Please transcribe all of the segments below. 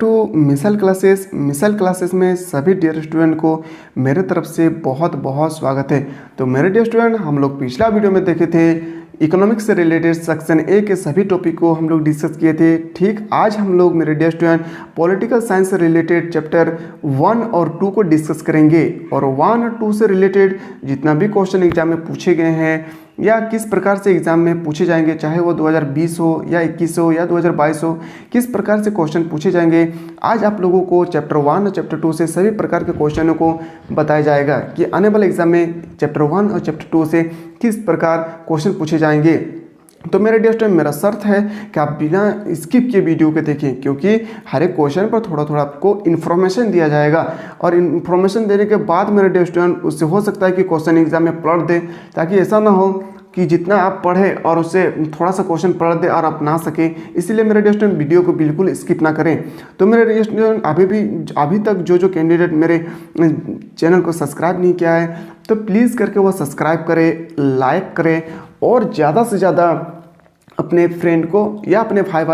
To missile classes. Missile classes में सभी dear student को मेरे तरफ से बहुत बहुत स्वागत है। तो मेरे डियर स्टूडेंट, हम लोग पिछला वीडियो में देखे थे इकोनॉमिक्स से रिलेटेड सेक्शन ए के सभी टॉपिक को हम लोग डिस्कस किए थे। ठीक आज हम लोग मेरे डियर स्टूडेंट पॉलिटिकल साइंस से रिलेटेड चैप्टर 1 और 2 को डिस्कस करेंगे। और 1 और 2 से रिलेटेड जितना भी क्वेश्चन एग्जाम में पूछे गए हैं या किस प्रकार से एग्जाम में पूछे जाएंगे, चाहे वो 2020 हो या 21 हो या 2022 हो, किस प्रकार से क्वेश्चन पूछे जाएंगे, आज आप लोगों को चैप्टर 1 और चैप्टर 2 से सभी प्रकार के क्वेश्चनों को बताया जाएगा कि आने वाले एग्जाम में चैप्टर 1 और चैप्टर 2 से किस प्रकार क्वेश्चन पूछे जाएंगे। तो मेरे डियर स्टूडेंट, मेरा शर्त है कि आप बिना स्किप किए वीडियो को देखें, क्योंकि हर एक क्वेश्चन पर थोड़ा थोड़ा आपको इन्फॉर्मेशन दिया जाएगा। और इन्फॉर्मेशन देने के बाद मेरे डियर स्टूडेंट उससे हो सकता है कि क्वेश्चन एग्जाम में पढ़ दे, ताकि ऐसा ना हो कि जितना आप पढ़े और उससे थोड़ा सा क्वेश्चन पढ़ दे और आप ना सके। इसीलिए मेरे डियर स्टूडेंट वीडियो को बिल्कुल स्किप ना करें। तो मेरे डियर स्टूडेंट, अभी तक जो कैंडिडेट मेरे चैनल को सब्सक्राइब नहीं किया है, तो प्लीज़ करके वो सब्सक्राइब करें, लाइक करें और ज़्यादा से ज़्यादा अपने फ्रेंड को या अपने भाई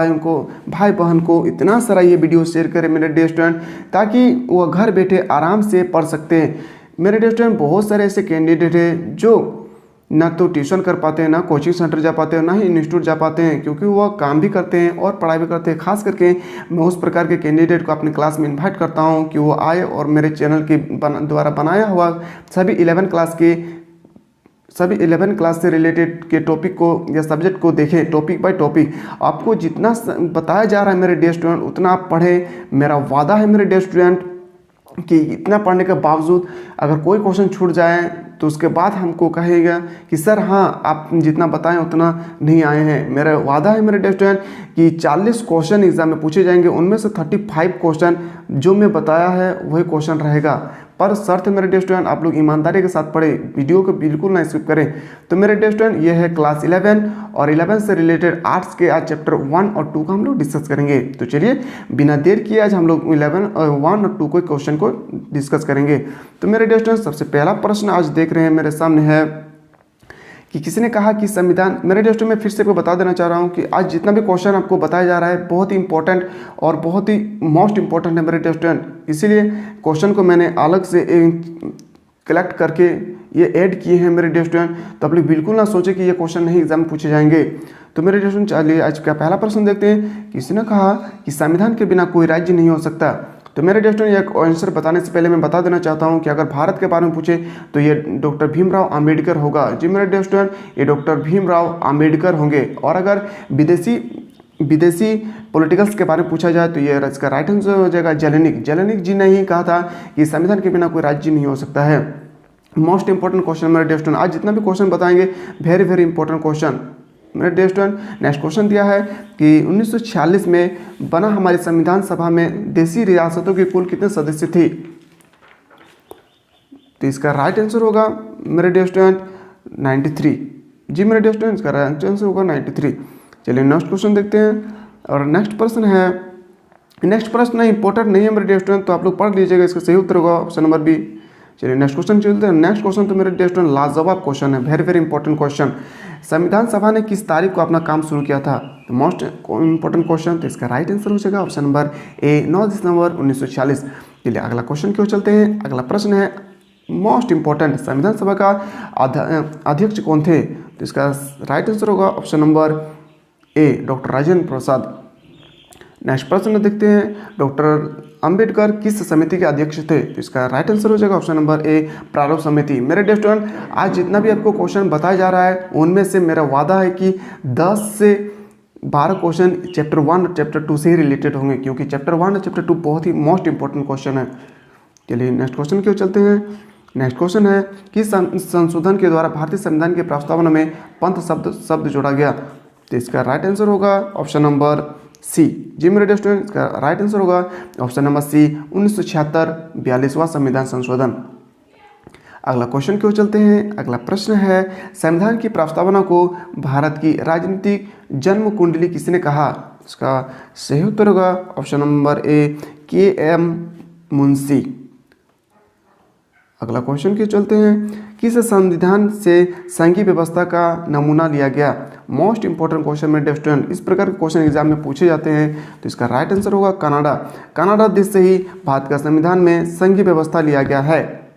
बहन को इतना सारा ये वीडियो शेयर करें मेरे डियर स्टूडेंट, ताकि वो घर बैठे आराम से पढ़ सकते हैं। मेरे डियर स्टूडेंट, बहुत सारे ऐसे कैंडिडेट हैं जो ना तो ट्यूशन कर पाते हैं, ना कोचिंग सेंटर जा पाते हैं, ना ही इंस्टीट्यूट जा पाते हैं, क्योंकि वह काम भी करते हैं और पढ़ाई भी करते हैं। खास करके मैं उस प्रकार के कैंडिडेट को अपनी क्लास में इन्वाइट करता हूं कि वो आए और मेरे चैनल के द्वारा बनाया हुआ सभी 11 क्लास से रिलेटेड के टॉपिक को या सब्जेक्ट को देखें, टॉपिक बाय टॉपिक। आपको जितना बताया जा रहा है मेरे डियर स्टूडेंट, उतना आप पढ़ें। मेरा वादा है मेरे डियर स्टूडेंट कि इतना पढ़ने के बावजूद अगर कोई क्वेश्चन छूट जाए तो उसके बाद हमको कहेगा कि सर हाँ, आप जितना बताएं उतना नहीं आए हैं। मेरा वादा है मेरे डियर स्टूडेंट कि 40 क्वेश्चन एग्जाम में पूछे जाएंगे, उनमें से 35 क्वेश्चन जो मैं बताया है वही क्वेश्चन रहेगा। पर शर्त है मेरे डियर स्टूडेंट, आप लोग ईमानदारी के साथ पढ़े, वीडियो को बिल्कुल ना स्किप करें। तो मेरे डियर स्टूडेंट, ये है क्लास 11 और 11 से रिलेटेड आर्ट्स के आज चैप्टर 1 और 2 का हम लोग डिस्कस करेंगे। तो चलिए बिना देर किए आज हम लोग 1 और 2 को क्वेश्चन को डिस्कस करेंगे। तो मेरे डियर स्टूडेंट, सबसे पहला प्रश्न आज देख रहे हैं मेरे सामने है कि किसी ने कहा कि संविधान। मेरे दोस्तों, मैं फिर से आपको बता देना चाह रहा हूं कि आज जितना भी क्वेश्चन आपको बताया जा रहा है बहुत ही इंपॉर्टेंट और बहुत ही मोस्ट इंपॉर्टेंट है मेरे स्टूडेंट। इसीलिए क्वेश्चन को मैंने अलग से कलेक्ट करके ये ऐड किए हैं मेरे स्टूडेंट। तो आप लोग बिल्कुल ना सोचे कि ये क्वेश्चन नहीं एग्जाम में पूछे जाएंगे। तो मेरे स्टूडेंट, चलिए आज का पहला प्रश्न देखते हैं। किसी ने कहा कि संविधान के बिना कोई राज्य नहीं हो सकता। तो मेरे स्टूडेंट, ये आंसर बताने से पहले मैं बता देना चाहता हूं कि अगर भारत के बारे में पूछे तो ये डॉक्टर भीमराव अंबेडकर होगा। जी मेरे स्टूडेंट, ये डॉक्टर भीमराव अंबेडकर होंगे। और अगर विदेशी पॉलिटिकल्स के बारे में पूछा जाए तो ये इसका राइट आंसर हो जाएगा जेलेनिक जी ने ही कहा था कि संविधान के बिना कोई राज्य नहीं हो सकता है। मोस्ट इंपॉर्टेंट क्वेश्चन मेरे स्टूडेंट, आज जितना भी क्वेश्चन बताएंगे वेरी वेरी इंपॉर्टेंट क्वेश्चन मेरे डियर स्टूडेंट। नेक्स्ट क्वेश्चन दिया है कि 1946 में बना हमारी संविधान सभा में देशी रियासतों की कुल कितने सदस्य थे। तो इसका राइट आंसर होगा मेरे डियर स्टूडेंट 93। जी मेरे डियर स्टूडेंट, इसका राइट आंसर होगा 93। चलिए नेक्स्ट क्वेश्चन देखते हैं। और नेक्स्ट प्रश्न इंपॉर्टेंट नहीं है मेरे डियर स्टूडेंट, तो आप लोग पढ़ लीजिएगा। इसका सही उत्तर होगा ऑप्शन नंबर बी। चलिए नेक्स्ट क्वेश्चन चलते हैं। नेक्स्ट क्वेश्चन तो मेरे डियर स्टूडेंट लाजवाब क्वेश्चन है, वेरी वेरी इंपॉर्टेंट क्वेश्चन। संविधान सभा ने किस तारीख को अपना काम शुरू किया था। तो मोस्ट इंपॉर्टेंट क्वेश्चन, तो इसका राइट आंसर हो जाएगा ऑप्शन नंबर ए 9 दिसंबर 1946। चलिए अगला क्वेश्चन क्यों चलते हैं। अगला प्रश्न है मोस्ट इंपॉर्टेंट, संविधान सभा का अध्यक्ष कौन थे। तो इसका राइट आंसर होगा ऑप्शन नंबर ए डॉक्टर राजेंद्र प्रसाद। नेक्स्ट प्रश्न देखते हैं, डॉक्टर अंबेडकर किस समिति के अध्यक्ष थे। तो इसका राइट आंसर हो जाएगा ऑप्शन नंबर ए प्रारूप समिति। मेरे डियर स्टूडेंट, आज जितना भी आपको क्वेश्चन बताया जा रहा है उनमें से मेरा वादा है कि 10 से 12 क्वेश्चन चैप्टर 1 और चैप्टर 2 से ही रिलेटेड होंगे, क्योंकि चैप्टर 1 और चैप्टर 2 बहुत ही मोस्ट इंपॉर्टेंट क्वेश्चन है। चलिए नेक्स्ट क्वेश्चन क्यों चलते हैं। नेक्स्ट क्वेश्चन है कि संशोधन के द्वारा भारतीय संविधान की प्रस्तावना में पंथ शब्द जोड़ा गया। तो इसका राइट आंसर होगा ऑप्शन नंबर सी। जी मेरे डियर स्टूडेंट, इसका राइट आंसर होगा ऑप्शन नंबर सी 1976 42वां संविधान संशोधन। अगला क्वेश्चन क्यों चलते हैं। अगला प्रश्न है, संविधान की प्रस्तावना को भारत की राजनीतिक जन्म कुंडली किसने कहा। इसका सही उत्तर होगा ऑप्शन नंबर ए के एम मुंशी। अगला क्वेश्चन की चलते हैं, किस संविधान से संघीय व्यवस्था का नमूना लिया गया? मोस्ट इंपॉर्टेंट क्वेश्चन मेरे स्टूडेंट, इस प्रकार के क्वेश्चन एग्जाम में पूछे जाते हैं। तो इसका राइट आंसर होगा कनाडा। कनाडा देश से ही भारत का संविधान में संघीय व्यवस्था लिया गया है।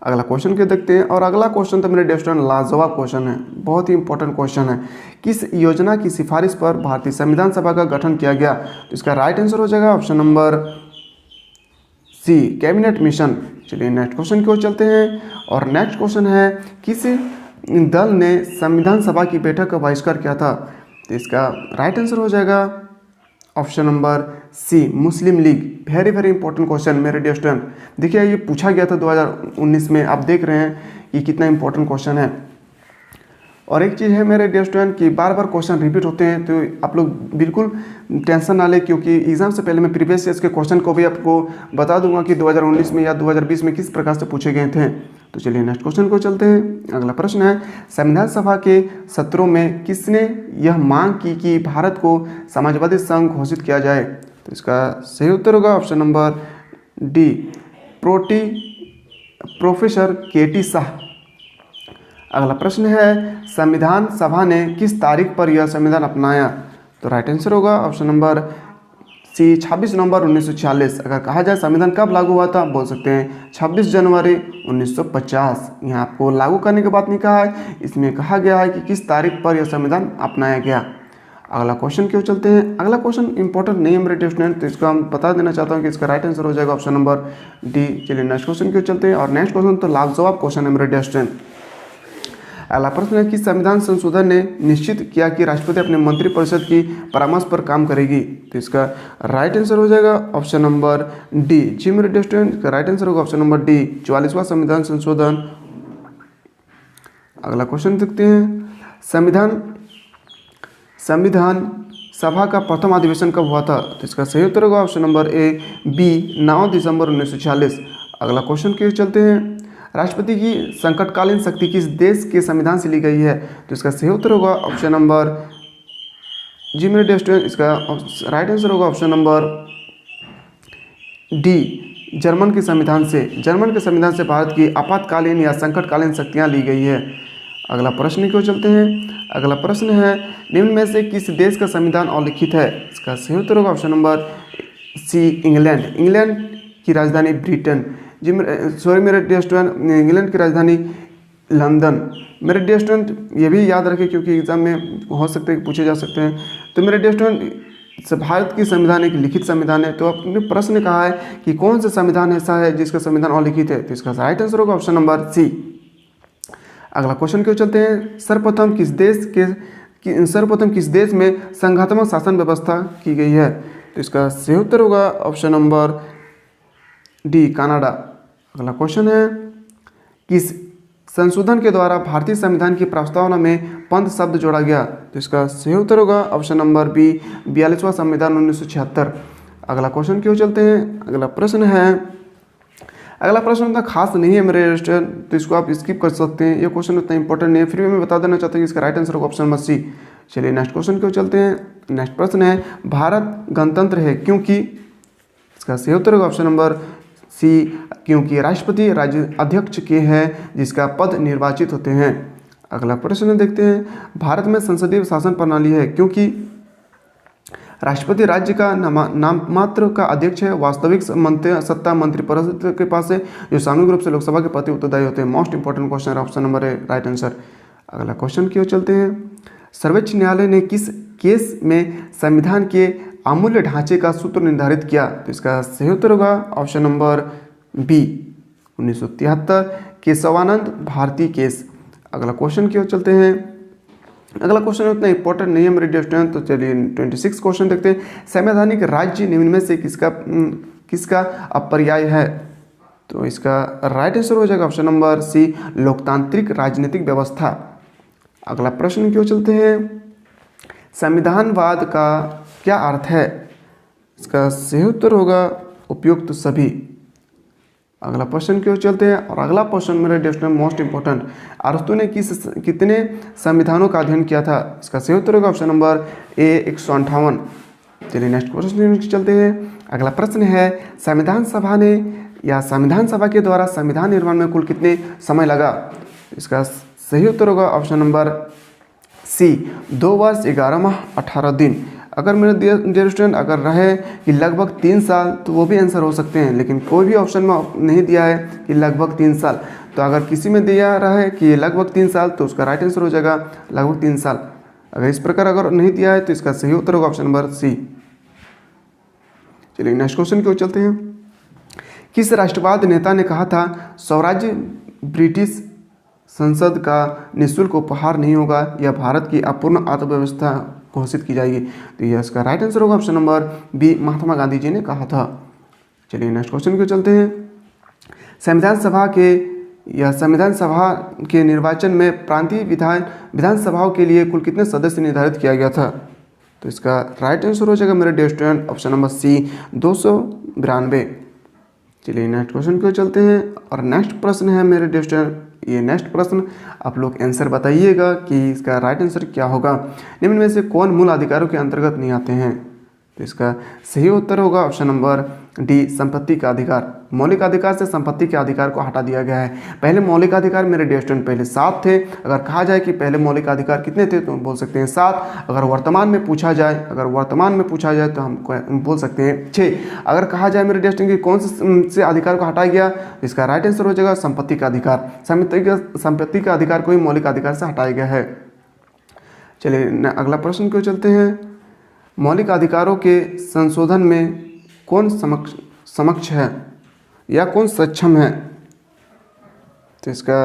अगला क्वेश्चन के देखते हैं, और अगला क्वेश्चन तो मेरे स्टूडेंट लाजवाब क्वेश्चन है, बहुत ही इंपॉर्टेंट क्वेश्चन है। किस योजना की सिफारिश पर भारतीय संविधान सभा का गठन किया गया? तो इसका राइट आंसर हो जाएगा option number C, cabinet mission. चलिए नेक्स्ट क्वेश्चन की ओर चलते हैं, और नेक्स्ट क्वेश्चन है, किस दल ने संविधान सभा की बैठक का बहिष्कार किया था? तो इसका राइट आंसर हो जाएगा option number C, Muslim League. Very very important question मेरे डियर स्टूडेंट। देखिए ये पूछा गया था 2019 में, आप देख रहे हैं कि कितना इंपॉर्टेंट क्वेश्चन है। और एक चीज़ है मेरे डियर स्टूडेंट कि बार बार क्वेश्चन रिपीट होते हैं, तो आप लोग बिल्कुल टेंशन ना लें, क्योंकि एग्जाम से पहले मैं प्रीवियस ईयर्स के क्वेश्चन को भी आपको बता दूंगा कि 2019 में या 2020 में किस प्रकार से पूछे गए थे। तो चलिए नेक्स्ट क्वेश्चन को चलते हैं। अगला प्रश्न है, संविधान सभा के सत्रों में किसने यह मांग की कि भारत को समाजवादी संघ घोषित किया जाए? तो इसका सही उत्तर होगा ऑप्शन नंबर डी, प्रोफेसर केटी शाह। अगला प्रश्न है, संविधान सभा ने किस तारीख पर यह संविधान अपनाया? तो राइट आंसर होगा ऑप्शन नंबर सी, 26 नवंबर 1946। अगर कहा जाए संविधान कब लागू हुआ था, बोल सकते हैं 26 जनवरी 1950। यहाँ आपको लागू करने की बात नहीं कहा है, इसमें कहा गया है कि किस तारीख पर यह संविधान अपनाया गया। अगला क्वेश्चन क्यों चलते हैं। अगला क्वेश्चन इंपॉर्टेंट नहीं है मेरे स्टूडेंट, तो इसको हम बता देना चाहता हूँ कि इसका राइट आंसर हो जाएगा ऑप्शन नंबर डी। चलिए नेक्स्ट क्वेश्चन क्यों चलते हैं, और नेक्स्ट क्वेश्चन तो लाजवाब क्वेश्चन है मेरे स्टूडेंट। अगला प्रश्न है कि संविधान संशोधन ने निश्चित किया कि राष्ट्रपति अपने मंत्रिपरिषद की परामर्श पर काम करेगी। तो इसका राइट आंसर हो जाएगा ऑप्शन नंबर डी। जी मेरे स्टूडेंट, इसका राइट आंसर होगा ऑप्शन नंबर डी, 44वां संविधान संशोधन। अगला क्वेश्चन देखते हैं, संविधान सभा का प्रथम अधिवेशन कब हुआ था? तो इसका सही उत्तर होगा ऑप्शन नंबर ए, बी, 9 दिसंबर 1946। अगला क्वेश्चन के चलते हैं, राष्ट्रपति की संकटकालीन शक्ति किस देश के संविधान से ली गई है? तो इसका सही उत्तर होगा ऑप्शन नंबर जी मेरे स्टूडेंट, इसका राइट आंसर होगा ऑप्शन नंबर डी, जर्मन के संविधान से। जर्मन के संविधान से भारत की आपातकालीन या संकटकालीन शक्तियाँ ली गई है। अगला प्रश्न क्यों चलते हैं। अगला प्रश्न है, निम्न में से किस देश का संविधान अलिखित है? इसका सही उत्तर होगा option number C, England. England की राजधानी ब्रिटेन। जी सॉरी मेरे डियर स्टूडेंट, इंग्लैंड की राजधानी लंदन। मेरे डियर स्टूडेंट ये भी याद रखें, क्योंकि एग्जाम में हो सकते हैं पूछे जा सकते हैं। तो मेरे डियर स्टूडेंट, भारत की संविधान एक लिखित संविधान है। तो आपने प्रश्न कहा है कि कौन सा संविधान ऐसा है जिसका संविधान अलिखित है? तो इसका राइट आंसर होगा ऑप्शन नंबर सी। अगला क्वेश्चन क्यों चलते हैं, सर्वप्रथम किस देश में संघात्मक शासन व्यवस्था की गई है? तो इसका सही उत्तर होगा ऑप्शन नंबर डी, कनाडा। अगला क्वेश्चन है, किस संशोधन के द्वारा भारतीय संविधान की प्रस्तावना में पंथ शब्द जोड़ा गया? तो इसका सही उत्तर होगा ऑप्शन नंबर बी, 42वां संविधान 1976। अगला क्वेश्चन क्यों चलते हैं। अगला प्रश्न उतना खास नहीं है मेरे स्टूडेंट, तो इसको आप स्किप कर सकते हैं, ये क्वेश्चन उतना इंपॉर्टेंट नहीं है। फिर भी मैं बता देना चाहता हूँ कि इसका राइट आंसर होगा ऑप्शन नंबर सी। चलिए नेक्स्ट क्वेश्चन क्यों चलते हैं। नेक्स्ट प्रश्न है, भारत गणतंत्र है क्योंकि? इसका सही उत्तर होगा ऑप्शन नंबर सी, क्योंकि राष्ट्रपति राज्य अध्यक्ष के हैं जिसका पद निर्वाचित होते हैं। अगला प्रश्न देखते हैं, भारत में संसदीय शासन प्रणाली है क्योंकि? राष्ट्रपति राज्य का नाम मात्र का अध्यक्ष है, वास्तविक सत्ता मंत्रिपरिषद के पास है, जो सामूहिक रूप से लोकसभा के प्रति उत्तरदायी होते हैं। मोस्ट इंपॉर्टेंट क्वेश्चन है, ऑप्शन नंबर है राइट आंसर। अगला क्वेश्चन क्यों चलते हैं, सर्वोच्च न्यायालय ने किस केस में संविधान के अमूल्य ढांचे का सूत्र निर्धारित किया? तो इसका सही उत्तर होगा option number B, 1973 Keshavananda Bharati case. अगला क्वेश्चन क्यों चलते हैं। अगला क्वेश्चन उतना इंपॉर्टेंट नहीं है मेरे डियर स्टूडेंट, तो चलिए 26 क्वेश्चन देखते हैं। संवैधानिक राज्य निम्न में से किसका अपर्याय है? तो इसका राइट आंसर हो जाएगा ऑप्शन नंबर सी, लोकतांत्रिक राजनीतिक व्यवस्था। अगला प्रश्न क्यों चलते हैं, संविधानवाद का क्या अर्थ है? इसका सही उत्तर होगा उपयुक्त सभी। अगला प्रश्न क्यों चलते हैं। और अगला प्रश्न मेरे डियर मोस्ट इंपॉर्टेंट, अरस्तु ने कितने संविधानों का अध्ययन किया था? इसका सही उत्तर होगा ऑप्शन नंबर ए, 158। चलिए नेक्स्ट क्वेश्चन चलते हैं। अगला प्रश्न है, संविधान सभा ने या संविधान सभा के द्वारा संविधान निर्माण में कुल कितने समय लगा? इसका सही उत्तर होगा ऑप्शन नंबर सी, 2 वर्ष 11 माह 18 दिन। अगर मेरे डियर स्टूडेंट अगर रहे कि लगभग 3 साल तो वो भी आंसर हो सकते हैं, लेकिन कोई भी ऑप्शन में नहीं दिया है कि लगभग 3 साल। तो अगर किसी में दिया रहे कि लगभग 3 साल तो उसका राइट आंसर हो जाएगा लगभग 3 साल। अगर इस प्रकार अगर नहीं दिया है तो इसका सही उत्तर होगा ऑप्शन नंबर सी। चलिए नेक्स्ट क्वेश्चन की ओर चलते हैं। किस राष्ट्रवाद नेता ने कहा था स्वराज्य ब्रिटिश संसद का निःशुल्क उपहार नहीं होगा, यह भारत की अपूर्ण अर्थव्यवस्था घोषित की जाएगी? तो यह इसका राइट आंसर होगा option number B, Mahatma Gandhi ji ने कहा था। चलिए नेक्स्ट क्वेश्चन की ओर चलते हैं। संविधान सभा के निर्वाचन में प्रांतीय विधानसभाओं के लिए कुल कितने सदस्य निर्धारित किया गया था? तो इसका राइट आंसर हो जाएगा मेरे dear student option number C, 292। चलिए नेक्स्ट क्वेश्चन की ओर चलते हैं और नेक्स्ट प्रश्न है मेरे डियर स्टूडेंट। ये नेक्स्ट प्रश्न आप लोग आंसर बताइएगा कि इसका राइट आंसर क्या होगा। निम्न में से कौन मूल अधिकारों के अंतर्गत नहीं आते हैं? तो इसका सही उत्तर होगा ऑप्शन नंबर डी, संपत्ति का अधिकार। मौलिक अधिकार से संपत्ति के अधिकार को हटा दिया गया है। पहले मौलिक अधिकार मेरे डियर स्टूडेंट पहले 7 थे। अगर कहा जाए कि पहले मौलिक अधिकार कितने थे तो हम बोल सकते हैं 7। अगर वर्तमान में पूछा जाए तो हम बोल सकते हैं 6। अगर कहा जाए मेरे डियर स्टूडेंट कि कौन से अधिकार को हटाया गया, इसका राइट आंसर हो जाएगा संपत्ति का अधिकार। संपत्ति का अधिकार को ही मौलिक अधिकार से हटाया गया है। चलिए अगला प्रश्न क्यों चलते हैं। मौलिक अधिकारों के संशोधन में कौन समक्ष है या कौन सक्षम है? तो इसका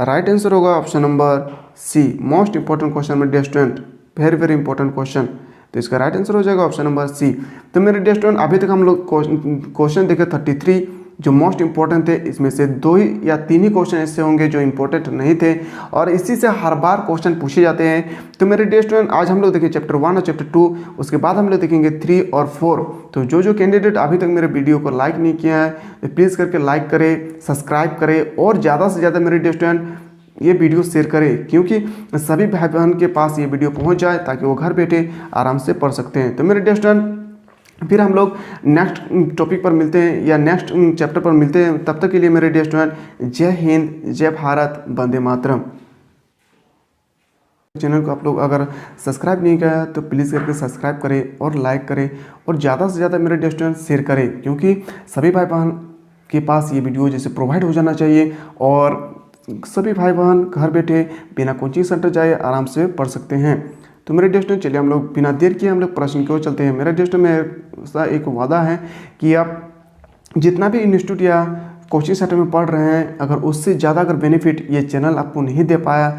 राइट आंसर होगा option number C, most important question मेरे dear student, very very important question. तो इसका राइट आंसर हो जाएगा ऑप्शन नंबर सी। तो मेरे डियर स्टूडेंट अभी तक हम लोग क्वेश्चन देखे 33 जो मोस्ट इंपॉर्टेंट थे। इसमें से 2 या 3 ही क्वेश्चन ऐसे होंगे जो इंपॉर्टेंट नहीं थे और इसी से हर बार क्वेश्चन पूछे जाते हैं। तो मेरे डियर स्टूडेंट आज हम लोग देखें चैप्टर 1 और चैप्टर 2, उसके बाद हम लोग देखेंगे 3 और 4। तो जो कैंडिडेट अभी तक मेरे वीडियो को लाइक नहीं किया है तो प्लीज़ करके लाइक करें, सब्सक्राइब करें और ज़्यादा से ज़्यादा मेरे डियर स्टूडेंट ये वीडियो शेयर करें, क्योंकि सभी भाई बहन के पास ये वीडियो पहुंच जाए ताकि वो घर बैठे आराम से पढ़ सकते हैं। तो मेरे डियर स्टूडेंट फिर हम लोग नेक्स्ट टॉपिक पर मिलते हैं या नेक्स्ट चैप्टर पर मिलते हैं। तब तक के लिए मेरे डियर स्टूडेंट जय हिंद, जय भारत, वंदे मातरम। चैनल को आप लोग अगर सब्सक्राइब नहीं किया तो प्लीज़ करके सब्सक्राइब करें और लाइक करें और ज़्यादा से ज़्यादा मेरे डियर स्टूडेंट शेयर करें, क्योंकि सभी भाई बहन के पास ये वीडियो जैसे प्रोवाइड हो जाना चाहिए और सभी भाई बहन घर बैठे बिना कोचिंग सेंटर जाए आराम से पढ़ सकते हैं। तो मेरे डियर स्टूडेंट चलिए हम लोग बिना देर किए हम लोग प्रश्न की ओर चलते हैं। मेरा डियर स्टूडेंट मेरा एक वादा है कि आप जितना भी इंस्टीट्यूट या कोचिंग सेंटर में पढ़ रहे हैं, अगर उससे ज़्यादा अगर बेनिफिट ये चैनल आपको नहीं दे पाया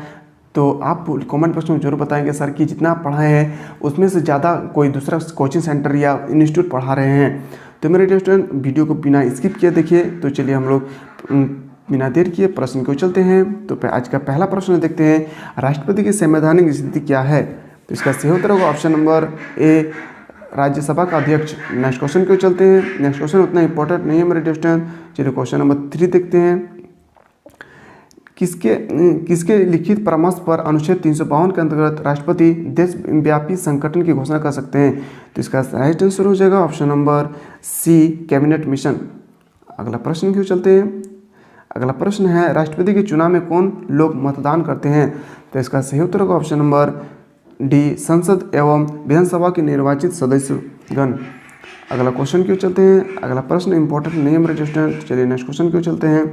तो आप कमेंट बॉक्स में जरूर बताएंगे सर कि जितना आप पढ़ाए हैं उसमें से ज़्यादा कोई दूसरा कोचिंग सेंटर या इंस्टीट्यूट पढ़ा रहे हैं। तो मेरे डियर स्टूडेंट वीडियो को बिना स्किप किए देखिए। तो चलिए हम लोग बिना देर किए प्रश्न को चलते हैं। तो आज का पहला प्रश्न देखते हैं, राष्ट्रपति की संवैधानिक स्थिति क्या है? तो इसका सही उत्तर होगा ऑप्शन नंबर ए, राज्यसभा का अध्यक्ष। नेक्स्ट क्वेश्चन को चलते हैं। नेक्स्ट क्वेश्चन उतना इंपॉर्टेंट नहीं है मेरे डियर स्टूडेंट। चलिए क्वेश्चन नंबर 3 देखते हैं। किसके लिखित परामर्श पर अनुच्छेद 352 के अंतर्गत राष्ट्रपति देशव्यापी संगठन की घोषणा कर सकते हैं? तो इसका राइट आंसर हो जाएगा option number C, cabinet mission. अगला प्रश्न क्यों चलते हैं। अगला प्रश्न है, राष्ट्रपति के चुनाव में कौन लोग मतदान करते हैं? तो इसका सही उत्तर होगा ऑप्शन नंबर डी, संसद एवं विधानसभा के निर्वाचित सदस्यगण। अगला क्वेश्चन क्यों चलते हैं। अगला प्रश्न इंपॉर्टेंट नहीं है मेरे स्टूडेंट। चलिए नेक्स्ट क्वेश्चन क्यों चलते हैं।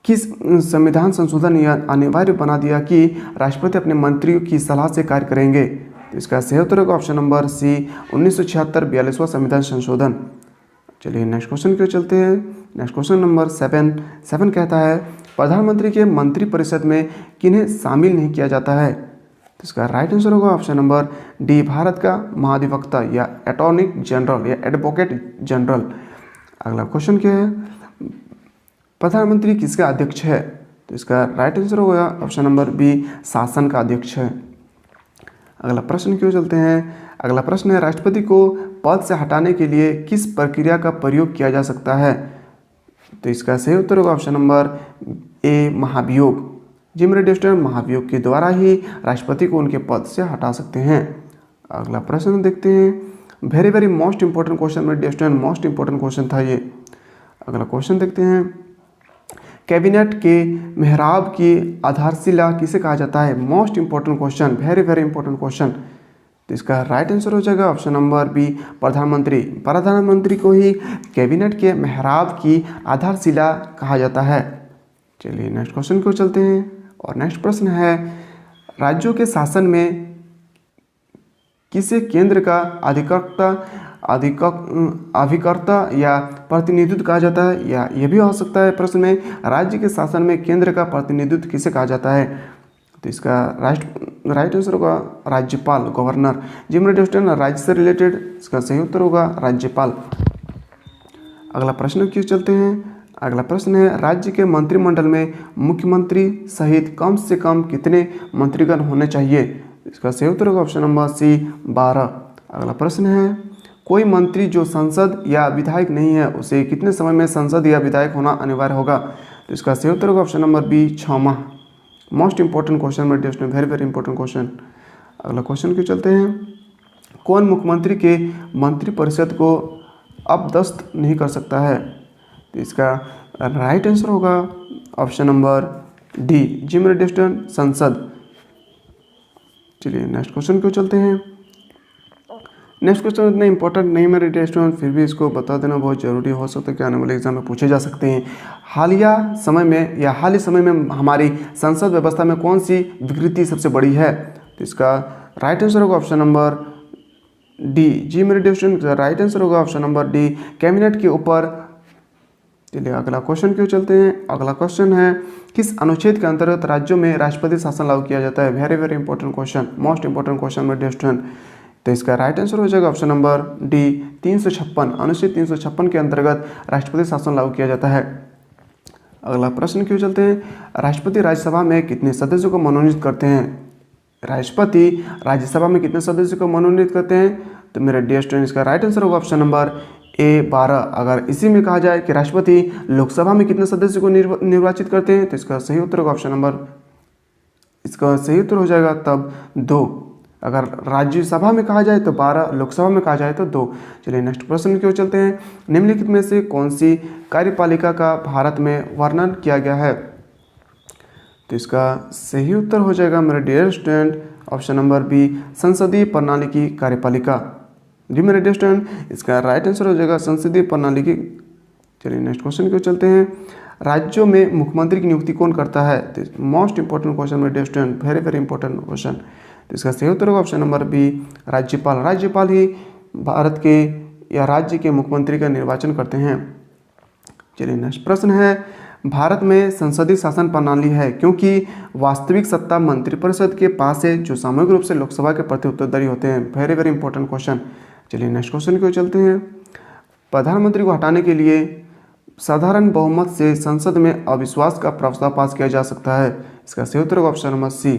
किस संविधान संशोधन यह अनिवार्य बना दिया कि राष्ट्रपति अपने मंत्रियों की सलाह से कार्य करेंगे? तो इसका सही उत्तर होगा ऑप्शन नंबर सी, 1976 42वां संविधान संशोधन। चलिए नेक्स्ट क्वेश्चन क्यों चलते हैं। नेक्स्ट क्वेश्चन नंबर 7 कहता है, प्रधानमंत्री के मंत्रिपरिषद में किन्हें शामिल नहीं किया जाता है? तो इसका राइट आंसर होगा ऑप्शन नंबर डी, भारत का महाधिवक्ता या अटॉर्नी जनरल या एडवोकेट जनरल। अगला क्वेश्चन क्या है, प्रधानमंत्री किसका अध्यक्ष है? तो इसका राइट आंसर होगा ऑप्शन नंबर बी, शासन का अध्यक्ष है। अगला प्रश्न क्यों चलते हैं। अगला प्रश्न है, राष्ट्रपति को पद से हटाने के लिए किस प्रक्रिया का प्रयोग किया जा सकता है? तो इसका सही उत्तर होगा ऑप्शन नंबर ए, महाभियोग। जी मेरे डियर स्टूडेंट, महाभियोग के द्वारा ही राष्ट्रपति को उनके पद से हटा सकते हैं। अगला प्रश्न देखते हैं, very very most important question मेरे dear student, most important question था ये। अगला क्वेश्चन देखते हैं, कैबिनेट के मेहराब की आधारशिला किसे कहा जाता है? Most important question, very very important question. तो इसका राइट आंसर हो जाएगा ऑप्शन नंबर बी, प्रधानमंत्री। प्रधानमंत्री को ही कैबिनेट के मेहराब की आधारशिला कहा जाता है। चलिए नेक्स्ट क्वेश्चन को चलते हैं, और नेक्स्ट प्रश्न है, राज्यों के शासन में किसे केंद्र का अभिकर्ता या प्रतिनिधित्व कहा जाता है? या यह भी हो सकता है प्रश्न में, राज्य के शासन में केंद्र का प्रतिनिधित्व किसे कहा जाता है? तो इसका राइट आंसर होगा राज्यपाल, गवर्नर। जी मेरे दोस्तों, राज्य से रिलेटेड इसका सही उत्तर होगा राज्यपाल। अगला प्रश्न क्यों चलते हैं। अगला प्रश्न है, राज्य के मंत्रिमंडल में मुख्यमंत्री सहित कम से कम कितने मंत्रीगण होने चाहिए? इसका सही उत्तर होगा ऑप्शन नंबर सी, 12। अगला प्रश्न है, कोई मंत्री जो सांसद या विधायक नहीं है उसे कितने समय में सांसद या विधायक होना अनिवार्य होगा? तो इसका सही उत्तर होगा ऑप्शन नंबर बी, 6 माह। मोस्ट इंपॉर्टेंट क्वेश्चन मेरे दोस्तों, वेरी वेरी इंपॉर्टेंट क्वेश्चन। अगला क्वेश्चन क्यों चलते हैं, कौन मुख्यमंत्री के मंत्रिपरिषद को अपदस्थ नहीं कर सकता है? तो इसका राइट आंसर होगा ऑप्शन नंबर डी, जी मेरे दोस्तों, संसद। चलिए नेक्स्ट क्वेश्चन क्यों चलते हैं। नेक्स्ट क्वेश्चन इतना इंपॉर्टेंट नहीं मेरे दोस्तों, फिर भी इसको बता देना बहुत ज़रूरी हो सकता है कि आने वाले एग्जाम में पूछे जा सकते हैं। हालिया समय में हमारी संसद व्यवस्था में कौन सी विकृति सबसे बड़ी है? तो इसका राइट आंसर होगा ऑप्शन नंबर डी, जी मेरे दोस्तों, राइट आंसर होगा ऑप्शन नंबर डी, कैबिनेट के ऊपर। चलिए अगला क्वेश्चन क्यों चलते हैं। अगला क्वेश्चन है, किस अनुच्छेद के अंतर्गत राज्यों में राष्ट्रपति शासन लागू किया जाता है? Very very important question, most important question मेरे दोस्तों। तो इसका राइट आंसर हो जाएगा ऑप्शन नंबर डी, 356, अनुच्छेद 356 के अंतर्गत राष्ट्रपति शासन लागू किया जाता है। अगला प्रश्न क्यों चलते हैं, राष्ट्रपति राज्यसभा में कितने सदस्यों को मनोनीत करते हैं? राष्ट्रपति राज्यसभा में कितने सदस्यों को मनोनीत करते हैं? तो मेरे डियर स्टूडेंट, इसका राइट आंसर होगा ऑप्शन नंबर ए, 12। अगर इसी में कहा जाए कि राष्ट्रपति लोकसभा में कितने सदस्यों को निर्वाचित करते हैं, तो इसका सही उत्तर होगा ऑप्शन नंबर, इसका सही उत्तर हो जाएगा तब 2। अगर राज्यसभा में कहा जाए तो 12, लोकसभा में कहा जाए तो 2। चलिए नेक्स्ट प्रश्न की ओर चलते हैं, निम्नलिखित में से कौन सी कार्यपालिका का भारत में वर्णन किया गया है? तो इसका सही उत्तर हो जाएगा मेरे dear student option number B, संसदीय प्रणाली की कार्यपालिका। जी मेरे डियर स्टूडेंट, इसका राइट आंसर हो जाएगा संसदीय प्रणाली की। चलिए नेक्स्ट क्वेश्चन की ओर चलते हैं, राज्यों में मुख्यमंत्री की नियुक्ति कौन करता है? तो मोस्ट इंपॉर्टेंट क्वेश्चन मेरे dear student, very very important question. तो इसका सही उत्तर होगा ऑप्शन नंबर बी, राज्यपाल। राज्यपाल ही भारत के या राज्य के मुख्यमंत्री का निर्वाचन करते हैं। चलिए नेक्स्ट प्रश्न है, भारत में संसदीय शासन प्रणाली है क्योंकि वास्तविक सत्ता मंत्रिपरिषद के पास है जो सामूहिक रूप से लोकसभा के प्रति उत्तरदायी होते हैं। Very very important question. चलिए नेक्स्ट क्वेश्चन की ओर चलते हैं, प्रधानमंत्री को हटाने के लिए साधारण बहुमत से संसद में अविश्वास का प्रस्ताव पास किया जा सकता है। इसका सही उत्तर होगा ऑप्शन नंबर सी।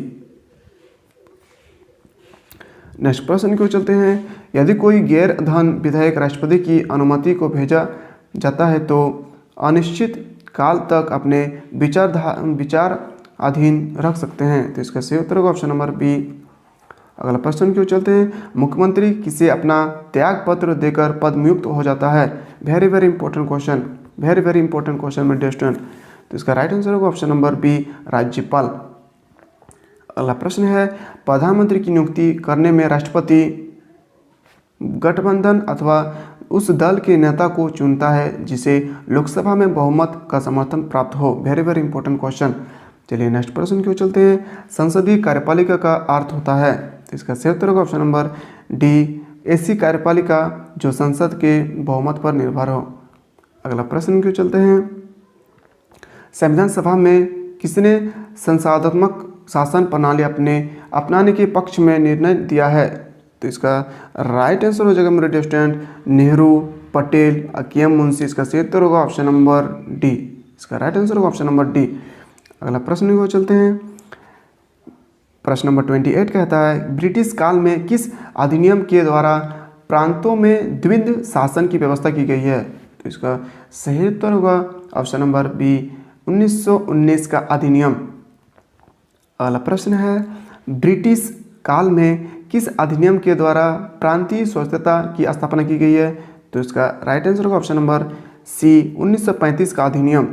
नेक्स्ट प्रश्न की ओर चलते हैं, यदि कोई गैर धन विधेयक राष्ट्रपति की अनुमति को भेजा जाता है तो अनिश्चित काल तक अपने विचार अधीन रख सकते हैं। तो इसका सही उत्तर होगा ऑप्शन नंबर बी। अगला प्रश्न की ओर चलते हैं, मुख्यमंत्री किसे अपना त्याग पत्र देकर पदमुक्त हो जाता है? Very very important question, very very important question मेरे डियर स्टूडेंट। तो इसका राइट आंसर होगा ऑप्शन नंबर बी, राज्यपाल। अगला प्रश्न है, प्रधानमंत्री की नियुक्ति करने में राष्ट्रपति गठबंधन अथवा उस दल के नेता को चुनता है जिसे लोकसभा में बहुमत का समर्थन प्राप्त हो। Very very important question. चलिए नेक्स्ट प्रश्न की ओर चलते हैं, संसदीय कार्यपालिका का अर्थ होता है? तो इसका सही उत्तर होगा ऑप्शन नंबर डी, ऐसी कार्यपालिका जो संसद के बहुमत पर निर्भर हो। अगला प्रश्न की ओर चलते हैं, संविधान सभा में किसने संसदात्मक शासन प्रणाली अपनाने के पक्ष में निर्णय दिया है? तो इसका राइट आंसर हो जाएगा मेरे dear student, Nehru, Patel, K M. Munshi. इसका सही उत्तर होगा ऑप्शन नंबर डी, इसका राइट आंसर होगा ऑप्शन नंबर डी। अगला प्रश्न को चलते हैं, प्रश्न नंबर 28 कहता है, ब्रिटिश काल में किस अधिनियम के द्वारा प्रांतों में द्विंद शासन की व्यवस्था की गई है? तो इसका सही उत्तर होगा ऑप्शन नंबर बी, 1919 का अधिनियम। अगला प्रश्न है, ब्रिटिश काल में किस अधिनियम के द्वारा प्रांतीय स्वायत्तता की स्थापना की गई है? तो इसका राइट आंसर होगा ऑप्शन नंबर सी 1935 का अधिनियम।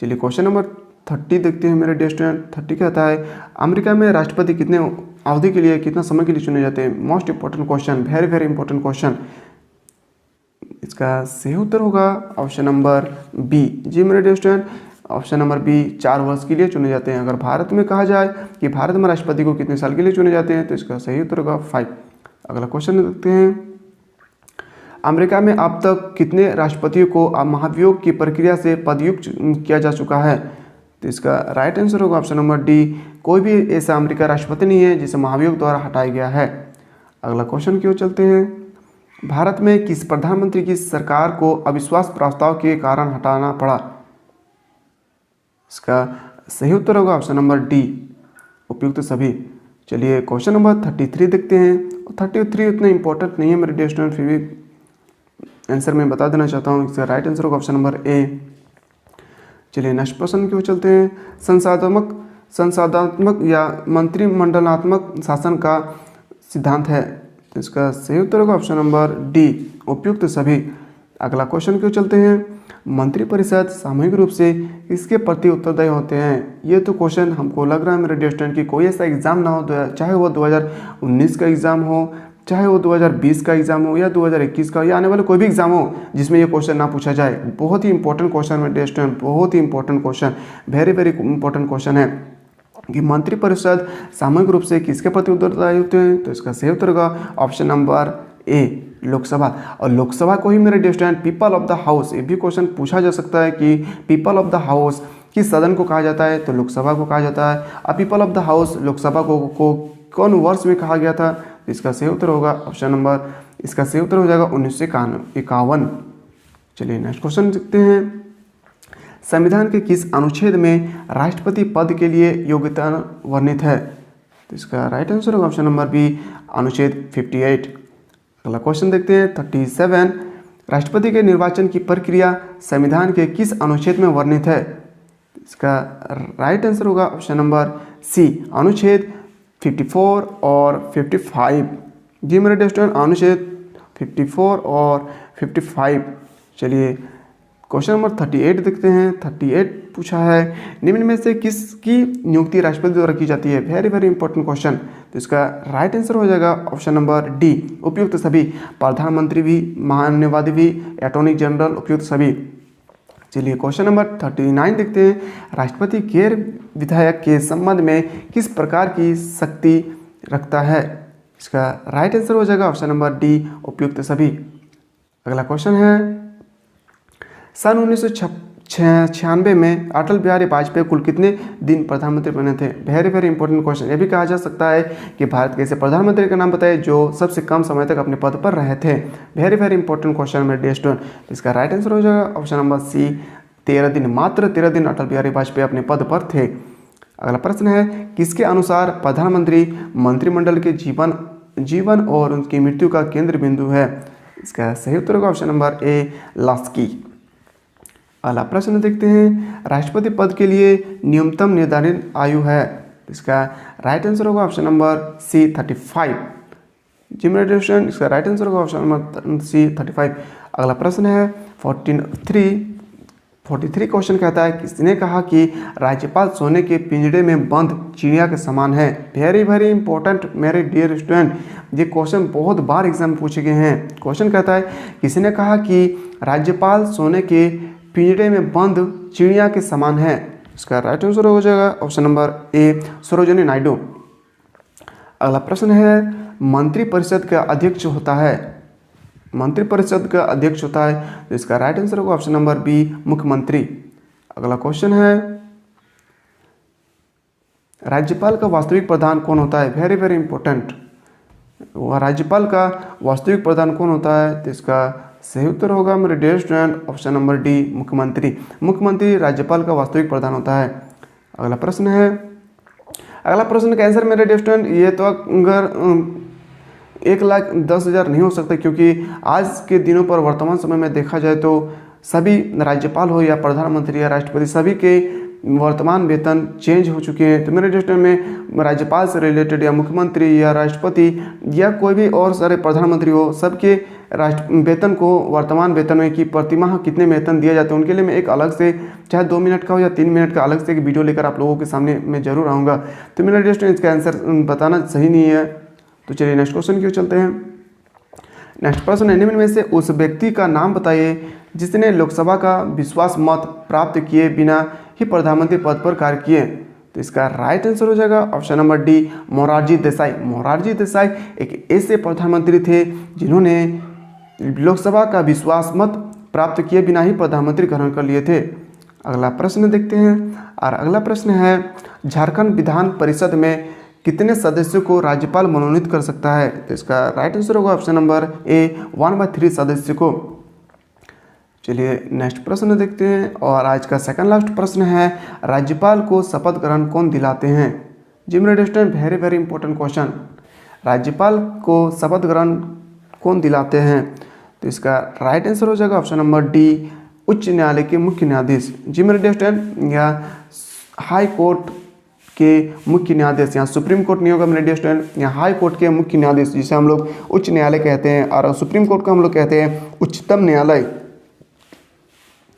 चलिए क्वेश्चन नंबर 30 देखते हैं मेरे डियर स्टूडेंट। 30 कहता है अमेरिका में राष्ट्रपति कितने अवधि के लिए, कितना समय के लिए चुने जाते हैं। Most important question, very very important question. इसका सही उत्तर होगा ऑप्शन नंबर बी। जी मेरे dear student, option number B 4 वर्ष के लिए चुने जाते हैं। अगर भारत में कहा जाए कि भारत में राष्ट्रपति को कितने साल के लिए चुने जाते हैं तो इसका सही उत्तर होगा 5। अगला क्वेश्चन देखते हैं। अमेरिका में अब तक कितने राष्ट्रपतियों को महाभियोग की प्रक्रिया से पदयुक्त किया जा चुका है। तो इसका राइट आंसर होगा ऑप्शन नंबर डी। कोई भी ऐसा अमेरिका राष्ट्रपति नहीं है जिसे महाभियोग द्वारा हटाया गया है। अगला क्वेश्चन की ओर चलते हैं। भारत में किस प्रधानमंत्री की सरकार को अविश्वास प्रस्ताव के कारण हटाना पड़ा। इसका सही उत्तर होगा ऑप्शन नंबर डी, उपयुक्त सभी। चलिए क्वेश्चन नंबर 33 देखते हैं। 33 उतना इंपॉर्टेंट नहीं है मेरे डियर स्टूडेंट, फिर भी आंसर मैं बता देना चाहता हूँ। इसका राइट आंसर होगा ऑप्शन नंबर ए। चलिए नेक्स्ट प्रश्न की ओर चलते हैं। संसदात्मक या मंत्रिमंडलात्मक शासन का सिद्धांत है। तो इसका सही उत्तर होगा ऑप्शन नंबर डी, उपयुक्त सभी। अगला क्वेश्चन की ओर चलते हैं। मंत्रिपरिषद सामूहिक रूप से इसके प्रति उत्तरदायी होते हैं। ये तो क्वेश्चन हमको लग रहा है मेरे डियर स्टूडेंट कि कोई ऐसा एग्जाम ना हो, चाहे वो 2019 का एग्जाम हो, चाहे वो 2020 का एग्जाम हो या 2021 का, या आने वाले कोई भी एग्जाम हो जिसमें ये क्वेश्चन ना पूछा जाए। बहुत ही इंपॉर्टेंट क्वेश्चन मेरे डियर स्टूडेंट, बहुत ही important question, very very important question है कि मंत्रिपरिषद सामूहिक रूप से किसके प्रति उत्तरदायी होते हैं। तो इसका सही उत्तर होगा ऑप्शन नंबर ए, लोकसभा। और लोकसभा को ही मेरे dear student people of the house, ये भी क्वेश्चन पूछा जा सकता है कि पीपल ऑफ द हाउस किस सदन को कहा जाता है। तो लोकसभा को कहा जाता है। अब people of the house Lok Sabha को कौन वर्ष में कहा गया था। इसका सही उत्तर होगा ऑप्शन नंबर, इसका सही उत्तर हो जाएगा 1951। चलिए नेक्स्ट क्वेश्चन देखते हैं। संविधान के किस अनुच्छेद में राष्ट्रपति पद के लिए योग्यता वर्णित है। तो इसका राइट आंसर होगा ऑप्शन नंबर बी, अनुच्छेद 58। अगला क्वेश्चन देखते हैं 37। राष्ट्रपति के निर्वाचन की प्रक्रिया संविधान के किस अनुच्छेद में वर्णित है। इसका राइट आंसर होगा ऑप्शन नंबर सी, अनुच्छेद 54 और 55। जी मेरे डियर स्टूडेंट, अनुच्छेद 54 और 55। चलिए क्वेश्चन नंबर 38 देखते हैं। 38 पूछा है निम्न में से किसकी नियुक्ति राष्ट्रपति द्वारा की जाती है। Very very important question. तो इसका राइट आंसर हो जाएगा ऑप्शन नंबर डी, उपयुक्त सभी। प्रधानमंत्री भी, महान्यायवादी भी, अटॉर्नी जनरल, उपयुक्त सभी। चलिए क्वेश्चन नंबर 39 देखते हैं। राष्ट्रपति गैर विधायक के संबंध में किस प्रकार की शक्ति रखता है। इसका राइट आंसर हो जाएगा ऑप्शन नंबर डी, उपयुक्त सभी। अगला क्वेश्चन है सन 1996 में अटल बिहारी वाजपेयी कुल कितने दिन प्रधानमंत्री बने थे। Very very important question. यह भी कहा जा सकता है कि भारत के ऐसे प्रधानमंत्री का नाम बताए जो सबसे कम समय तक अपने पद पर रहे थे। वेरी वेरी इंपॉर्टेंट क्वेश्चन मेरे डियर स्टूडेंट। इसका राइट आंसर हो जाएगा ऑप्शन नंबर सी, 13 दिन, मात्र 13 दिन अटल बिहारी वाजपेयी अपने पद पर थे। अगला प्रश्न है किसके अनुसार प्रधानमंत्री मंत्रिमंडल के जीवन और उनकी मृत्यु का केंद्र बिंदु है। इसका सही उत्तर होगा ऑप्शन नंबर ए, लास्की। अगला प्रश्न देखते हैं। राष्ट्रपति पद के लिए न्यूनतम निर्धारित आयु है। इसका राइट आंसर होगा ऑप्शन नंबर सी, 35। जी मेरे डियर स्टूडेंट, इसका राइट आंसर होगा ऑप्शन नंबर सी, 35। अगला प्रश्न है 43 क्वेश्चन कहता है किसने कहा कि राज्यपाल सोने के पिंजड़े में बंद चिड़िया के समान है। वेरी वेरी इंपॉर्टेंट मेरे डियर स्टूडेंट, ये क्वेश्चन बहुत बार एग्जाम में पूछे गए हैं। क्वेश्चन कहता है किसने कहा कि राज्यपाल सोने के पिंजड़े में बंद चिड़िया के समान है। इसका राइट आंसर हो जाएगा ऑप्शन नंबर ए, सरोजिनी नायडू। अगला प्रश्न है मंत्रिपरिषद का अध्यक्ष होता है। मंत्रिपरिषद का अध्यक्ष होता है तो इसका राइट आंसर होगा ऑप्शन नंबर बी, मुख्यमंत्री। अगला क्वेश्चन है राज्यपाल का वास्तविक प्रधान कौन होता है। वेरी वेरी इंपॉर्टेंट, राज्यपाल का वास्तविक प्रधान कौन होता है। तो इसका सही उत्तर होगा मेरे dear student option number D, मुख्यमंत्री। मुख्यमंत्री राज्यपाल का वास्तविक प्रधान होता है। अगला प्रश्न है, अगला प्रश्न का आंसर मेरे डियर स्टूडेंट ये तो अगर 1,10,000 नहीं हो सकता, क्योंकि आज के दिनों पर वर्तमान समय में देखा जाए तो सभी राज्यपाल हो या प्रधानमंत्री या राष्ट्रपति सभी के वर्तमान वेतन चेंज हो चुके हैं। तो मेरे डिस्ट्रिक्ट में राज्यपाल से रिलेटेड या मुख्यमंत्री या राष्ट्रपति या कोई भी और सारे प्रधानमंत्री हो, सबके राष्ट्र वेतन को वर्तमान वेतन में कि प्रतिमाह कितने वेतन दिए जाते हैं उनके लिए मैं एक अलग से, चाहे 2 मिनट का हो या 3 मिनट का, अलग से एक वीडियो लेकर आप लोगों के सामने मैं जरूर आऊँगा। तो मेरा डिस्ट्रिक्ट इसका आंसर बताना सही नहीं है। तो चलिए नेक्स्ट क्वेश्चन की ओर चलते हैं। नेक्स्ट प्रश्न है, निम्न में से उस व्यक्ति का नाम बताइए जिसने लोकसभा का विश्वास मत प्राप्त किए बिना ही प्रधानमंत्री पद पर कार्य किए। तो इसका राइट आंसर हो जाएगा option number D, Morarji Desai. Morarji Desai एक ऐसे प्रधानमंत्री थे जिन्होंने लोकसभा का विश्वास मत प्राप्त किए बिना ही प्रधानमंत्री ग्रहण कर लिए थे। अगला प्रश्न देखते हैं, और अगला प्रश्न है, झारखंड विधान परिषद में कितने सदस्यों को राज्यपाल मनोनीत कर सकता है। तो इसका राइट आंसर होगा ऑप्शन नंबर ए, 1/3 सदस्य को। चलिए नेक्स्ट प्रश्न देखते हैं, और आज का सेकंड लास्ट प्रश्न है, राज्यपाल को शपथ ग्रहण कौन दिलाते हैं। जी मेरे student, very very important question. राज्यपाल को शपथ ग्रहण कौन दिलाते हैं। तो इसका राइट आंसर हो जाएगा ऑप्शन नंबर डी, उच्च न्यायालय के मुख्य न्यायाधीश। जी मेरे स्टूडेंट, या हाई कोर्ट के मुख्य न्यायाधीश, यहाँ सुप्रीम कोर्ट नहीं होगा मेरे स्टूडेंट, यहाँ हाई कोर्ट के मुख्य न्यायाधीश जिसे हम लोग उच्च न्यायालय कहते हैं, और सुप्रीम कोर्ट को हम लोग कहते हैं उच्चतम न्यायालय।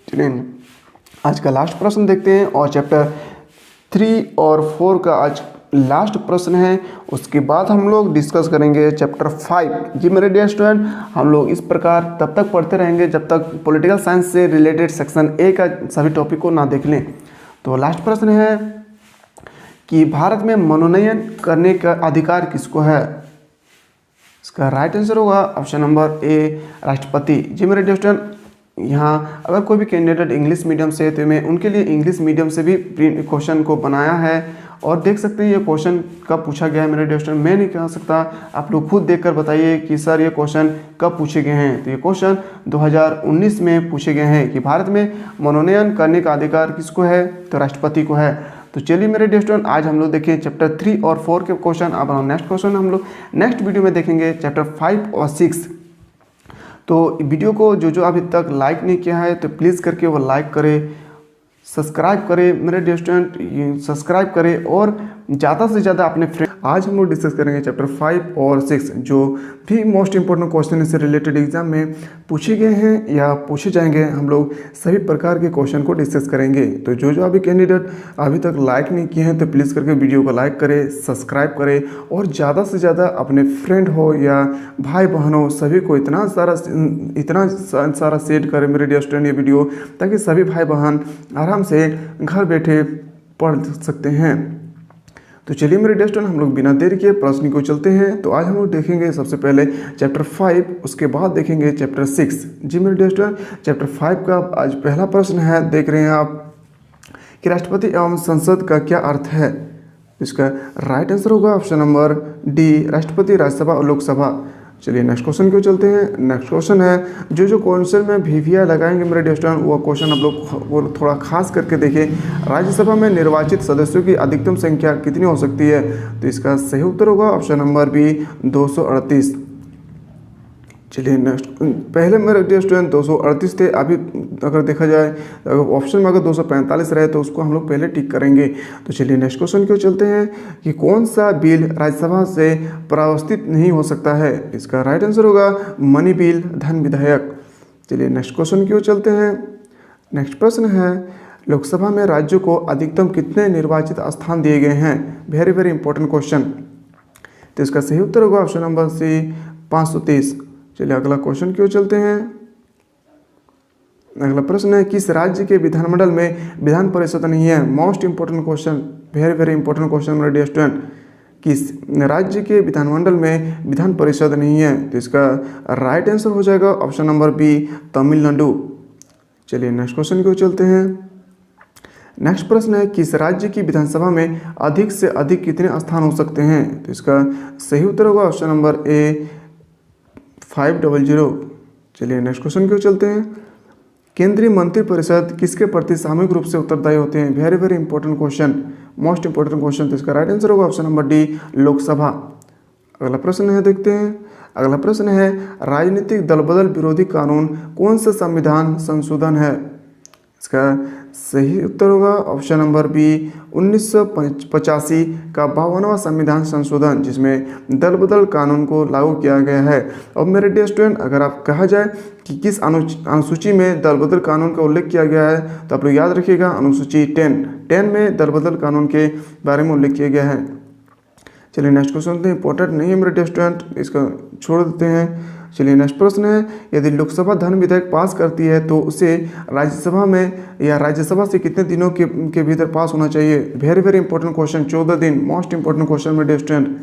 चलिए आज का लास्ट प्रश्न देखते हैं, और चैप्टर 3 और 4 का आज लास्ट प्रश्न है। उसके बाद हम लोग डिस्कस करेंगे चैप्टर 5। जी मेरे डियर स्टूडेंट, हम लोग इस प्रकार तब तक पढ़ते रहेंगे जब तक पॉलिटिकल साइंस से रिलेटेड सेक्शन ए का सभी टॉपिक को ना देख लें। तो लास्ट प्रश्न है कि भारत में मनोनयन करने का अधिकार किसको है। इसका राइट आंसर होगा ऑप्शन नंबर ए, राष्ट्रपति। जी मेरे डियर स्टूडेंट, यहाँ अगर कोई भी कैंडिडेट इंग्लिश मीडियम से, तो मैं उनके लिए इंग्लिश मीडियम से भी क्वेश्चन को बनाया है, और देख सकते हैं ये क्वेश्चन कब पूछा गया है मेरे डियर स्टूडेंट, मैं नहीं कह सकता, आप लोग खुद देखकर बताइए कि सर ये क्वेश्चन कब पूछे गए हैं। तो ये क्वेश्चन 2019 में पूछे गए हैं कि भारत में मनोनयन करने का अधिकार किसको है, तो राष्ट्रपति को है। तो चलिए मेरे डियर स्टूडेंट, आज हम लोग देखें चैप्टर 3 और 4 के क्वेश्चन। अब नेक्स्ट क्वेश्चन हम लोग नेक्स्ट वीडियो में देखेंगे चैप्टर 5 और 6। तो वीडियो को जो अभी तक लाइक नहीं किया है तो प्लीज़ करके वो लाइक करें, सब्सक्राइब करें मेरे डियर स्टूडेंट, सब्सक्राइब करें, और ज़्यादा से ज़्यादा अपने फ्रेंड। आज हम लोग डिस्कस करेंगे चैप्टर 5 और 6 जो भी मोस्ट इंपॉर्टेंट क्वेश्चन इससे रिलेटेड एग्जाम में पूछे गए हैं या पूछे जाएंगे। हम लोग सभी प्रकार के क्वेश्चन को डिस्कस करेंगे। तो जो अभी कैंडिडेट अभी तक लाइक नहीं किए हैं तो प्लीज़ करके वीडियो को लाइक करें, सब्सक्राइब करें, और ज़्यादा से ज़्यादा अपने फ्रेंड हो या भाई बहन हो सभी को इतना सारा शेयर करें मेरे डियर स्टूडेंट ये वीडियो, ताकि सभी भाई बहन आराम से घर बैठे पढ़ सकते हैं। तो चलिए मेरे डियर स्टूडेंट, हम लोग बिना देरी के प्रश्न को चलते हैं। तो आज हम लोग देखेंगे सबसे पहले चैप्टर 5, उसके बाद देखेंगे चैप्टर 6। जी मेरे डियर स्टूडेंट, चैप्टर 5 का आज पहला प्रश्न है, देख रहे हैं आप कि राष्ट्रपति एवं संसद का क्या अर्थ है। इसका राइट आंसर होगा ऑप्शन नंबर डी, राष्ट्रपति, राज्यसभा और लोकसभा। चलिए नेक्स्ट क्वेश्चन क्यों चलते हैं। नेक्स्ट क्वेश्चन है, जो क्वेश्चन में वीवीआई लगाएंगे मेरे डियर स्टूडेंट, वो क्वेश्चन आप लोग वो थोड़ा खास करके देखें। राज्यसभा में निर्वाचित सदस्यों की अधिकतम संख्या कितनी हो सकती है। तो इसका सही उत्तर होगा ऑप्शन नंबर बी, 238। चलिए नेक्स्ट, पहले मेरे डियर स्टूडेंट 238 थे, अभी अगर देखा जाए ऑप्शन में अगर 245 रहे तो उसको हम लोग पहले टिक करेंगे। तो चलिए नेक्स्ट क्वेश्चन क्यों चलते हैं कि कौन सा बिल राज्यसभा से प्रस्तावित नहीं हो सकता है। इसका राइट आंसर होगा मनी बिल, धन विधेयक। चलिए नेक्स्ट क्वेश्चन क्यों चलते हैं। नेक्स्ट प्रश्न है, लोकसभा में राज्यों को अधिकतम कितने निर्वाचित स्थान दिए गए हैं। Very very important question. तो इसका सही उत्तर होगा ऑप्शन नंबर सी, 530। चलिए अगला क्वेश्चन क्यों चलते हैं। अगला प्रश्न है, किस राज्य के विधानमंडल में विधान परिषद नहीं है। Most important question, very very important question मेरे डियर स्टूडेंट, किस राज्य के विधानमंडल में विधान परिषद नहीं है। तो इसका राइट आंसर हो जाएगा ऑप्शन नंबर बी, तमिलनाडु। चलिए नेक्स्ट क्वेश्चन क्यों चलते हैं। नेक्स्ट प्रश्न है, किस राज्य की विधानसभा में अधिक से अधिक कितने स्थान हो सकते हैं। तो इसका सही उत्तर होगा ऑप्शन नंबर ए, 500। चलिए नेक्स्ट क्वेश्चन क्यों चलते हैं। केंद्रीय मंत्रिपरिषद किसके प्रति सामूहिक रूप से उत्तरदायी होते हैं। Very very important question, most important question. तो इसका राइट आंसर होगा ऑप्शन नंबर डी, लोकसभा। अगला प्रश्न है, देखते हैं। अगला प्रश्न है, राजनीतिक दल बदल विरोधी कानून कौन सा संविधान संशोधन है। इसका सही उत्तर होगा ऑप्शन नंबर बी 1985 का 52वां संविधान संशोधन, जिसमें दल बदल कानून को लागू किया गया है। अब मेरे डियर स्टूडेंट, अगर आप कहा जाए कि किस अनुसूची में दल बदल कानून का उल्लेख किया गया है, तो आप लोग याद रखिएगा अनुसूची 10 में दल बदल कानून के बारे में उल्लेख किया गया है। चलिए नेक्स्ट क्वेश्चन तो इंपॉर्टेंट नहीं है मेरे डियर स्टूडेंट, इसका छोड़ देते हैं। चलिए नेक्स्ट प्रश्न है, यदि लोकसभा धन विधेयक पास करती है तो उसे राज्यसभा में या राज्यसभा से कितने दिनों के भीतर पास होना चाहिए? वेरी वेरी इंपॉर्टेंट क्वेश्चन, 14 दिन, मोस्ट इंपॉर्टेंट क्वेश्चन मेरे डियर स्टूडेंट।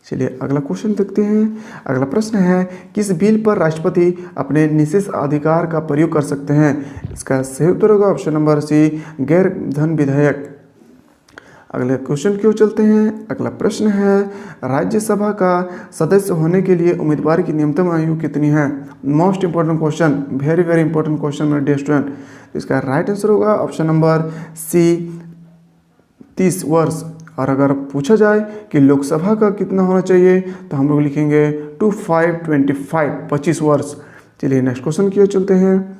चलिए अगला क्वेश्चन देखते हैं। अगला प्रश्न है, किस बिल पर राष्ट्रपति अपने विशेष अधिकार का प्रयोग कर सकते हैं? इसका सही उत्तर होगा ऑप्शन नंबर सी, गैर धन विधेयक। अगले क्वेश्चन की ओर चलते हैं। अगला प्रश्न है, राज्यसभा का सदस्य होने के लिए उम्मीदवार की न्यूनतम आयु कितनी है? Most important question, very very important question मेरे डियर स्टूडेंट। इसका राइट आंसर होगा ऑप्शन नंबर सी, 30 वर्ष। और अगर पूछा जाए कि लोकसभा का कितना होना चाहिए, तो हम लोग लिखेंगे 25 वर्ष। चलिए नेक्स्ट क्वेश्चन की ओर चलते हैं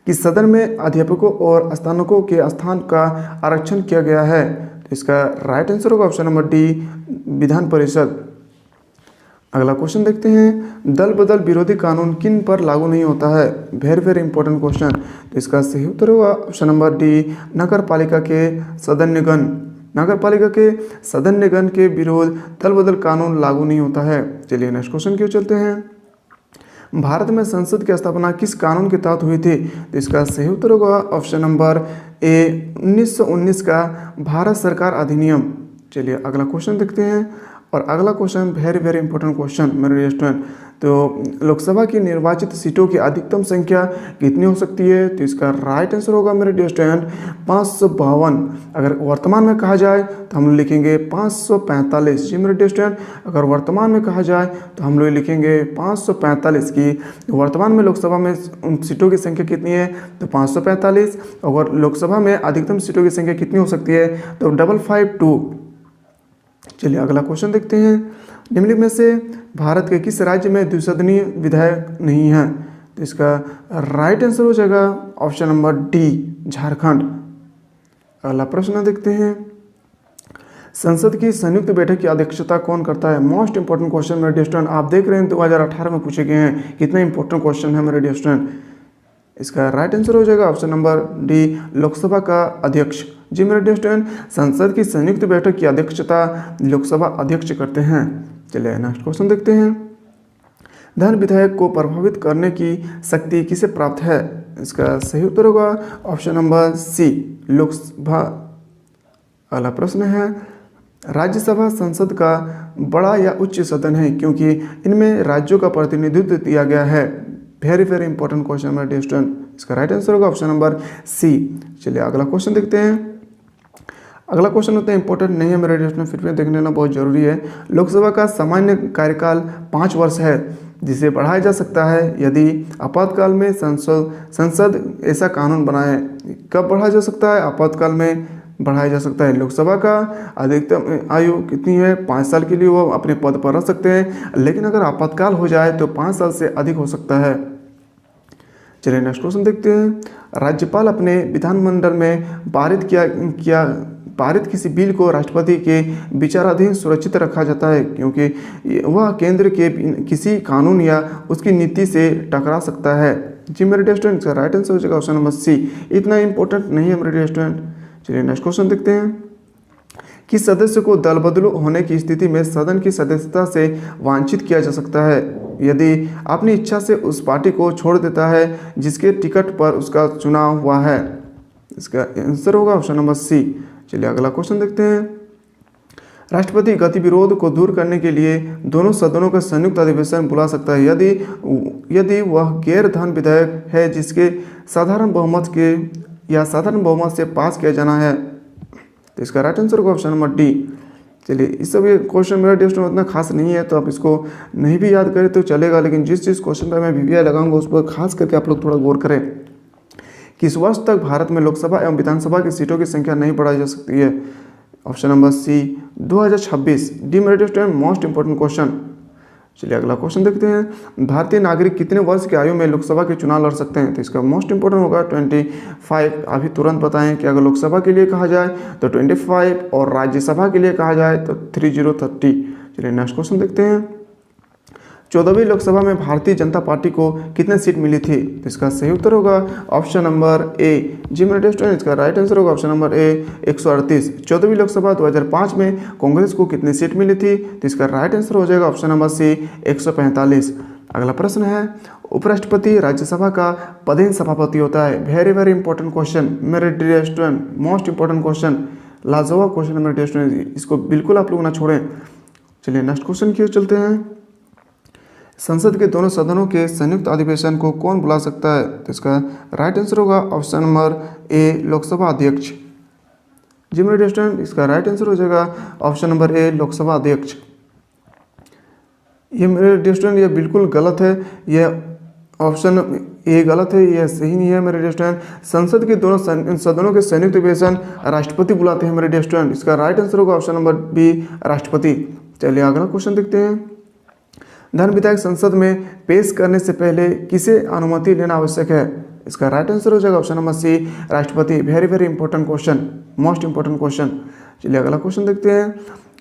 कि सदन में अध्यापकों और स्नातकों के स्थान का आरक्षण किया गया है। इसका राइट आंसर होगा option number D, Vidhan Parishad. अगला क्वेश्चन देखते हैं, दल बदल विरोधी कानून किन पर लागू नहीं होता है? Very very important question. तो इसका सही उत्तर होगा ऑप्शन नंबर डी, नगर पालिका के सदन्यगण। नगर पालिका के सदन्यगण के विरोध दल बदल कानून लागू नहीं होता है। चलिए नेक्स्ट क्वेश्चन की ओर चलते हैं। भारत में संसद की स्थापना किस कानून के तहत हुई थी? तो इसका सही उत्तर होगा ऑप्शन नंबर ए, 1919 का भारत सरकार अधिनियम। चलिए अगला क्वेश्चन देखते हैं। और अगला question very very important question मेरे डियर स्टूडेंट। तो लोकसभा की निर्वाचित सीटों की अधिकतम संख्या कितनी हो सकती है? तो इसका राइट आंसर होगा मेरे डियर स्टूडेंट 552। अगर वर्तमान में कहा जाए तो हम लोग लिखेंगे 545। जी मेरे डियर स्टूडेंट, अगर वर्तमान में कहा जाए तो हम लोग लिखेंगे 545 की वर्तमान में लोकसभा में सीटों की संख्या कितनी है? तो 545। अगर लोकसभा में अधिकतम सीटों की संख्या कितनी हो सकती है? तो 552। चलिए अगला क्वेश्चन देखते हैं। निम्नलिखित में से भारत के किस राज्य में द्विसदनीय विधायक नहीं है? तो इसका राइट आंसर हो जाएगा ऑप्शन नंबर डी, झारखंड। अगला प्रश्न देखते हैं, संसद की संयुक्त बैठक की अध्यक्षता कौन करता है? मोस्ट इंपॉर्टेंट क्वेश्चन मेरे डियर स्टूडेंट, आप देख रहे हैं 2018 में पूछे गए हैं। कितना इंपॉर्टेंट क्वेश्चन है मेरे डियर स्टूडेंट। इसका राइट आंसर हो जाएगा ऑप्शन नंबर डी, लोकसभा का अध्यक्ष। जी मेरे डियर स्टूडेंट, संसद की संयुक्त बैठक की अध्यक्षता लोकसभा अध्यक्ष करते हैं। चलिए नेक्स्ट क्वेश्चन देखते हैं। धन विधेयक को प्रभावित करने की शक्ति किसे प्राप्त है? इसका सही उत्तर होगा ऑप्शन नंबर सी, लोकसभा। अगला प्रश्न है, राज्यसभा संसद का बड़ा या उच्च सदन है क्योंकि इनमें राज्यों का प्रतिनिधित्व दिया गया है। वेरी वेरी इंपॉर्टेंट क्वेश्चन मेरे डियर स्टूडेंट। इसका राइट आंसर होगा ऑप्शन नंबर सी। चलिए अगला क्वेश्चन देखते हैं। अगला क्वेश्चन उतना इंपॉर्टेंट नहीं है मेरे डियर स्टूडेंट, फिर भी देख लेना बहुत जरूरी है। लोकसभा का सामान्य कार्यकाल 5 वर्ष है, जिसे बढ़ाया जा सकता है यदि आपातकाल में संसद ऐसा कानून बनाए। कब बढ़ाया जा सकता है? आपातकाल में बढ़ाया जा सकता है। लोकसभा का अधिकतम आयु कितनी है? 5 साल के लिए वो अपने पद पर रह सकते हैं, लेकिन अगर आपातकाल हो जाए तो 5 साल से अधिक हो सकता है। चलिए नेक्स्ट क्वेश्चन देखते हैं। राज्यपाल अपने विधानमंडल में पारित किसी बिल को राष्ट्रपति के विचाराधीन सुरक्षित रखा जाता है क्योंकि वह केंद्र के किसी कानून या उसकी नीति से टकरा सकता है। जी मेरे डियर स्टूडेंट, इसका राइट आंसर हो जाएगा ऑप्शन नंबर सी। इतना इंपॉर्टेंट नहीं है मेरे डियर स्टूडेंट। चलिए नेक्स्ट क्वेश्चन देखते हैं। किस सदस्य को दल बदलू होने की स्थिति में सदन की सदस्यता से वांछित किया जा सकता है यदि अपनी इच्छा से उस पार्टी को छोड़ देता है जिसके टिकट पर उसका चुनाव हुआ है? इसका आंसर होगा ऑप्शन नंबर सी। चलिए अगला क्वेश्चन देखते हैं। राष्ट्रपति गतिविरोध को दूर करने के लिए दोनों सदनों का संयुक्त अधिवेशन बुला सकता है यदि वह गैर धन विधेयक है जिसके साधारण बहुमत से पास किया जाना है। तो इसका राइट आंसर होगा ऑप्शन नंबर डी। चलिए इस सब ये क्वेश्चन मेरा टेस्ट में उतना खास नहीं है, तो आप इसको नहीं भी याद करें तो चलेगा, लेकिन जिस क्वेश्चन पर मैं वीवीआई लगाऊंगा उस पर खास करके आप लोग थोड़ा गौर करें। किस वर्ष तक भारत में लोकसभा एवं विधानसभा की सीटों की संख्या नहीं बढ़ाई जा सकती है? Option number C 2026। डी मेरे स्टूडेंट, मोस्ट इंपॉर्टेंट क्वेश्चन। चलिए अगला क्वेश्चन देखते हैं। भारतीय नागरिक कितने वर्ष की आयु में लोकसभा के चुनाव लड़ सकते हैं? तो इसका मोस्ट इंपोर्टेंट होगा 25। अभी तुरंत बताएं कि अगर लोकसभा के लिए कहा जाए तो 25 और राज्यसभा के लिए कहा जाए तो 30। चलिए नेक्स्ट क्वेश्चन देखते हैं। 14वीं लोकसभा में भारतीय जनता पार्टी को कितने सीट मिली थी? तो इसका सही उत्तर होगा ऑप्शन नंबर ए। जी मेरे स्टूडेंट, इसका राइट आंसर होगा ऑप्शन नंबर ए 138। 14वीं लोकसभा 2005 में कांग्रेस को कितनी सीट मिली थी? तो इसका राइट आंसर हो जाएगा ऑप्शन नंबर सी 145। अगला प्रश्न है, उपराष्ट्रपति राज्यसभा का पदेन सभापति होता है। वेरी वेरी इंपॉर्टेंट क्वेश्चन मेरे dear student, most important question, लाजवाब क्वेश्चन है मेरे डियर स्टूडेंट, इसको बिल्कुल आप लोग ना छोड़ें। चलिए नेक्स्ट क्वेश्चन की ओर चलते हैं। संसद के दोनों सदनों के संयुक्त अधिवेशन को कौन बुला सकता है? तो इसका राइट आंसर होगा ऑप्शन नंबर ए लोकसभा अध्यक्ष। जी मेरे स्टूडेंट, इसका राइट आंसर हो जाएगा ऑप्शन नंबर ए लोकसभा अध्यक्ष। ये मेरे स्टूडेंट ये बिल्कुल गलत है, यह ऑप्शन ए गलत है, यह सही नहीं है मेरे स्टूडेंट। संसद के दोनों सदनों के संयुक्त अधिवेशन राष्ट्रपति बुलाते हैं मेरे स्टूडेंट। इसका राइट आंसर होगा ऑप्शन नंबर बी राष्ट्रपति। चलिए अगला क्वेश्चन देखते हैं। धन विधेयक संसद में पेश करने से पहले किसे अनुमति लेना आवश्यक है? इसका राइट आंसर हो जाएगा ऑप्शन नंबर सी राष्ट्रपति। Very very important question, most important question. चलिए अगला क्वेश्चन देखते हैं।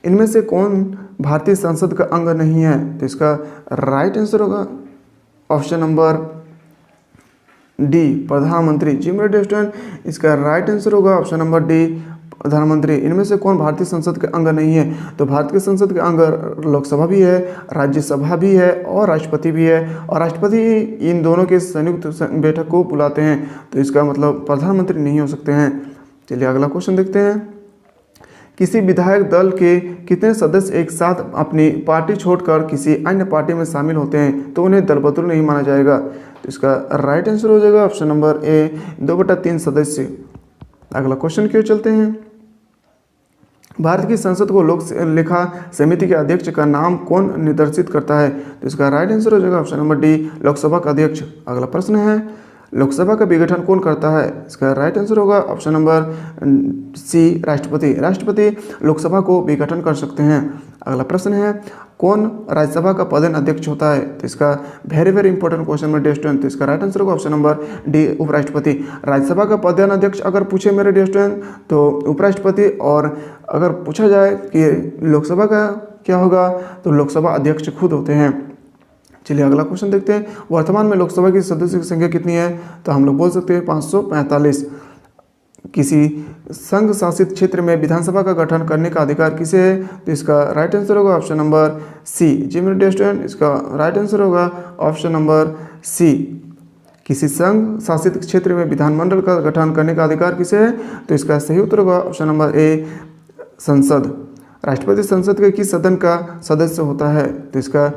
इनमें से कौन भारतीय संसद का अंग नहीं है? तो इसका राइट आंसर होगा ऑप्शन नंबर डी प्रधानमंत्री। जी मेरे स्टूडेंट, इसका राइट आंसर होगा ऑप्शन नंबर डी प्रधानमंत्री। इनमें से कौन भारतीय संसद के अंग नहीं है? तो भारतीय संसद के अंग लोकसभा भी है, राज्यसभा भी है और राष्ट्रपति भी है, और राष्ट्रपति इन दोनों के संयुक्त बैठक को बुलाते हैं, तो इसका मतलब प्रधानमंत्री नहीं हो सकते हैं। चलिए अगला क्वेश्चन देखते हैं। किसी विधायक दल के कितने सदस्य एक साथ अपनी पार्टी छोड़कर किसी अन्य पार्टी में शामिल होते हैं तो उन्हें दलबदलु नहीं माना जाएगा? तो इसका राइट आंसर हो जाएगा ऑप्शन नंबर ए 2/3 सदस्य। अगला क्वेश्चन की ओर चलते हैं। भारत की संसद को लोक लेखा समिति के अध्यक्ष का नाम कौन निर्देशित करता है? तो इसका राइट आंसर हो जाएगा ऑप्शन नंबर डी लोकसभा का अध्यक्ष। अगला प्रश्न है, लोकसभा का विघटन कौन करता है? इसका राइट आंसर होगा ऑप्शन नंबर सी राष्ट्रपति। राष्ट्रपति लोकसभा को विघटन कर सकते हैं। अगला प्रश्न है, कौन राज्यसभा का पदेन अध्यक्ष होता है? तो इसका वेरी वेरी इंपॉर्टेंट क्वेश्चन मेरे स्टूडेंट, तो इसका राइट आंसर होगा ऑप्शन नंबर डी उपराष्ट्रपति। राज्यसभा का पदेन अध्यक्ष अगर पूछे मेरे स्टूडेंट तो उपराष्ट्रपति, और अगर पूछा जाए कि लोकसभा का क्या होगा तो लोकसभा अध्यक्ष खुद होते हैं। चलिए अगला क्वेश्चन देखते हैं। वर्तमान में लोकसभा की सदस्य की संख्या कितनी है? तो हम लोग बोल सकते हैं 545। किसी संघ शासित क्षेत्र में विधानसभा का गठन करने का अधिकार किसे है? तो इसका राइट आंसर होगा ऑप्शन नंबर सी। जी मेरे डियर स्टूडेंट, इसका राइट आंसर होगा ऑप्शन नंबर सी। किसी संघ शासित क्षेत्र में विधानमंडल का गठन करने का अधिकार किसे है? तो इसका सही उत्तर होगा ऑप्शन नंबर ए संसद। राष्ट्रपति संसद के किस सदन का सदस्य होता है? तो इसका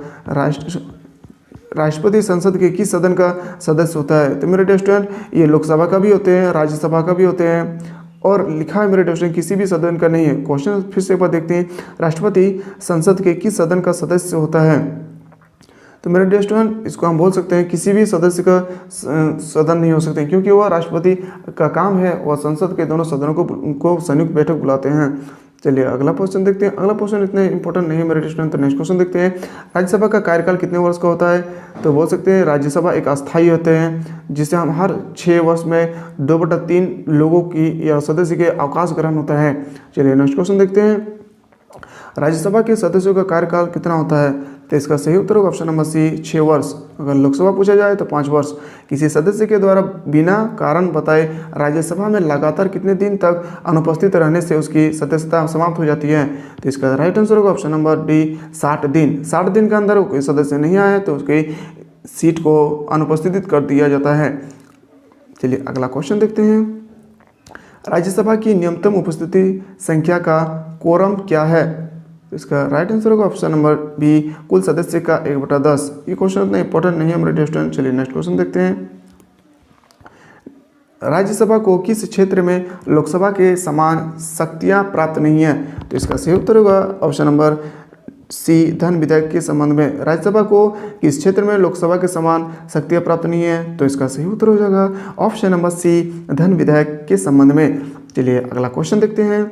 राष्ट्रपति संसद के किस सदन का सदस्य होता है? तो मेरे स्टूडेंट ये लोकसभा का भी होते हैं, राज्यसभा का भी होते हैं, और लिखा है मेरे स्टूडेंट किसी भी सदन का नहीं है। क्वेश्चन फिर से एक बार देखते हैं, राष्ट्रपति संसद के किस सदन का सदस्य होता है? तो मेरे स्टूडेंट इसको हम बोल सकते हैं किसी भी सदस्य का सदन नहीं हो सकते, क्योंकि वह राष्ट्रपति का काम है, वह संसद के दोनों सदनों को संयुक्त बैठक बुलाते हैं। चलिए अगला क्वेश्चन देखते हैं। अगला क्वेश्चन इतने इंपॉर्टेंट नहीं है मेरे स्टूडेंट, तो नेक्स्ट क्वेश्चन देखते हैं। राज्यसभा का कार्यकाल कितने वर्ष का होता है? तो बोल सकते हैं राज्यसभा एक अस्थायी होते हैं, जिसे हम हर 6 वर्ष में 2/3 लोगों की या सदस्य के अवकाश ग्रहण होता है। चलिए नेक्स्ट क्वेश्चन देखते हैं। राज्यसभा के सदस्यों का कार्यकाल कितना होता है? तो इसका सही उत्तर होगा ऑप्शन नंबर सी 6 वर्ष। अगर लोकसभा पूछा जाए तो 5 वर्ष। किसी सदस्य के द्वारा बिना कारण बताए राज्यसभा में लगातार कितने दिन तक अनुपस्थित रहने से उसकी सदस्यता समाप्त हो जाती है? तो इसका राइट आंसर होगा ऑप्शन नंबर डी 60 दिन। 60 दिन के अंदर कोई सदस्य नहीं आए तो उसकी सीट को अनुपस्थित कर दिया जाता है। चलिए अगला क्वेश्चन देखते हैं। राज्यसभा की न्यूनतम उपस्थिति संख्या का कोरम क्या है? इसका राइट आंसर होगा ऑप्शन नंबर बी कुल सदस्य का 1/10। ये क्वेश्चन इतना इंपॉर्टेंट नहीं है मेरे स्टूडेंट। चलिए नेक्स्ट क्वेश्चन देखते हैं। राज्यसभा को किस क्षेत्र में लोकसभा के समान शक्तियां प्राप्त नहीं है? तो इसका सही उत्तर होगा ऑप्शन नंबर सी धन विधेयक के संबंध में। राज्यसभा को किस क्षेत्र में लोकसभा के समान शक्तियां प्राप्त नहीं है? तो इसका सही उत्तर हो जाएगा ऑप्शन नंबर सी धन विधेयक के संबंध में। चलिए अगला क्वेश्चन देखते हैं।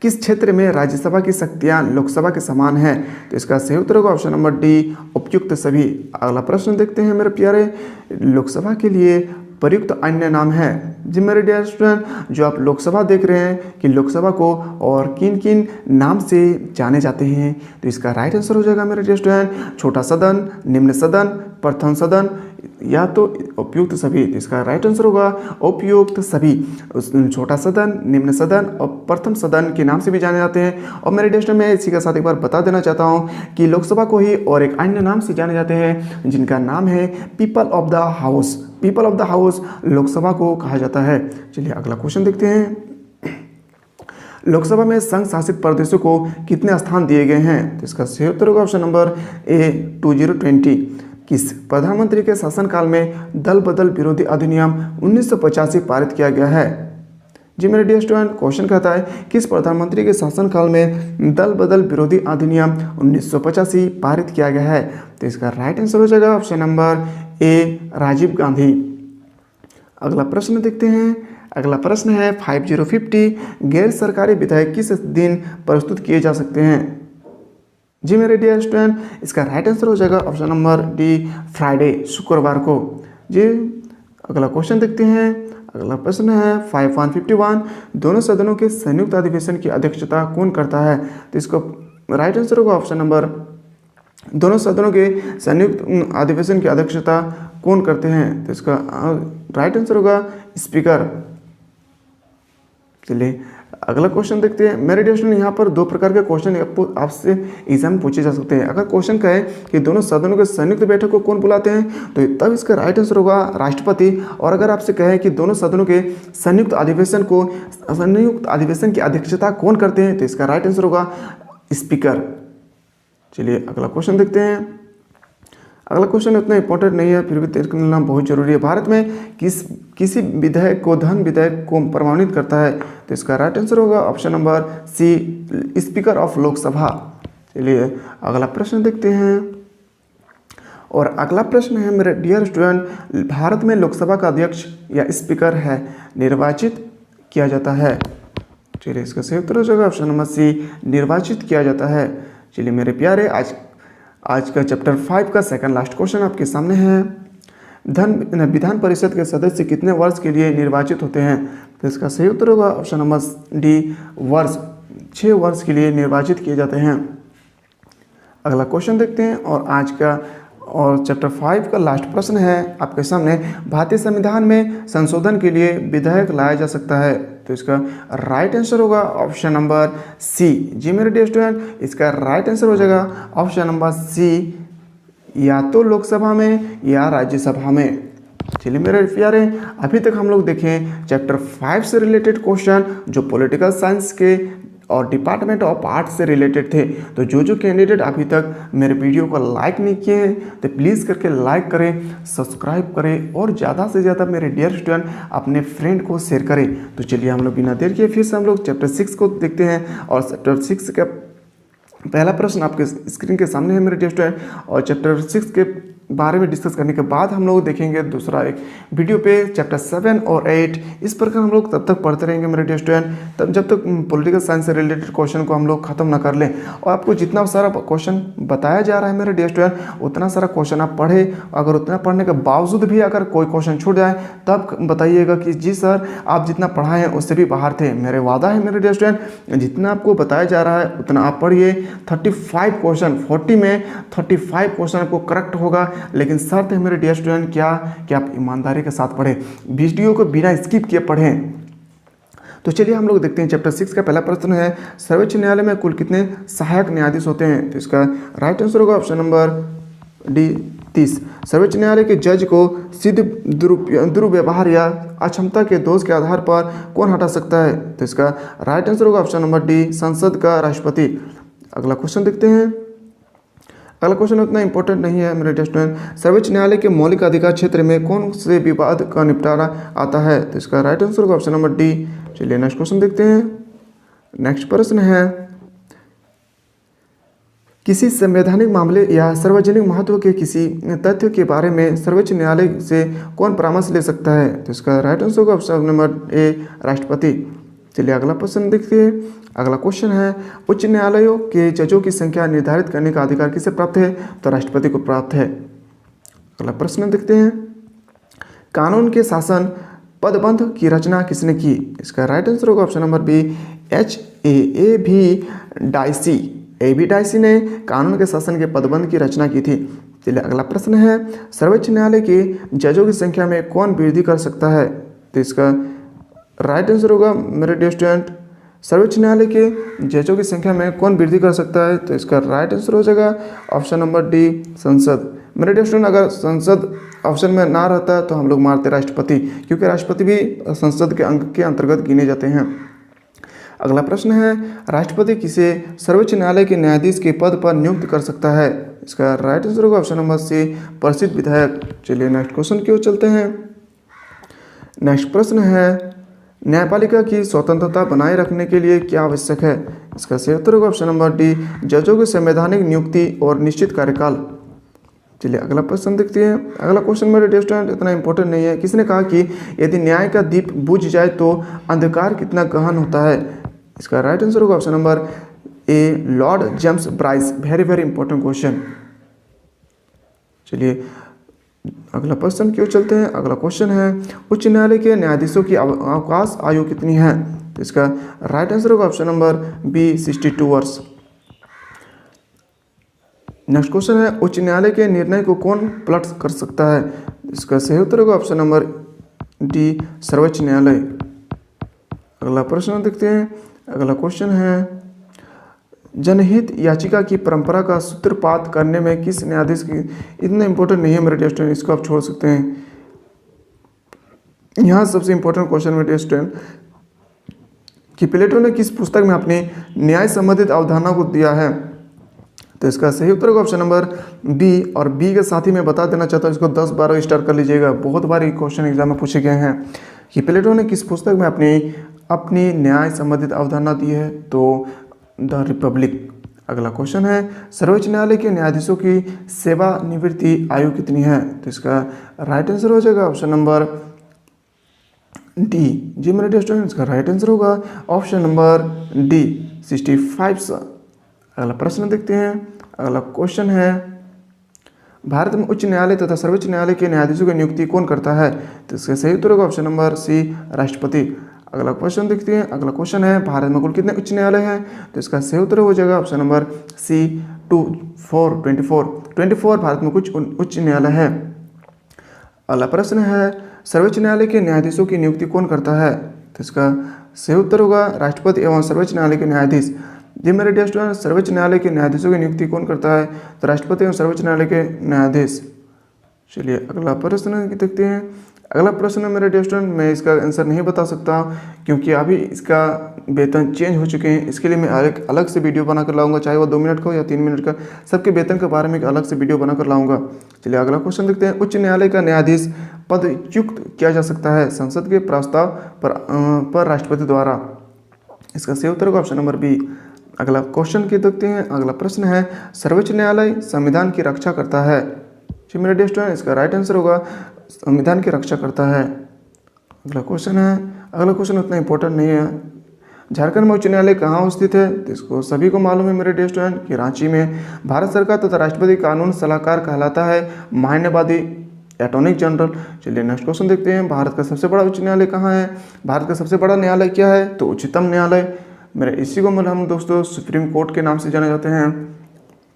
किस क्षेत्र में राज्यसभा की शक्तियां लोकसभा के समान है? तो इसका सही उत्तर होगा ऑप्शन नंबर डी, उपयुक्त सभी। अगला प्रश्न देखते हैं मेरे प्यारे, लोकसभा के लिए प्रयुक्त अन्य नाम है। जी मेरे डियर स्टूडेंट, जो आप लोकसभा देख रहे हैं कि लोकसभा को और किन किन नाम से जाने जाते हैं, तो इसका राइट आंसर हो जाएगा मेरे डियर स्टूडेंट, छोटा सदन, निम्न सदन, प्रथम सदन या तो उपयुक्त सभी। तो इसका राइट आंसर होगा उपयुक्त सभी। छोटा सदन, निम्न सदन और प्रथम सदन के नाम से भी जाने जाते हैं। और मेरे डियर स्टूडेंट, मैं इसी के साथ एक बार बता देना चाहता हूँ कि लोकसभा को ही और एक अन्य नाम से जाने जाते हैं जिनका नाम है people of the house. People of the house Lok Sabha को कहा जाता है। चलिए अगला क्वेश्चन देखते हैं, लोकसभा में संघ शासित प्रदेशों को कितने स्थान दिए गए हैं? तो इसका सही उत्तर होगा ऑप्शन नंबर ए 2020। किस प्रधानमंत्री के शासनकाल में दल बदल विरोधी अधिनियम 1985 पारित किया गया है? जी मेरे डियर स्टूडेंट, क्वेश्चन कहता है किस प्रधानमंत्री के शासनकाल में दल बदल विरोधी अधिनियम 1985 पारित किया गया है? तो इसका राइट आंसर हो जाएगा option number A Rajiv Gandhi. अगला प्रश्न देखते हैं, अगला प्रश्न है 5050 गैर सरकारी विधायक किस दिन प्रस्तुत किए जा सकते हैं? जी मेरे डियर स्टूडेंट, इसका राइट आंसर हो जाएगा ऑप्शन नंबर डी फ्राइडे, शुक्रवार को। जी अगला क्वेश्चन देखते हैं, अगला प्रश्न है 5151 दोनों सदनों के संयुक्त अधिवेशन की अध्यक्षता कौन करता है? तो इसको राइट आंसर होगा ऑप्शन नंबर, दोनों सदनों के संयुक्त अधिवेशन की अध्यक्षता कौन करते हैं? तो इसका राइट आंसर होगा स्पीकर। चलिए अगला क्वेश्चन देखते हैं मेरे डियर स्टूडेंट, यहाँ पर दो प्रकार के क्वेश्चन आपसे एग्जाम में पूछे जा सकते हैं। अगर क्वेश्चन कहे कि दोनों सदनों के संयुक्त बैठक को कौन बुलाते हैं, तो तब इसका राइट आंसर होगा राष्ट्रपति। और अगर आपसे कहे कि दोनों सदनों के संयुक्त अधिवेशन की अध्यक्षता कौन करते हैं, तो इसका राइट आंसर होगा स्पीकर। चलिए अगला क्वेश्चन देखते हैं, अगला क्वेश्चन उतना इंपॉर्टेंट नहीं है, फिर भी देखना बहुत जरूरी है। भारत में किसी विधेयक को धन विधेयक को प्रमाणित करता है? तो इसका राइट आंसर होगा option number C, speaker of Lok Sabha. चलिए अगला प्रश्न देखते हैं, और अगला प्रश्न है मेरे डियर स्टूडेंट, भारत में लोकसभा का अध्यक्ष या स्पीकर है निर्वाचित किया जाता है? चलिए इसका सही उत्तर हो जाएगा ऑप्शन नंबर सी, निर्वाचित किया जाता है। चलिए मेरे प्यारे, आज का चैप्टर 5 का सेकंड लास्ट क्वेश्चन आपके सामने है, विधान परिषद के सदस्य कितने वर्ष के लिए निर्वाचित होते हैं? तो इसका सही उत्तर होगा ऑप्शन नंबर डी, वर्ष, 6 वर्ष के लिए निर्वाचित किए जाते हैं। अगला क्वेश्चन देखते हैं, और चैप्टर 5 का लास्ट प्रश्न है आपके सामने, भारतीय संविधान में संशोधन के लिए विधेयक लाया जा सकता है? तो इसका राइट आंसर होगा ऑप्शन नंबर सी। जी मेरे डियर स्टूडेंट, इसका राइट आंसर हो जाएगा ऑप्शन नंबर सी, या तो लोकसभा में या राज्यसभा में। चलिए मेरे प्यारे, अभी तक हम लोग देखें चैप्टर 5 से रिलेटेड क्वेश्चन जो पॉलिटिकल साइंस के और डिपार्टमेंट ऑफ आर्ट्स से रिलेटेड थे। तो जो कैंडिडेट अभी तक मेरे वीडियो को लाइक नहीं किए हैं, तो प्लीज़ करके लाइक करें, सब्सक्राइब करें और ज़्यादा से ज़्यादा मेरे डियर स्टूडेंट अपने फ्रेंड को शेयर करें। तो चलिए हम लोग बिना देर किए फिर से हम लोग चैप्टर 6 को देखते हैं। और चैप्टर 6 का पहला प्रश्न आपके स्क्रीन के सामने है मेरे डियर स्टूडेंट, और चैप्टर 6 के बारे में डिस्कस करने के बाद हम लोग देखेंगे दूसरा एक वीडियो पे चैप्टर 7 और 8। इस प्रकार हम लोग तब तक पढ़ते रहेंगे मेरे डियर स्टूडेंट, तब जब तक पॉलिटिकल साइंस से रिलेटेड क्वेश्चन को हम लोग खत्म ना कर लें। और आपको जितना सारा क्वेश्चन बताया जा रहा है मेरे डियर स्टूडेंट, उतना सारा क्वेश्चन आप पढ़े। अगर उतना पढ़ने के बावजूद भी अगर कोई क्वेश्चन छूट जाए तब बताइएगा कि जी सर आप जितना पढ़ाए हैं उससे भी बाहर थे। मेरे वादा है मेरे डियर स्टूडेंट, जितना आपको बताया जा रहा है उतना आप पढ़िए। 35 क्वेश्चन, 40 में 35 क्वेश्चन आपको करेक्ट होगा, लेकिन शर्त है मेरे डियर स्टूडेंट क्या कि आप ईमानदारी के साथ पढ़ें, वीडियो को बिना स्किप किए पढ़ें। तो चलिए हम लोग देखते हैं चैप्टर 6 का पहला प्रश्न है, सर्वोच्च न्यायालय में कुल कितने सहायक न्यायाधीश होते हैं? तो इसका राइट आंसर होगा ऑप्शन नंबर डी 30। सर्वोच्च न्यायालय के जज को सिद्ध दुर्व्यवहार या अक्षमता के दोष के आधार पर कौन हटा सकता है? तो इसका राइट आंसर होगा ऑप्शन नंबर डी, संसद का राष्ट्रपति। अगला क्वेश्चन देखते हैं, अगला क्वेश्चन उतना इंपॉर्टेंट नहीं है मेरे स्टूडेंट, सर्वोच्च न्यायालय के मौलिक अधिकार क्षेत्र में कौन से विवाद का निपटारा आता है? तो इसका राइट आंसर होगा ऑप्शन नंबर डी। चलिए नेक्स्ट क्वेश्चन देखते हैं। नेक्स्ट प्रश्न है, किसी संवैधानिक मामले या सार्वजनिक महत्व के किसी तथ्य के बारे में सर्वोच्च न्यायालय से कौन परामर्श ले सकता है? तो इसका राइट आंसर होगा ऑप्शन नंबर ए, राष्ट्रपति। चलिए अगला प्रश्न देखते हैं। अगला क्वेश्चन है, उच्च न्यायालयों के जजों की संख्या निर्धारित करने का अधिकार किसे प्राप्त है? तो राष्ट्रपति को प्राप्त है। अगला प्रश्न देखते हैं, कानून के शासन पदबंध की रचना किसने की? इसका राइट आंसर होगा option number B, HAAB Dicey. AB Dicey ने कानून के शासन के पदबंध की रचना की थी। चलिए अगला प्रश्न है, सर्वोच्च न्यायालय के जजों की संख्या में कौन वृद्धि कर सकता है? तो इसका राइट आंसर होगा मेरे डियर स्टूडेंट, सर्वोच्च न्यायालय के जजों की संख्या में कौन वृद्धि कर सकता है? तो इसका राइट आंसर हो जाएगा ऑप्शन नंबर डी, संसद। मेरे डियर स्टूडेंट, अगर संसद ऑप्शन में ना रहता तो हम लोग मारते राष्ट्रपति, क्योंकि राष्ट्रपति भी संसद के अंग के अंतर्गत गिने जाते हैं। अगला प्रश्न है, राष्ट्रपति किसे सर्वोच्च न्यायालय के न्यायाधीश के पद पर नियुक्त कर सकता है? इसका राइट आंसर होगा ऑप्शन नंबर सी, प्रसिद्ध विधायक। चलिए नेक्स्ट क्वेश्चन की ओर चलते हैं। नेक्स्ट प्रश्न है, न्यायपालिका की स्वतंत्रता बनाए रखने के लिए क्या आवश्यक है? इसका सही उत्तर होगा ऑप्शन नंबर डी, जजों की संवैधानिक नियुक्ति और निश्चित कार्यकाल। चलिए अगला प्रश्न देखते हैं। अगला क्वेश्चन मेरे डियर स्टूडेंट इतना इंपॉर्टेंट नहीं है। किसने कहा कि यदि न्याय का दीप बुझ जाए तो अंधकार कितना गहन होता है? इसका राइट आंसर होगा option number A, Lord James Bryce. Very very important question. चलिए अगला प्रश्न की ओर चलते हैं। अगला क्वेश्चन है, उच्च न्यायालय के न्यायाधीशों की अवकाश आयु कितनी है? तो इसका राइट आंसर होगा ऑप्शन नंबर बी, 62 वर्ष। नेक्स्ट क्वेश्चन है, उच्च न्यायालय के निर्णय को कौन पलट कर सकता है? इसका सही उत्तर होगा ऑप्शन नंबर डी, सर्वोच्च न्यायालय। अगला प्रश्न देखते हैं। अगला क्वेश्चन है, जनहित याचिका की परंपरा का सूत्रपात करने में किस न्यायाधीश की? इतना इंपॉर्टेंट नहीं है मेरे डियर स्टूडेंट, इसको आप छोड़ सकते हैं। यहाँ सबसे इंपॉर्टेंट क्वेश्चन मेरे डियर स्टूडेंट कि प्लेटो ने किस पुस्तक में अपनी न्याय संबंधित अवधारणा को दिया है? तो इसका सही उत्तर होगा ऑप्शन नंबर बी। और बी के साथ ही मैं बता देना चाहता हूँ, इसको 10-12 स्टार कर लीजिएगा। बहुत बार ये क्वेश्चन एग्जाम में पूछे गए हैं कि प्लेटो ने किस पुस्तक में अपनी न्याय संबंधित अवधारणा दी है? तो द रिपब्लिक। अगला क्वेश्चन है, सर्वोच्च न्यायालय के न्यायाधीशों की सेवानिवृत्ति आयु कितनी है? तो इसका राइट आंसर हो जाएगा ऑप्शन नंबर डी। जी मेरे डियर स्टूडेंट, इसका राइट आंसर होगा ऑप्शन नंबर डी, 65 साल। अगला प्रश्न देखते हैं। अगला क्वेश्चन है, भारत में उच्च न्यायालय तथा सर्वोच्च न्यायालय के न्यायाधीशों की नियुक्ति कौन करता है? तो इसका सही उत्तर होगा ऑप्शन नंबर सी, राष्ट्रपति। अगला क्वेश्चन देखते हैं। अगला क्वेश्चन है, भारत में कुल कितने उच्च न्यायालय हैं? तो इसका सही उत्तर हो जाएगा ऑप्शन नंबर सी, 24 भारत में कुछ उच्च न्यायालय है। अगला प्रश्न है, सर्वोच्च न्यायालय के न्यायाधीशों की नियुक्ति कौन करता है? तो इसका सही उत्तर होगा राष्ट्रपति एवं सर्वोच्च न्यायालय के न्यायाधीश। जी मेरे डियर स्टूडेंट, सर्वोच्च न्यायालय के न्यायाधीशों की नियुक्ति कौन करता है? तो राष्ट्रपति एवं सर्वोच्च न्यायालय के न्यायाधीश। चलिए अगला प्रश्न देखते हैं। अगला प्रश्न मेरे डियर स्टूडेंट, मैं इसका आंसर नहीं बता सकता क्योंकि अभी इसका वेतन चेंज हो चुके हैं। इसके लिए मैं अलग से वीडियो बनाकर लाऊंगा, चाहे वो 2 मिनट का हो या 3 मिनट का। सबके वेतन के बारे में एक अलग से वीडियो बनाकर लाऊंगा। चलिए अगला क्वेश्चन देखते हैं। उच्च न्यायालय का न्यायाधीश पदच्युत किया जा सकता है संसद के प्रस्ताव पर राष्ट्रपति द्वारा? इसका सही उत्तर होगा ऑप्शन नंबर बी। अगला क्वेश्चन की देखते हैं। अगला प्रश्न है, सर्वोच्च न्यायालय संविधान की रक्षा करता है? जी मेरे डियर स्टूडेंट, इसका राइट आंसर होगा संविधान की रक्षा करता है। अगला क्वेश्चन है। अगला क्वेश्चन उतना इंपॉर्टेंट नहीं है। झारखंड में उच्च न्यायालय कहाँ स्थित है? तो इसको सभी को मालूम है मेरे डियर स्टूडेंट कि रांची में। भारत सरकार तथा राष्ट्रपति कानून सलाहकार कहलाता है मान्यवादी अटॉर्नी जनरल। चलिए नेक्स्ट क्वेश्चन देखते हैं। भारत का सबसे बड़ा उच्च न्यायालय कहाँ है? भारत का सबसे बड़ा न्यायालय क्या है? तो उच्चतम न्यायालय। मेरे इसी को हम दोस्तों सुप्रीम कोर्ट के नाम से जाने जाते हैं।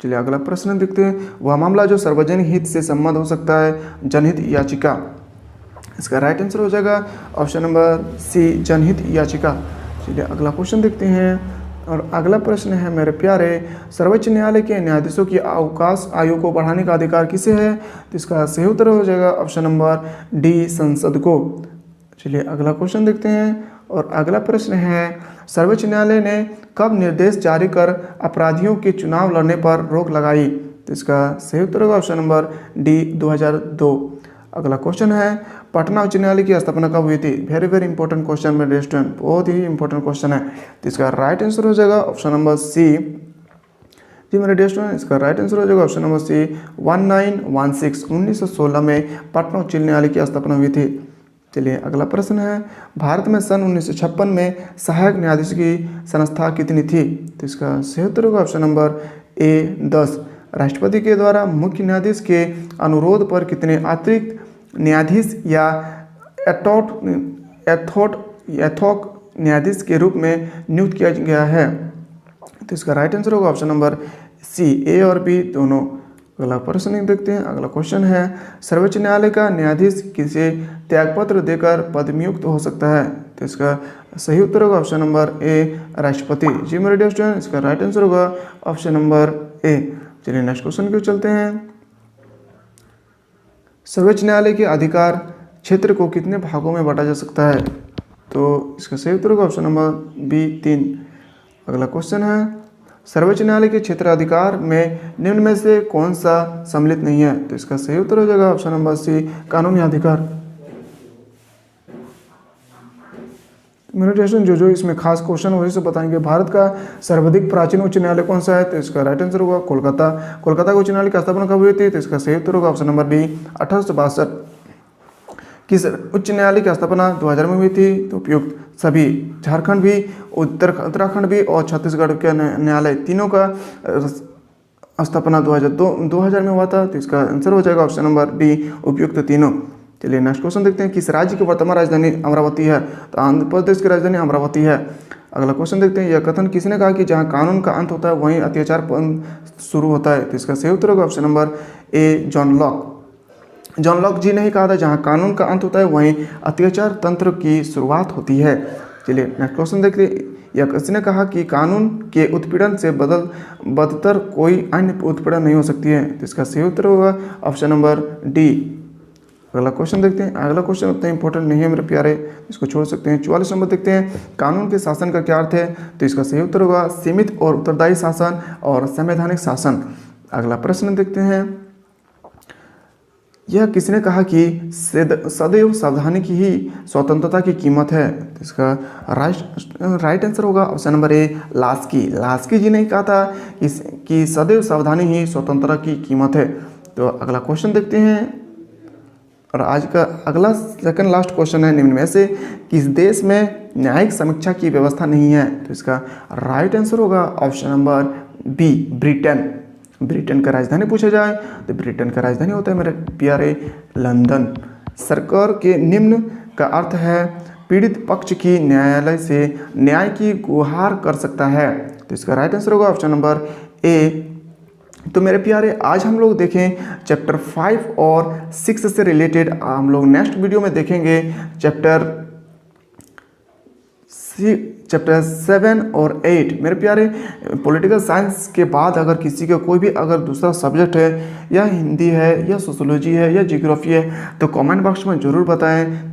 चलिए अगला प्रश्न देखते हैं। वह मामला जो सार्वजनिक हित से संबद्ध हो सकता है, जनहित याचिका। इसका राइट आंसर हो जाएगा ऑप्शन नंबर सी, जनहित याचिका। चलिए अगला क्वेश्चन देखते हैं। और अगला प्रश्न है मेरे प्यारे, सर्वोच्च न्यायालय के न्यायाधीशों की अवकाश आयु को बढ़ाने का अधिकार किसे है? तो इसका सही उत्तर हो जाएगा ऑप्शन नंबर डी, संसद को। चलिए अगला क्वेश्चन देखते हैं। और अगला प्रश्न है, सर्वोच्च न्यायालय ने कब निर्देश जारी कर अपराधियों के चुनाव लड़ने पर रोक लगाई? तो इसका सही उत्तर होगा ऑप्शन नंबर डी, 2002। अगला क्वेश्चन है, पटना उच्च न्यायालय की स्थापना कब हुई थी? वेरी वेरी इंपॉर्टेंट क्वेश्चन मेरे स्टूडेंट, बहुत ही इंपॉर्टेंट क्वेश्चन है। तो इसका राइट आंसर हो जाएगा ऑप्शन नंबर सी। जी मेरे डियर स्टूडेंट, इसका राइट आंसर हो जाएगा ऑप्शन नंबर सी, 1916 में पटना उच्च न्यायालय की स्थापना हुई थी। चलिए अगला प्रश्न है, भारत में सन 1956 में सहायक न्यायाधीश की संख्या कितनी थी? तो इसका सही उत्तर होगा ऑप्शन नंबर ए 10। राष्ट्रपति के द्वारा मुख्य न्यायाधीश के अनुरोध पर कितने अतिरिक्त न्यायाधीश या एथोक न्यायाधीश के रूप में नियुक्त किया गया है? तो इसका राइट आंसर होगा ऑप्शन नंबर सी, ए और बी दोनों। अगला प्रश्न देखते हैं। अगला क्वेश्चन है, सर्वोच्च न्यायालय का न्यायाधीश किसे त्यागपत्र देकर पदम्युक्त हो सकता है? तो इसका सही उत्तर होगा ऑप्शन नंबर ए, राष्ट्रपति। जी मेरे डियर स्टूडेंट, इसका राइट आंसर होगा ऑप्शन नंबर ए। चलिए नेक्स्ट क्वेश्चन की ओर चलते हैं। सर्वोच्च न्यायालय के अधिकार क्षेत्र को कितने भागों में बांटा जा सकता है? तो इसका सही उत्तर होगा ऑप्शन नंबर बी, 3। अगला क्वेश्चन है, सर्वोच्च न्यायालय के क्षेत्राधिकार में निम्न में से कौन सा सम्मिलित नहीं है? तो इसका सही उत्तर हो जाएगा ऑप्शन नंबर सी, कानूनी अधिकार। मेरे टेस्ट जो इसमें खास क्वेश्चन वही से बताएंगे। भारत का सर्वाधिक प्राचीन उच्च न्यायालय कौन सा है? तो इसका राइट आंसर होगा कोलकाता। कोलकाता उच्च न्यायालय की स्थापना कब हुई थी? तो इसका सही उत्तर होगा ऑप्शन नंबर बी, 1862। किस उच्च न्यायालय की स्थापना 2000 में हुई थी? तो उपयुक्त सभी, झारखंड भी, उत्तराखंड भी और छत्तीसगढ़ के न्यायालय तीनों का स्थापना 2000 में हुआ था। तो इसका आंसर हो जाएगा ऑप्शन नंबर डी, उपयुक्त तीनों। चलिए नेक्स्ट क्वेश्चन देखते हैं। किस राज्य की वर्तमान राजधानी अमरावती है? तो आंध्र प्रदेश की राजधानी अमरावती है। अगला क्वेश्चन देखते हैं। यह कथन किसने कहा कि जहां कानून का अंत होता है वहीं अत्याचार शुरू होता है? तो इसका सही उत्तर होगा option number A, John Locke. John Locke ji ने ही कहा था जहां कानून का अंत होता है वहीं अत्याचार तंत्र की शुरुआत होती है। चलिए नेक्स्ट क्वेश्चन देखते हैं। यह किसने कहा कि कानून के उत्पीड़न से बदतर कोई अन्य उत्पीड़न नहीं हो सकती है? तो इसका सही उत्तर होगा ऑप्शन नंबर डी। अगला क्वेश्चन देखते हैं। अगला क्वेश्चन उतना इंपॉर्टेंट नहीं है मेरे प्यारे, इसको छोड़ सकते हैं। 44 नंबर देखते हैं। कानून के शासन का क्या अर्थ है? तो इसका सही उत्तर होगा सीमित और उत्तरदायी शासन और संवैधानिक शासन। अगला प्रश्न देखते हैं। यह किसने कहा कि सदैव सावधानी की ही स्वतंत्रता की कीमत है? तो इसका राइट आंसर होगा option number A, Laski. Laski ji ने कहा था कि सदैव सावधानी ही स्वतंत्रता की कीमत है। तो अगला क्वेश्चन देखते हैं और आज का अगला सेकंड लास्ट क्वेश्चन है, निम्न में से किस देश में न्यायिक समीक्षा की व्यवस्था नहीं है? तो इसका राइट आंसर होगा option number B, Britain. Britain का राजधानी पूछा जाए तो ब्रिटेन का राजधानी होता है मेरे प्यारे लंदन। सरकार के निम्न का अर्थ है पीड़ित पक्ष की न्यायालय से न्याय की गुहार कर सकता है। तो इसका राइट आंसर होगा ऑप्शन नंबर ए। तो मेरे प्यारे आज हम लोग देखें चैप्टर 5 और 6 से रिलेटेड। हम लोग नेक्स्ट वीडियो में देखेंगे चैप्टर 7 और 8। मेरे प्यारे पॉलिटिकल साइंस के बाद अगर किसी का कोई भी अगर दूसरा सब्जेक्ट है या हिंदी है या सोशोलॉजी है या जियोग्राफी है तो कमेंट बॉक्स में ज़रूर बताएं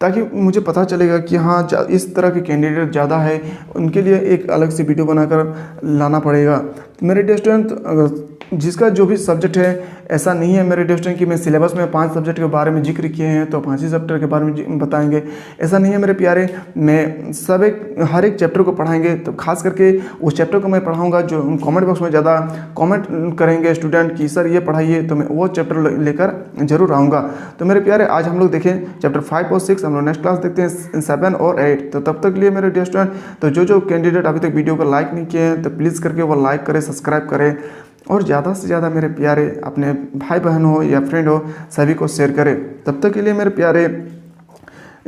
ताकि मुझे पता चलेगा कि हाँ इस तरह के कैंडिडेट ज़्यादा है, उनके लिए एक अलग से वीडियो बनाकर लाना पड़ेगा। तो मेरे डियर स्टूडेंट जिसका जो भी सब्जेक्ट है ऐसा नहीं है मेरे डियर स्टूडेंट कि मैं सिलेबस में 5 सब्जेक्ट के बारे में जिक्र किए हैं तो 5 ही सब्जेक्ट के बारे में बताएंगे, ऐसा नहीं है मेरे प्यारे। मैं हर एक चैप्टर को पढ़ाएंगे। तो खास करके उस चैप्टर को मैं पढ़ाऊंगा जो कमेंट बॉक्स में ज़्यादा कमेंट करेंगे स्टूडेंट कि सर ये पढ़ाइए, तो मैं वो चैप्टर लेकर जरूर आऊँगा। तो मेरे प्यारे आज हम लोग देखें चैप्टर 5 और 6, हम लोग नेक्स्ट क्लास देखते हैं 7 और 8। तो तब तक के लिए मेरे डियर स्टूडेंट तो जो कैंडिडेट अभी तक वीडियो को लाइक नहीं किए हैं तो प्लीज़ करके वो लाइक करें, सब्सक्राइब करें और ज़्यादा से ज़्यादा मेरे प्यारे अपने भाई बहन हो या फ्रेंड हो सभी को शेयर करें। तब तक के लिए मेरे प्यारे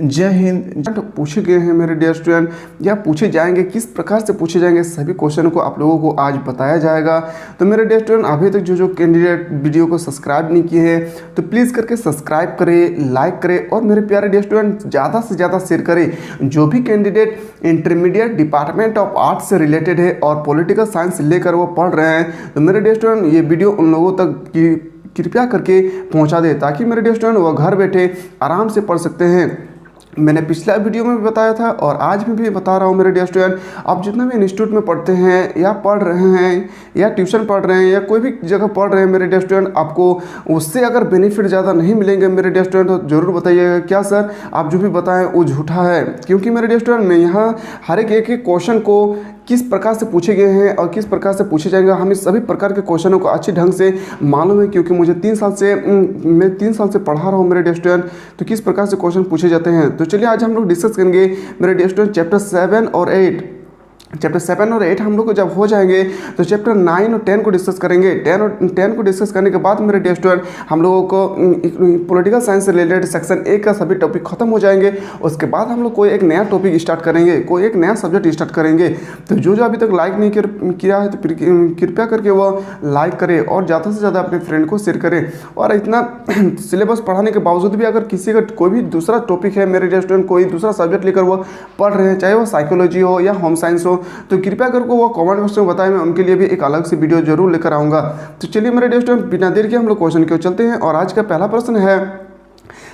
जय हिंद। पूछे गए हैं मेरे डियर स्टूडेंट या पूछे जाएंगे, किस प्रकार से पूछे जाएंगे सभी क्वेश्चन को आप लोगों को आज बताया जाएगा। तो मेरे डियर स्टूडेंट अभी तक जो कैंडिडेट वीडियो को सब्सक्राइब नहीं किए हैं तो प्लीज़ करके सब्सक्राइब करें, लाइक करें और मेरे प्यारे डियर स्टूडेंट ज़्यादा से ज़्यादा शेयर करें। जो भी candidate intermediate department of arts से रिलेटेड है और पॉलिटिकल साइंस लेकर वो पढ़ रहे हैं तो मेरे डियर स्टूडेंट ये वीडियो उन लोगों तक की कृपया करके पहुँचा दे ताकि मेरे डियर स्टूडेंट वो घर बैठे आराम से पढ़ सकते हैं। मैंने पिछला वीडियो में भी बताया था और आज में भी बता रहा हूँ मेरे डियर स्टूडेंट, आप जितना भी इंस्टीट्यूट में पढ़ते हैं या पढ़ रहे हैं या ट्यूशन पढ़ रहे हैं या कोई भी जगह पढ़ रहे हैं मेरे डियर स्टूडेंट, आपको उससे अगर बेनिफिट ज़्यादा नहीं मिलेंगे मेरे डियर स्टूडेंट तो ज़रूर बताइएगा क्या सर आप जो भी बताएं वो झूठा है। क्योंकि मेरे डियर स्टूडेंट मैं यहाँ हर एक क्वेश्चन को किस प्रकार से पूछे गए हैं और किस प्रकार से पूछे जाएंगे, हमें सभी प्रकार के क्वेश्चनों को अच्छी ढंग से मालूम है, क्योंकि मुझे मैं 3 साल से पढ़ा रहा हूँ मेरे डियर स्टूडेंट, तो किस प्रकार से क्वेश्चन पूछे जाते हैं। तो चलिए आज हम लोग डिस्कस करेंगे मेरे डियर स्टूडेंट चैप्टर 7 और 8। चैप्टर 7 और 8 हम लोग को जब हो जाएंगे तो चैप्टर 9 और 10 को डिस्कस करेंगे। 10 को डिस्कस करने के बाद मेरे डियर स्टूडेंट हम लोगों को पॉलिटिकल साइंस से रिलेटेड सेक्शन 1 का सभी टॉपिक खत्म हो जाएंगे। उसके बाद हम लोग कोई एक नया टॉपिक स्टार्ट करेंगे, कोई एक नया सब्जेक्ट स्टार्ट करेंगे। तो जो अभी तक लाइक नहीं किया है तो कृपया करके वो लाइक करें और ज़्यादा से ज़्यादा अपने फ्रेंड को शेयर करें। और इतना सिलेबस पढ़ाने के बावजूद भी अगर किसी का कोई भी दूसरा टॉपिक है मेरे डियर स्टूडेंट, कोई दूसरा सब्जेक्ट लेकर वो पढ़ रहे हैं, चाहे वो साइकोलॉजी हो या होम साइंस हो, तो कृपया करके वो कमेंट बॉक्स में बताएं, मैं उनके लिए भी एक अलग से वीडियो जरूर लेकर आऊँगा। तो चलिए मेरे डियर स्टूडेंट बिना देर के हम लोग क्वेश्चन की ओर चलते हैं। और आज का पहला प्रश्न है,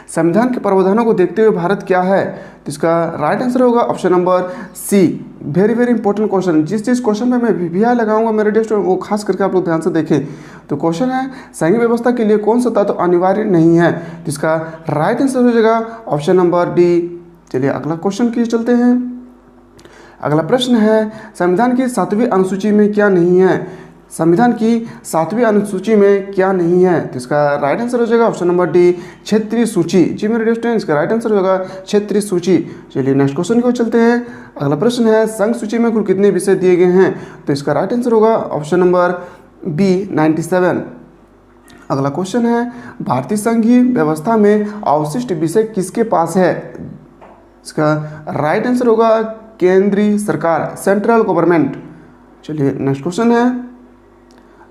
संविधान के प्रावधानों को देखते हुए भारत क्या है। तो इसका राइट आंसर होगा option number C. Very very important question, जिस क्वेश्चन में मैं वीवीआई लगाऊंगा मेरे डियर स्टूडेंट वो खास करके आप लोग ध्यान से देखें। तो क्वेश्चन है, संघीय व्यवस्था के लिए कौन सा तत्व अनिवार्य नहीं है। तो इसका राइट आंसर हो जाएगा ऑप्शन नंबर डी। चलिए अगला क्वेश्चन की चलते हैं। अगला प्रश्न है, संविधान की 7वीं अनुसूची में क्या नहीं है। संविधान की 7वीं अनुसूची में क्या नहीं है। तो इसका राइट आंसर हो जाएगा ऑप्शन नंबर डी, क्षेत्रीय सूची। जी मेरे डियर स्टूडेंट, इसका राइट आंसर होगा क्षेत्रीय सूची। चलिए नेक्स्ट क्वेश्चन की ओर चलते हैं। अगला प्रश्न है, संघ सूची में कुल कितने विषय दिए गए हैं। तो इसका राइट आंसर होगा ऑप्शन नंबर बी 97। अगला क्वेश्चन है, भारतीय संघीय व्यवस्था में अवशिष्ट विषय किसके पास है। इसका राइट आंसर होगा केंद्रीय सरकार, सेंट्रल गवर्नमेंट। चलिए नेक्स्ट क्वेश्चन है।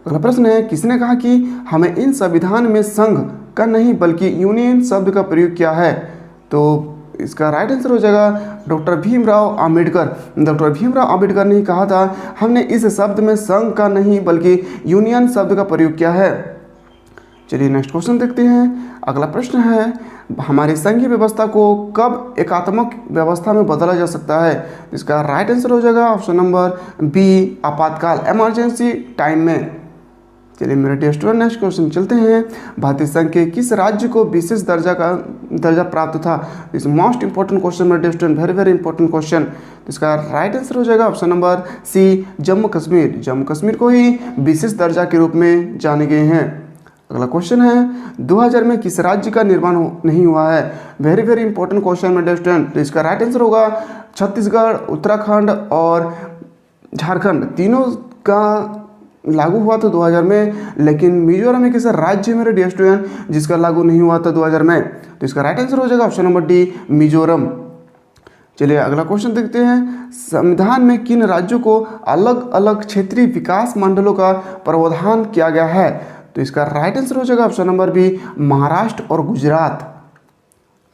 अगला प्रश्न है, किसने कहा कि हमें इन संविधान में संघ का नहीं बल्कि यूनियन शब्द का प्रयोग किया है। तो इसका राइट आंसर हो जाएगा डॉक्टर भीमराव अंबेडकर। डॉक्टर भीमराव अंबेडकर ने कहा था, हमने इस शब्द में संघ का नहीं बल्कि यूनियन शब्द का प्रयोग किया है। चलिए नेक्स्ट क्वेश्चन देखते हैं। अगला प्रश्न है, हमारी संघीय व्यवस्था को कब एकात्मक व्यवस्था में बदला जा सकता है। इसका राइट आंसर हो जाएगा ऑप्शन नंबर बी, आपातकाल, इमरजेंसी टाइम में। चलिए मेरे डियर स्टूडेंट नेक्स्ट क्वेश्चन चलते हैं। भारतीय संघ के किस राज्य को विशेष दर्जा प्राप्त था। इस मोस्ट इंपॉर्टेंट क्वेश्चन मेरे dear student, very very important question. इसका राइट आंसर हो जाएगा option number C, Jammu Kashmir. Jammu Kashmir को ही विशेष दर्जा के रूप में जाने गए हैं। अगला क्वेश्चन है, 2000 में किस राज्य का निर्माण नहीं हुआ है। वेरी वेरी इंपॉर्टेंट क्वेश्चन मेरे डियर स्टूडेंट। तो इसका राइट आंसर होगा छत्तीसगढ़, उत्तराखंड और झारखंड, तीनों का लागू हुआ था 2000 में, लेकिन मिजोरम एक ऐसा राज्य है मेरे डियर स्टूडेंट जिसका लागू नहीं हुआ था 2000 में। तो इसका राइट आंसर हो जाएगा ऑप्शन नंबर डी, मिजोरम। चलिए अगला क्वेश्चन देखते हैं। संविधान में किन राज्यों को अलग अलग क्षेत्रीय विकास मंडलों का प्रावधान किया गया है। तो इसका राइट आंसर हो जाएगा ऑप्शन नंबर बी, महाराष्ट्र और गुजरात।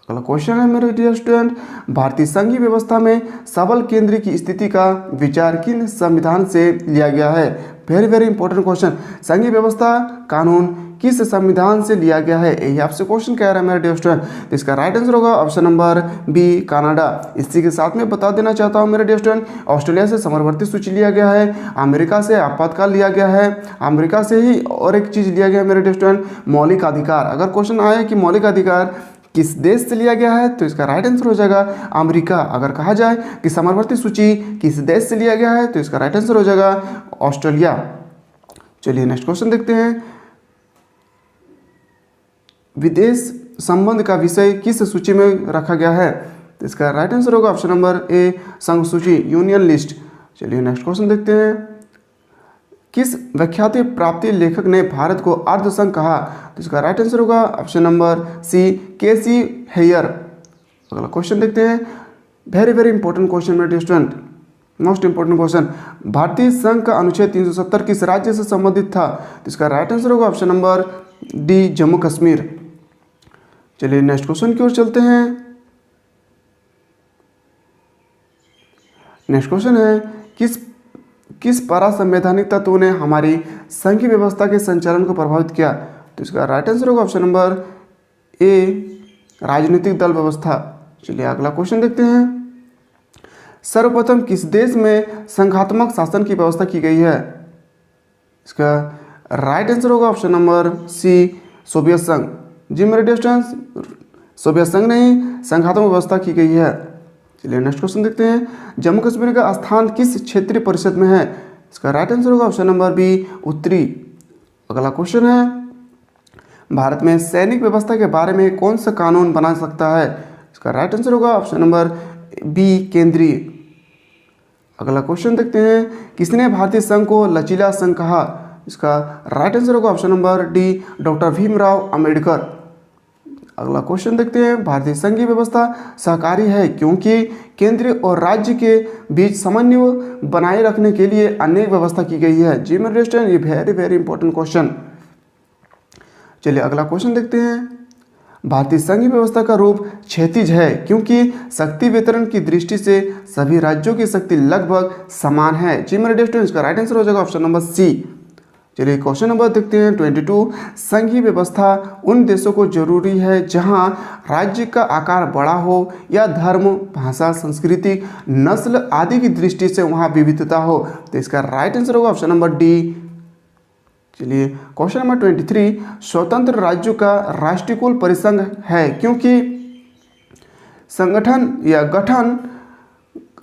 अगला क्वेश्चन है मेरे डियर स्टूडेंट, भारतीय संघीय व्यवस्था में सबल केंद्र की स्थिति का विचार किन संविधान से लिया गया है। वेरी वेरी इंपॉर्टेंट क्वेश्चन, संघीय व्यवस्था कानून किस संविधान से लिया गया है, यही आपसे क्वेश्चन कह रहा है मेरे डियर स्टूडेंट। तो इसका राइट आंसर होगा ऑप्शन नंबर बी, कनाडा। इसी के साथ में बता देना चाहता हूँ मेरे डियर स्टूडेंट, ऑस्ट्रेलिया से समरवर्ती सूची लिया गया है, अमेरिका से आपातकाल लिया गया है, अमेरिका से ही और एक चीज़ लिया गया है मेरे डियर स्टूडेंट, मौलिक अधिकार। अगर क्वेश्चन आए कि मौलिक अधिकार किस देश से लिया गया है, तो इसका राइट आंसर हो जाएगा अमेरिका। अगर कहा जाए कि समरवर्ती सूची किस देश से लिया गया है, तो इसका राइट आंसर हो जाएगा ऑस्ट्रेलिया। चलिए नेक्स्ट क्वेश्चन देखते हैं। विदेश संबंध का विषय किस सूची में रखा गया है। तो इसका राइट आंसर होगा ऑप्शन नंबर ए, संघ सूची, यूनियन लिस्ट। चलिए नेक्स्ट क्वेश्चन देखते हैं। किस व्याख्याति प्राप्ति लेखक ने भारत को अर्ध संघ कहा। तो इसका राइट आंसर होगा option number C, K C Wheare. अगला क्वेश्चन देखते हैं। वेरी वेरी इंपॉर्टेंट क्वेश्चन मेरे dear student, most important question, भारतीय संघ का अनुच्छेद 370 किस राज्य से संबंधित था। तो इसका राइट आंसर होगा option number D, Jammu Kashmir. चलिए नेक्स्ट क्वेश्चन की ओर चलते हैं। नेक्स्ट क्वेश्चन है, किस पारा संवैधानिक तत्व ने हमारी संघीय व्यवस्था के संचालन को प्रभावित किया। तो इसका राइट आंसर होगा ऑप्शन नंबर ए, राजनीतिक दल व्यवस्था। चलिए अगला क्वेश्चन देखते हैं। सर्वप्रथम किस देश में संघात्मक शासन की व्यवस्था की गई है। इसका राइट आंसर होगा ऑप्शन नंबर सी, सोवियत संघ। जी मेरे डियर स्टूडेंट्स, सोवियत संघ ने ही संघात्मक व्यवस्था की गई है। चलिए नेक्स्ट क्वेश्चन देखते हैं। जम्मू कश्मीर का स्थान किस क्षेत्रीय परिषद में है? इसका राइट आंसर होगा ऑप्शन नंबर बी, उत्तरी। अगला क्वेश्चन है, भारत में सैनिक व्यवस्था के बारे में कौन सा कानून बना सकता है? इसका राइट आंसर होगा ऑप्शन नंबर बी, केंद्रीय। अगला क्वेश्चन देखते हैं, किसने भारतीय संघ को लचीला संघ कहा? इसका राइट आंसर होगा option number D, doctor Bhimrao Ambedkar. अगला क्वेश्चन देखते हैं, भारतीय संघीय व्यवस्था सहकारी है क्योंकि केंद्र और राज्य के बीच समन्वय बनाए रखने के लिए अनेक व्यवस्था की गई है। जी मेरे स्टूडेंट, ये वेरी वेरी इंपॉर्टेंट क्वेश्चन। चलिए अगला क्वेश्चन देखते हैं, भारतीय संघीय व्यवस्था का रूप क्षैतिज है क्योंकि शक्ति वितरण की दृष्टि से सभी राज्यों की शक्ति लगभग समान है। जी मेरे स्टूडेंट, इसका राइट आंसर हो जाएगा ऑप्शन नंबर सी। चलिए क्वेश्चन नंबर देखते हैं 22, संघीय व्यवस्था उन देशों को जरूरी है जहां राज्य का आकार बड़ा हो या धर्म, भाषा, संस्कृति, नस्ल आदि की दृष्टि से वहां विविधता हो। तो इसका राइट आंसर होगा ऑप्शन नंबर डी। चलिए क्वेश्चन नंबर 23, स्वतंत्र राज्यों का राष्ट्रीयकुल परिसंघ है क्योंकि संगठन या गठन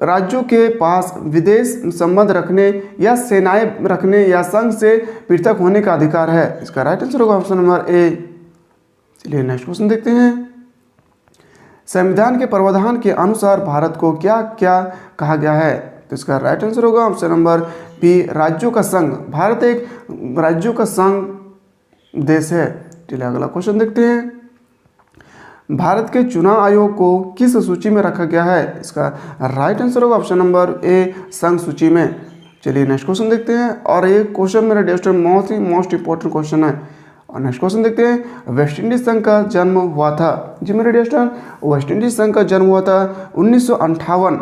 राज्यों के पास विदेश संबंध रखने या सेनाएं रखने या संघ से पृथक होने का अधिकार है। इसका राइट आंसर होगा ऑप्शन नंबर ए। चलिए नेक्स्ट क्वेश्चन देखते हैं, संविधान के प्रावधान के अनुसार भारत को क्या क्या कहा गया है? तो इसका राइट आंसर होगा ऑप्शन नंबर बी, राज्यों का संघ। भारत एक राज्यों का संघ देश है। चलिए अगला क्वेश्चन देखते हैं, भारत के चुनाव आयोग को किस सूची में रखा गया है? इसका राइट आंसर होगा ऑप्शन नंबर ए, संघ सूची में। चलिए नेक्स्ट क्वेश्चन देखते हैं, और ये क्वेश्चन मेरे डियर मोस्ट इंपॉर्टेंट क्वेश्चन है। और नेक्स्ट क्वेश्चन देखते हैं, वेस्ट इंडीज संघ का जन्म हुआ था? जी मेरे डियर, वेस्ट इंडीज संघ का जन्म हुआ था 1958।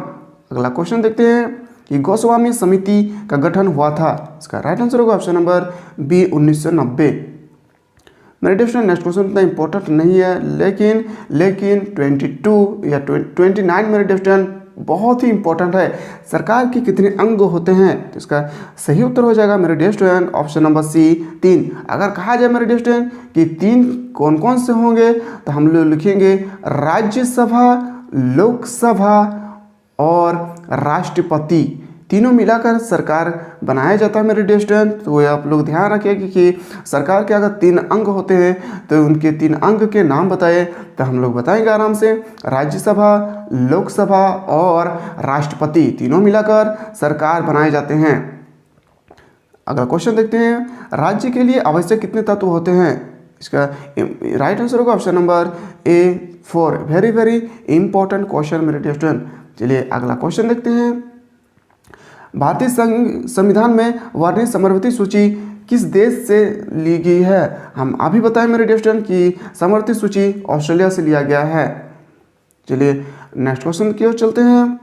अगला क्वेश्चन देखते हैं कि गोस्वामी समिति का गठन हुआ था? इसका राइट आंसर होगा ऑप्शन नंबर बी, 1990। मेरे डियर नेक्स्ट क्वेश्चन इतना इंपॉर्टेंट नहीं है, लेकिन 22 या 29 मेरे डियर बहुत ही इंपॉर्टेंट है। सरकार के कितने अंग होते हैं? तो इसका सही उत्तर हो जाएगा मेरे dear student option number C, 3। अगर कहा जाए मेरे डियर स्टूडेंट कि 3 कौन कौन से होंगे, तो हम लोग लिखेंगे राज्यसभा, लोकसभा और राष्ट्रपति। तीनों मिलाकर सरकार बनाया जाता है मेरे डियर स्टूडेंट। तो ये आप लोग ध्यान रखिए कि सरकार के अगर 3 अंग होते हैं तो उनके 3 अंग के नाम बताए, तो हम लोग बताएंगे आराम से। राज्यसभा, लोकसभा और राष्ट्रपति, तीनों मिलाकर सरकार बनाए जाते हैं। अगला क्वेश्चन देखते हैं, राज्य के लिए आवश्यक कितने तत्व होते हैं? इसका राइट आंसर होगा ऑप्शन नंबर ए, 4। वेरी वेरी इंपॉर्टेंट क्वेश्चन मेरे डियर स्टूडेंट। चलिए अगला क्वेश्चन देखते हैं, भारतीय संविधान में वर्णित समवर्ती सूची किस देश से ली गई है? हम अभी बताएं मेरे डियर स्टूडेंट कि समवर्ती सूची ऑस्ट्रेलिया से लिया गया है। चलिए नेक्स्ट क्वेश्चन की ओर चलते हैं,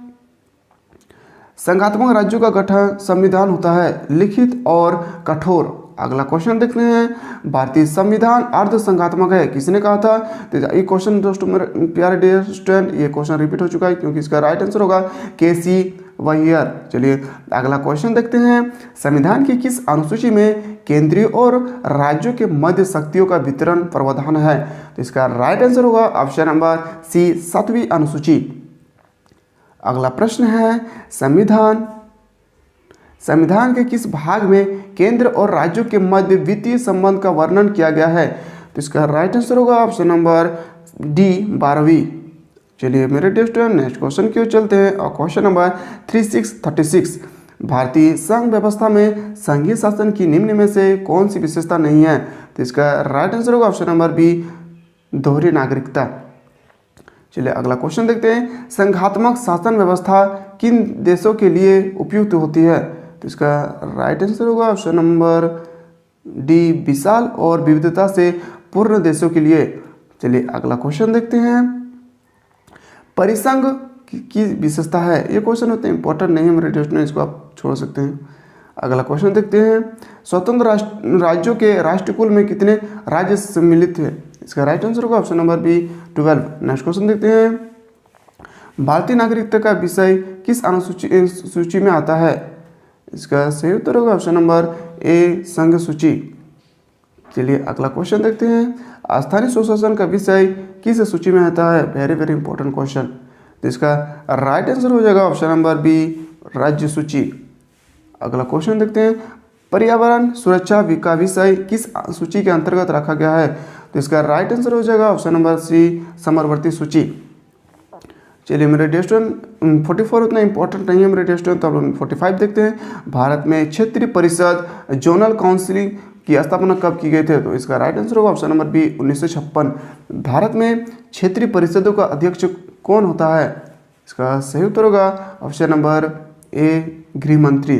संघात्मक राज्यों का गठन संविधान होता है लिखित और कठोर। अगला क्वेश्चन देखते हैं, भारतीय संविधान अर्ध संघात्मक है, किसने कहा था? तो ये क्वेश्चन दोस्तों मेरे प्यारे डियर स्टूडेंट, ये क्वेश्चन रिपीट हो चुका है क्योंकि इसका राइट आंसर होगा के.सी. वहियर। चलिए अगला क्वेश्चन देखते हैं, संविधान की किस अनुसूची में केंद्रीय और राज्यों के मध्य शक्तियों का वितरण प्रावधान है? तो इसका राइट आंसर होगा ऑप्शन नंबर सी, 7वीं अनुसूची। अगला प्रश्न है, संविधान के किस भाग में केंद्र और राज्यों के मध्य वित्तीय संबंध का वर्णन किया गया है? तो इसका राइट आंसर होगा ऑप्शन नंबर डी, 12वीं। चलिए मेरे डियर स्टूडेंट नेक्स्ट क्वेश्चन की ओर चलते हैं, और क्वेश्चन नंबर 3636, भारतीय संघ व्यवस्था में संघीय शासन की निम्न में से कौन सी विशेषता नहीं है? तो इसका राइट आंसर होगा ऑप्शन नंबर बी, दोहरी नागरिकता। चलिए अगला क्वेश्चन देखते हैं, संघात्मक शासन व्यवस्था किन देशों के लिए उपयुक्त होती है? तो इसका राइट आंसर होगा ऑप्शन नंबर डी, विशाल और विविधता से पूर्ण देशों के लिए। चलिए अगला क्वेश्चन देखते हैं, परिसंघ की विशेषता है? ये क्वेश्चन उतना इंपॉर्टेंट नहीं है मेरे डियर, इसको आप छोड़ सकते हैं। अगला क्वेश्चन देखते हैं, स्वतंत्र राज्यों के राष्ट्रकुल में कितने राज्य सम्मिलित हैं? इसका राइट आंसर होगा option number B, 12। Next question देखते हैं, भारतीय नागरिकता का विषय किस अनुसूची में आता है? इसका सही उत्तर होगा ऑप्शन नंबर ए, संघ सूची। चलिए अगला क्वेश्चन देखते हैं, स्थानीय स्वशासन का विषय किस सूची में आता है? Very very important question. तो इसका राइट आंसर हो जाएगा ऑप्शन नंबर बी, राज्य सूची। अगला क्वेश्चन देखते हैं, पर्यावरण सुरक्षा का विषय किस सूची के अंतर्गत रखा गया है? तो इसका राइट आंसर हो जाएगा ऑप्शन नंबर सी, समरवर्ती सूची। चलिए मेरे डियर स्टूडेंट, 44 उतना इंपॉर्टेंट नहीं है मेरे डियर स्टूडेंट, तो आप लोग 45 देखते हैं। भारत में क्षेत्रीय परिषद जोनल काउंसिल की स्थापना कब की गई थे? तो इसका राइट आंसर होगा ऑप्शन नंबर बी, 1956। भारत में क्षेत्रीय परिषदों का अध्यक्ष कौन होता है? इसका सही उत्तर होगा ऑप्शन नंबर ए, गृह मंत्री।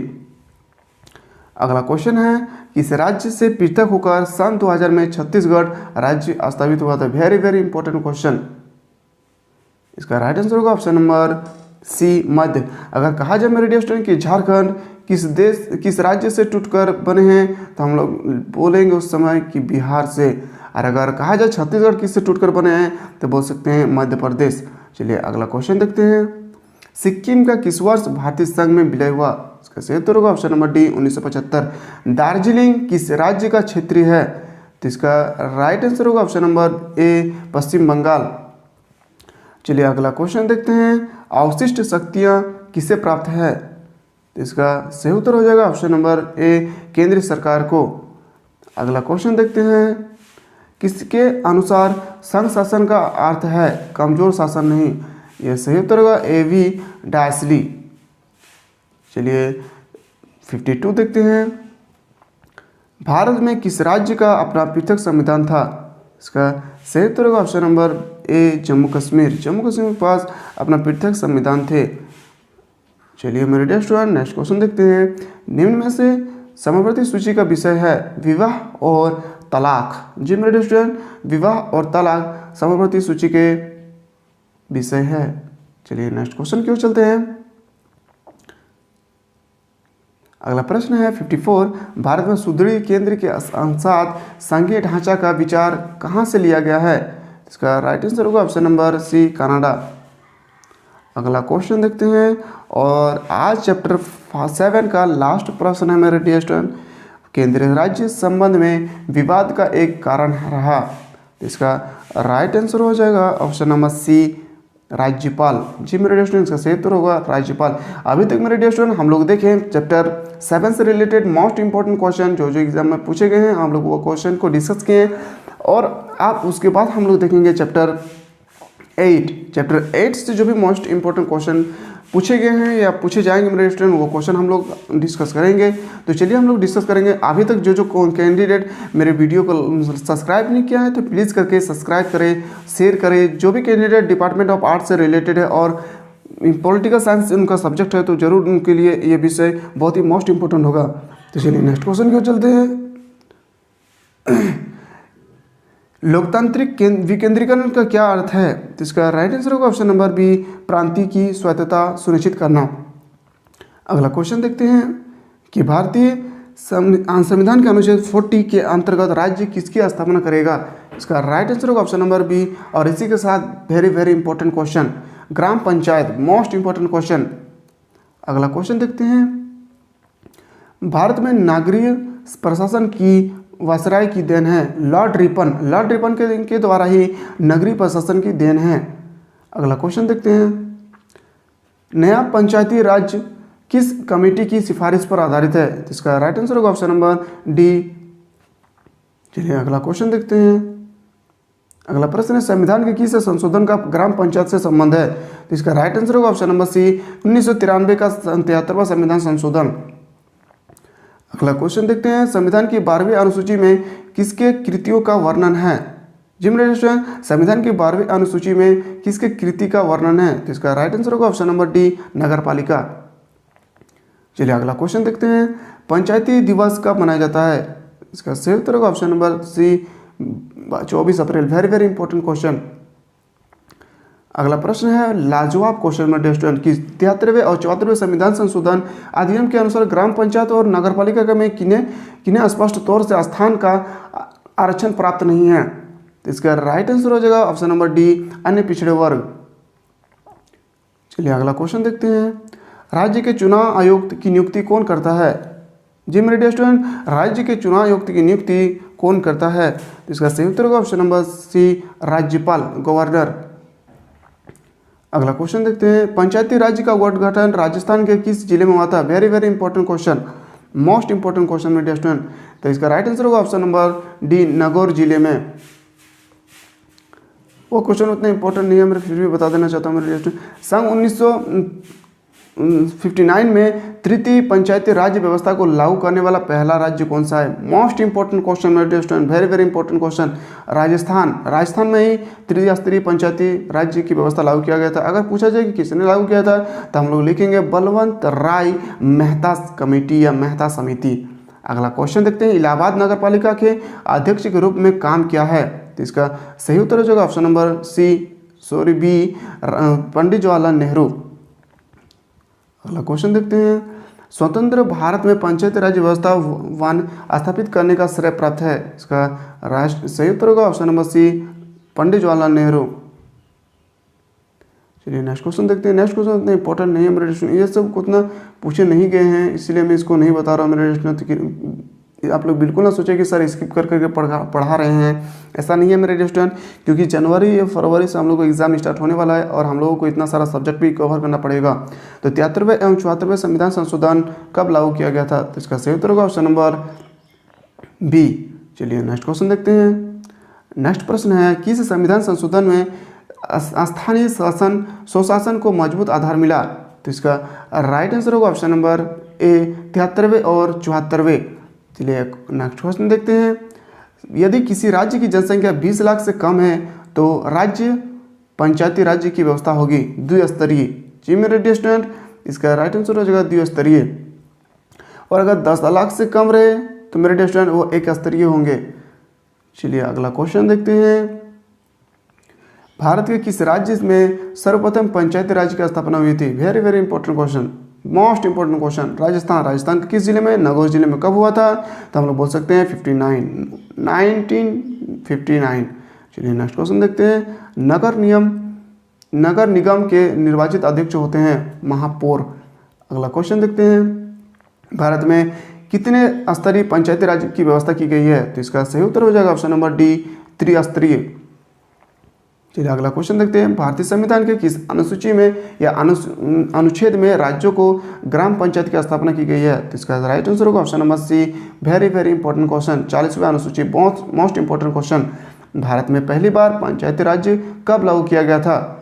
अगला क्वेश्चन है, किस राज्य से पृथक होकर सन 2000 में छत्तीसगढ़ राज्य स्थापित हुआ था? Very very important question. इसका राइट आंसर होगा ऑप्शन नंबर सी, मध्य। अगर कहा जाए मेरे डियर स्टूडेंट कि झारखंड किस राज्य से टूटकर बने हैं, तो हम लोग बोलेंगे उस समय कि बिहार से। और अगर कहा जाए छत्तीसगढ़ किससे टूटकर बने हैं, तो बोल सकते हैं मध्य प्रदेश। चलिए अगला क्वेश्चन देखते हैं, सिक्किम का किस वर्ष भारतीय संघ में विलय हुआ? इसका सही उत्तर होगा ऑप्शन नंबर डी, 1975। दार्जिलिंग किस राज्य का क्षेत्र है? तो इसका राइट आंसर होगा ऑप्शन नंबर ए, पश्चिम बंगाल। चलिए अगला क्वेश्चन देखते हैं, अवशिष्ट शक्तियाँ किसे प्राप्त है? तो इसका सही उत्तर हो जाएगा ऑप्शन नंबर ए, केंद्र सरकार को। अगला क्वेश्चन देखते हैं, किसके अनुसार संघ शासन का अर्थ है कमजोर शासन नहीं? यह सही उत्तर होगा ए, वी डायसली। चलिए 52 देखते हैं, भारत में किस राज्य का अपना पृथक संविधान था? इसका सही उत्तर होगा ऑप्शन नंबर ए, जम्मू कश्मीर। जम्मू कश्मीर के पास अपना पृथक संविधान थे। चलिए मेरे डियर स्टूडेंट, नेक्स्ट क्वेश्चन देखते हैं, निम्न में से समवर्ती सूची का विषय है विवाह और तलाक। जी मेरे डियर स्टूडेंट, विवाह और तलाक समवर्ती सूची के विषय है। चलिए नेक्स्ट क्वेश्चन की ओर चलते हैं। अगला प्रश्न है 54, भारत में सुदृढ़ केंद्र के अनुसार संघीय ढांचा का विचार कहाँ से लिया गया है? इसका राइट आंसर होगा ऑप्शन नंबर सी, कनाडा। अगला क्वेश्चन देखते हैं, और आज चैप्टर 7 का लास्ट प्रश्न है मेरे डियर स्टूडेंट, केंद्रीय राज्य संबंध में विवाद का एक कारण रहा। इसका राइट आंसर हो जाएगा ऑप्शन नंबर सी, राज्यपाल। जी मेरे डियर स्टूडेंट, इसका सही उत्तर होगा राज्यपाल। अभी तक मेरे डियर स्टूडेंट हम लोग देखें चैप्टर 7 से रिलेटेड मोस्ट इंपॉर्टेंट क्वेश्चन जो एग्जाम में पूछे गए हैं, हम लोग वो क्वेश्चन को डिस्कस किए, और आप उसके बाद हम लोग देखेंगे चैप्टर 8 से जो भी मोस्ट इंपॉर्टेंट क्वेश्चन पूछे गए हैं या पूछे जाएंगे मेरे स्टूडेंट, वो क्वेश्चन हम लोग डिस्कस करेंगे। तो चलिए हम लोग डिस्कस करेंगे। अभी तक जो कैंडिडेट मेरे वीडियो को सब्सक्राइब नहीं किया है, तो प्लीज़ करके सब्सक्राइब करें, शेयर करें। जो भी कैंडिडेट डिपार्टमेंट ऑफ आर्ट्स से रिलेटेड है और पॉलिटिकल साइंस उनका सब्जेक्ट है, तो जरूर उनके लिए ये विषय बहुत ही मोस्ट इंपॉर्टेंट होगा। तो चलिए नेक्स्ट क्वेश्चन की ओर चलते हैं। लोकतांत्रिक विकेंद्रीकरण का क्या अर्थ है? तो इसका राइट आंसर होगा ऑप्शन नंबर बी, प्रांतीय की स्वायत्तता सुनिश्चित करना। अगला क्वेश्चन देखते हैं कि भारतीय संविधान के अनुच्छेद 40 के अंतर्गत राज्य किसकी स्थापना करेगा? इसका राइट आंसर होगा ऑप्शन नंबर बी। और इसी के साथ वेरी वेरी इंपॉर्टेंट क्वेश्चन, ग्राम पंचायत, मोस्ट इंपॉर्टेंट क्वेश्चन। अगला क्वेश्चन देखते हैं, भारत में नागरिक प्रशासन की वायसराय की देन है लॉर्ड रिपन के द्वारा ही नगरीय प्रशासन की देन है। अगला क्वेश्चन देखते हैं, नया पंचायती राज किस कमेटी की सिफारिश पर आधारित है? तो इसका राइट आंसर होगा ऑप्शन नंबर डी। चलिए अगला क्वेश्चन देखते हैं। अगला प्रश्न है, संविधान के किस संशोधन का ग्राम पंचायत से संबंध है? तो इसका राइट आंसर होगा ऑप्शन नंबर सी, 1993 का 73वां संविधान संशोधन। अगला क्वेश्चन देखते हैं, संविधान की 12वीं अनुसूची में किसके कृतियों का वर्णन है? जी मेरे स्टूडेंट, संविधान की 12वीं अनुसूची में किसके कृति का वर्णन है? तो इसका राइट आंसर होगा ऑप्शन नंबर डी, नगरपालिका। चलिए अगला क्वेश्चन देखते हैं, पंचायती दिवस कब मनाया जाता है? इसका सही उत्तर होगा option number C, 24 April. Very very important question. अगला प्रश्न है लाजवाब क्वेश्चन में डियर स्टूडेंट कि 73वें और 74वें संविधान संशोधन अधिनियम के अनुसार ग्राम पंचायत और नगरपालिका में किन्हें स्पष्ट तौर से स्थान का आरक्षण प्राप्त नहीं है? तो इसका राइट आंसर हो जाएगा ऑप्शन नंबर डी, अन्य पिछड़े वर्ग। चलिए अगला क्वेश्चन देखते हैं, राज्य के चुनाव आयुक्त की नियुक्ति कौन करता है? जी मेरे डियर स्टूडेंट, राज्य के चुनाव आयुक्त की नियुक्ति कौन करता है? तो इसका सही उत्तर होगा ऑप्शन नंबर सी, राज्यपाल, गवर्नर। अगला क्वेश्चन देखते हैं, पंचायती राज्य का गठन राजस्थान के किस जिले में हुआ था? Very very important question, most important question मेरे स्टूडेंट। तो इसका राइट आंसर होगा ऑप्शन नंबर डी, नागौर जिले में। वो क्वेश्चन उतना इंपॉर्टेंट नहीं है, मैं फिर भी बता देना चाहता हूँ मेरे स्टूडेंट। सन 1959 में तृतीय पंचायती राज्य व्यवस्था को लागू करने वाला पहला राज्य कौन सा है? मोस्ट इंपॉर्टेंट क्वेश्चन मेरे student, very very important question. Rajasthan में ही तृतीय स्तरीय पंचायती राज्य की व्यवस्था लागू किया गया था। अगर पूछा जाए कि किसने लागू किया था, तो हम लोग लिखेंगे बलवंत राय मेहता कमेटी या मेहता समिति। अगला क्वेश्चन देखते हैं, इलाहाबाद नगर पालिका के अध्यक्ष के रूप में काम किया है? तो इसका सही उत्तर हो जाएगा option number B, Pandit Jawaharlal Nehru. अगला क्वेश्चन देखते हैं, स्वतंत्र भारत में पंचायती राज व्यवस्था वन स्थापित करने का श्रेय प्राप्त है? इसका सही उत्तर होगा ऑप्शन नंबर सी, पंडित जवाहरलाल नेहरू। चलिए नेक्स्ट क्वेश्चन देखते हैं। नेक्स्ट क्वेश्चन उतना इंपॉर्टेंट नहीं है मेरे स्टूडेंट, ये सब उतना पूछे नहीं गए हैं, इसलिए मैं इसको नहीं बता रहा हूँ मेरे स्टूडेंट। आप लोग बिल्कुल ना सोचे कि सर स्किप कर करके पढ़ा रहे हैं, ऐसा नहीं है मेरे स्टूडेंट, क्योंकि जनवरी या फरवरी से हम लोग को एग्जाम स्टार्ट होने वाला है और हम लोगों को इतना सारा सब्जेक्ट भी कवर करना पड़ेगा। तो 73वें एवं 74वें संविधान संशोधन कब लागू किया गया था? तो इसका सही उत्तर होगा ऑप्शन नंबर बी। चलिए नेक्स्ट क्वेश्चन देखते हैं। नेक्स्ट प्रश्न है, किस संविधान संशोधन में स्थानीय स्वशासन को मजबूत आधार मिला? तो इसका राइट आंसर होगा ऑप्शन नंबर ए, 73वें और 74वें। चलिए नेक्स्ट क्वेश्चन देखते हैं, यदि किसी राज्य की जनसंख्या 20 लाख से कम है तो राज्य पंचायती राज्य की व्यवस्था होगी द्विस्तरीय। जी मेरे डियर स्टूडेंट, इसका राइट आंसर हो जाएगा द्विस्तरीय। और अगर 10 लाख से कम रहे तो मेरे डियर स्टूडेंट वो एक स्तरीय होंगे। चलिए अगला क्वेश्चन देखते हैं, भारत के किस राज्य में सर्वप्रथम पंचायती राज्य की स्थापना हुई थी? Very very important question, most important question. Rajasthan के किस जिले में? नागौर जिले में। कब हुआ था? तो हम लोग बोल सकते हैं 1959। चलिए नेक्स्ट क्वेश्चन देखते हैं, नगर निगम के निर्वाचित अध्यक्ष होते हैं महापौर। अगला क्वेश्चन देखते हैं, भारत में कितने स्तरीय पंचायती राज की व्यवस्था की गई है? तो इसका सही उत्तर हो जाएगा ऑप्शन नंबर डी, त्रिस्तरीय। चलिए अगला क्वेश्चन देखते हैं, भारतीय संविधान के किस अनुसूची में या अनुच्छेद में राज्यों को ग्राम पंचायत की स्थापना की गई है? तो इसका राइट आंसर होगा option number C, very very important question, 40वें अनुसूची, बहुत मोस्ट इंपॉर्टेंट क्वेश्चन। भारत में पहली बार पंचायती राज्य कब लागू किया गया था?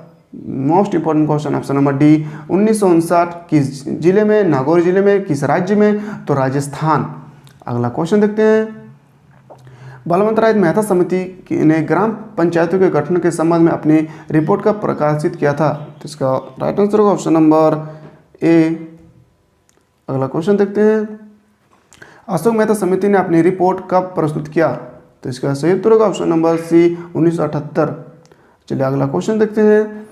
Most important question, option number D, 1959। किस जिले में? नागौर जिले में। किस राज्य में? तो राजस्थान। अगला क्वेश्चन देखते हैं, बलवंत राय मेहता समिति ने ग्राम पंचायतों के गठन के संबंध में अपनी रिपोर्ट कब प्रकाशित किया था? तो इसका राइट आंसर होगा ऑप्शन नंबर ए। अगला क्वेश्चन देखते हैं, अशोक मेहता समिति ने अपनी रिपोर्ट कब प्रस्तुत किया? तो इसका सही उत्तर होगा ऑप्शन नंबर सी, 1978। चलिए अगला क्वेश्चन देखते हैं,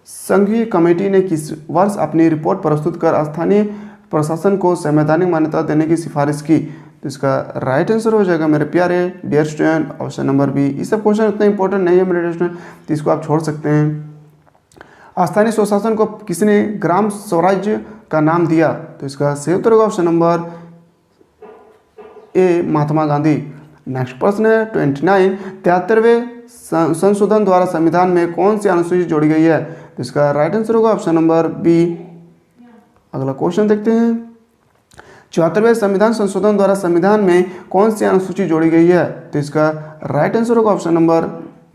संघीय कमेटी ने किस वर्ष अपनी रिपोर्ट प्रस्तुत कर स्थानीय प्रशासन को संवैधानिक मान्यता देने की सिफारिश की? तो इसका राइट आंसर हो जाएगा मेरे प्यारे dear student option number B. ये सब क्वेश्चन उतना इंपॉर्टेंट नहीं है मेरे डियर स्टूडेंट, तो इसको आप छोड़ सकते हैं। स्थानीय स्वशासन को किसने ग्राम स्वराज्य का नाम दिया? तो इसका सही उत्तर होगा ऑप्शन नंबर ए, महात्मा गांधी। नेक्स्ट प्रश्न है 29, 73वें संशोधन द्वारा संविधान में कौन सी अनुसूची जोड़ी गई है? तो इसका राइट आंसर होगा ऑप्शन नंबर बी। अगला क्वेश्चन देखते हैं, 74वें संविधान संशोधन द्वारा संविधान में कौन सी अनुसूची जोड़ी गई है? तो इसका राइट आंसर होगा ऑप्शन नंबर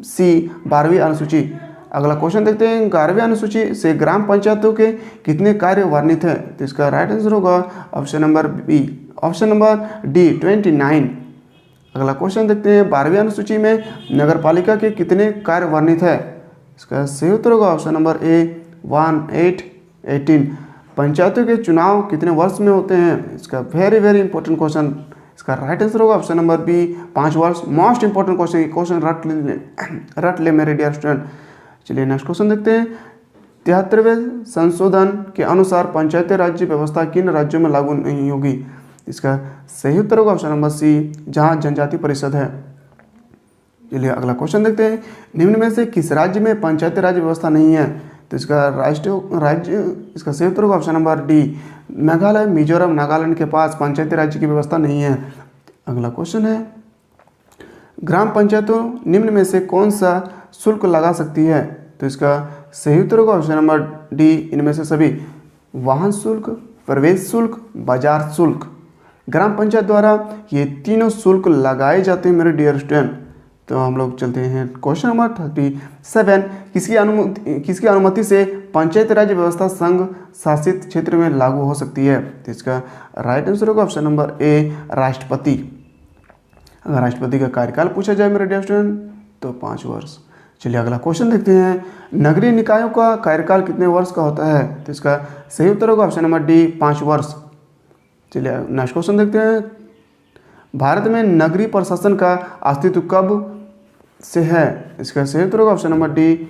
सी, 12वीं अनुसूची। अगला क्वेश्चन देखते हैं, 11वीं अनुसूची से ग्राम पंचायतों के कितने कार्य वर्णित हैं? तो इसका राइट आंसर होगा option number B, option number D, 29। अगला क्वेश्चन देखते हैं, 12वीं अनुसूची में नगर पालिका के कितने कार्य वर्णित है? इसका सही उत्तर होगा ऑप्शन नंबर ए, 18। पंचायतों के चुनाव कितने वर्ष में होते हैं? इसका वेरी वेरी इंपॉर्टेंट क्वेश्चन, इसका राइट आंसर होगा ऑप्शन नंबर बी, 5 वर्ष। मोस्ट इंपॉर्टेंट क्वेश्चन रट ले मेरे डियर स्टूडेंट। चलिए नेक्स्ट क्वेश्चन देखते हैं, 73वें संशोधन के अनुसार पंचायती राज्य व्यवस्था किन राज्यों में लागू नहीं होगी? इसका सही उत्तर होगा ऑप्शन नंबर सी, जहां जनजाति परिषद है। चलिए अगला क्वेश्चन देखते हैं, निम्न में से किस राज्य में पंचायती राज्य व्यवस्था नहीं है? तो इसका इसका सही उत्तर होगा option number D, Meghalaya, Mizoram, Nagaland के पास पंचायती राज्य की व्यवस्था नहीं है। अगला क्वेश्चन है, ग्राम पंचायतों निम्न में से कौन सा शुल्क लगा सकती है? तो इसका सही उत्तर होगा ऑप्शन नंबर डी, इनमें से सभी। वाहन शुल्क, प्रवेश शुल्क, बाजार शुल्क, ग्राम पंचायत द्वारा ये तीनों शुल्क लगाए जाते हैं मेरे डियर स्टूडेंट। तो हम लोग चलते हैं क्वेश्चन नंबर 37। किसकी अनुमति से पंचायत राज व्यवस्था संघ शासित क्षेत्र में लागू हो सकती है? तो इसका राइट आंसर होगा ऑप्शन नंबर ए, राष्ट्रपति। अगर राष्ट्रपति का कार्यकाल पूछा जाए मेरे डियर स्टूडेंट तो 5 वर्ष। चलिए अगला क्वेश्चन देखते हैं, नगरीय निकायों का कार्यकाल कितने वर्ष का होता है? तो इसका सही उत्तर होगा ऑप्शन नंबर डी, 5 वर्ष। चलिए नेक्स्ट क्वेश्चन देखते हैं, भारत में नगरीय प्रशासन का अस्तित्व कब से है? इसका सही उत्तर होगा option number D,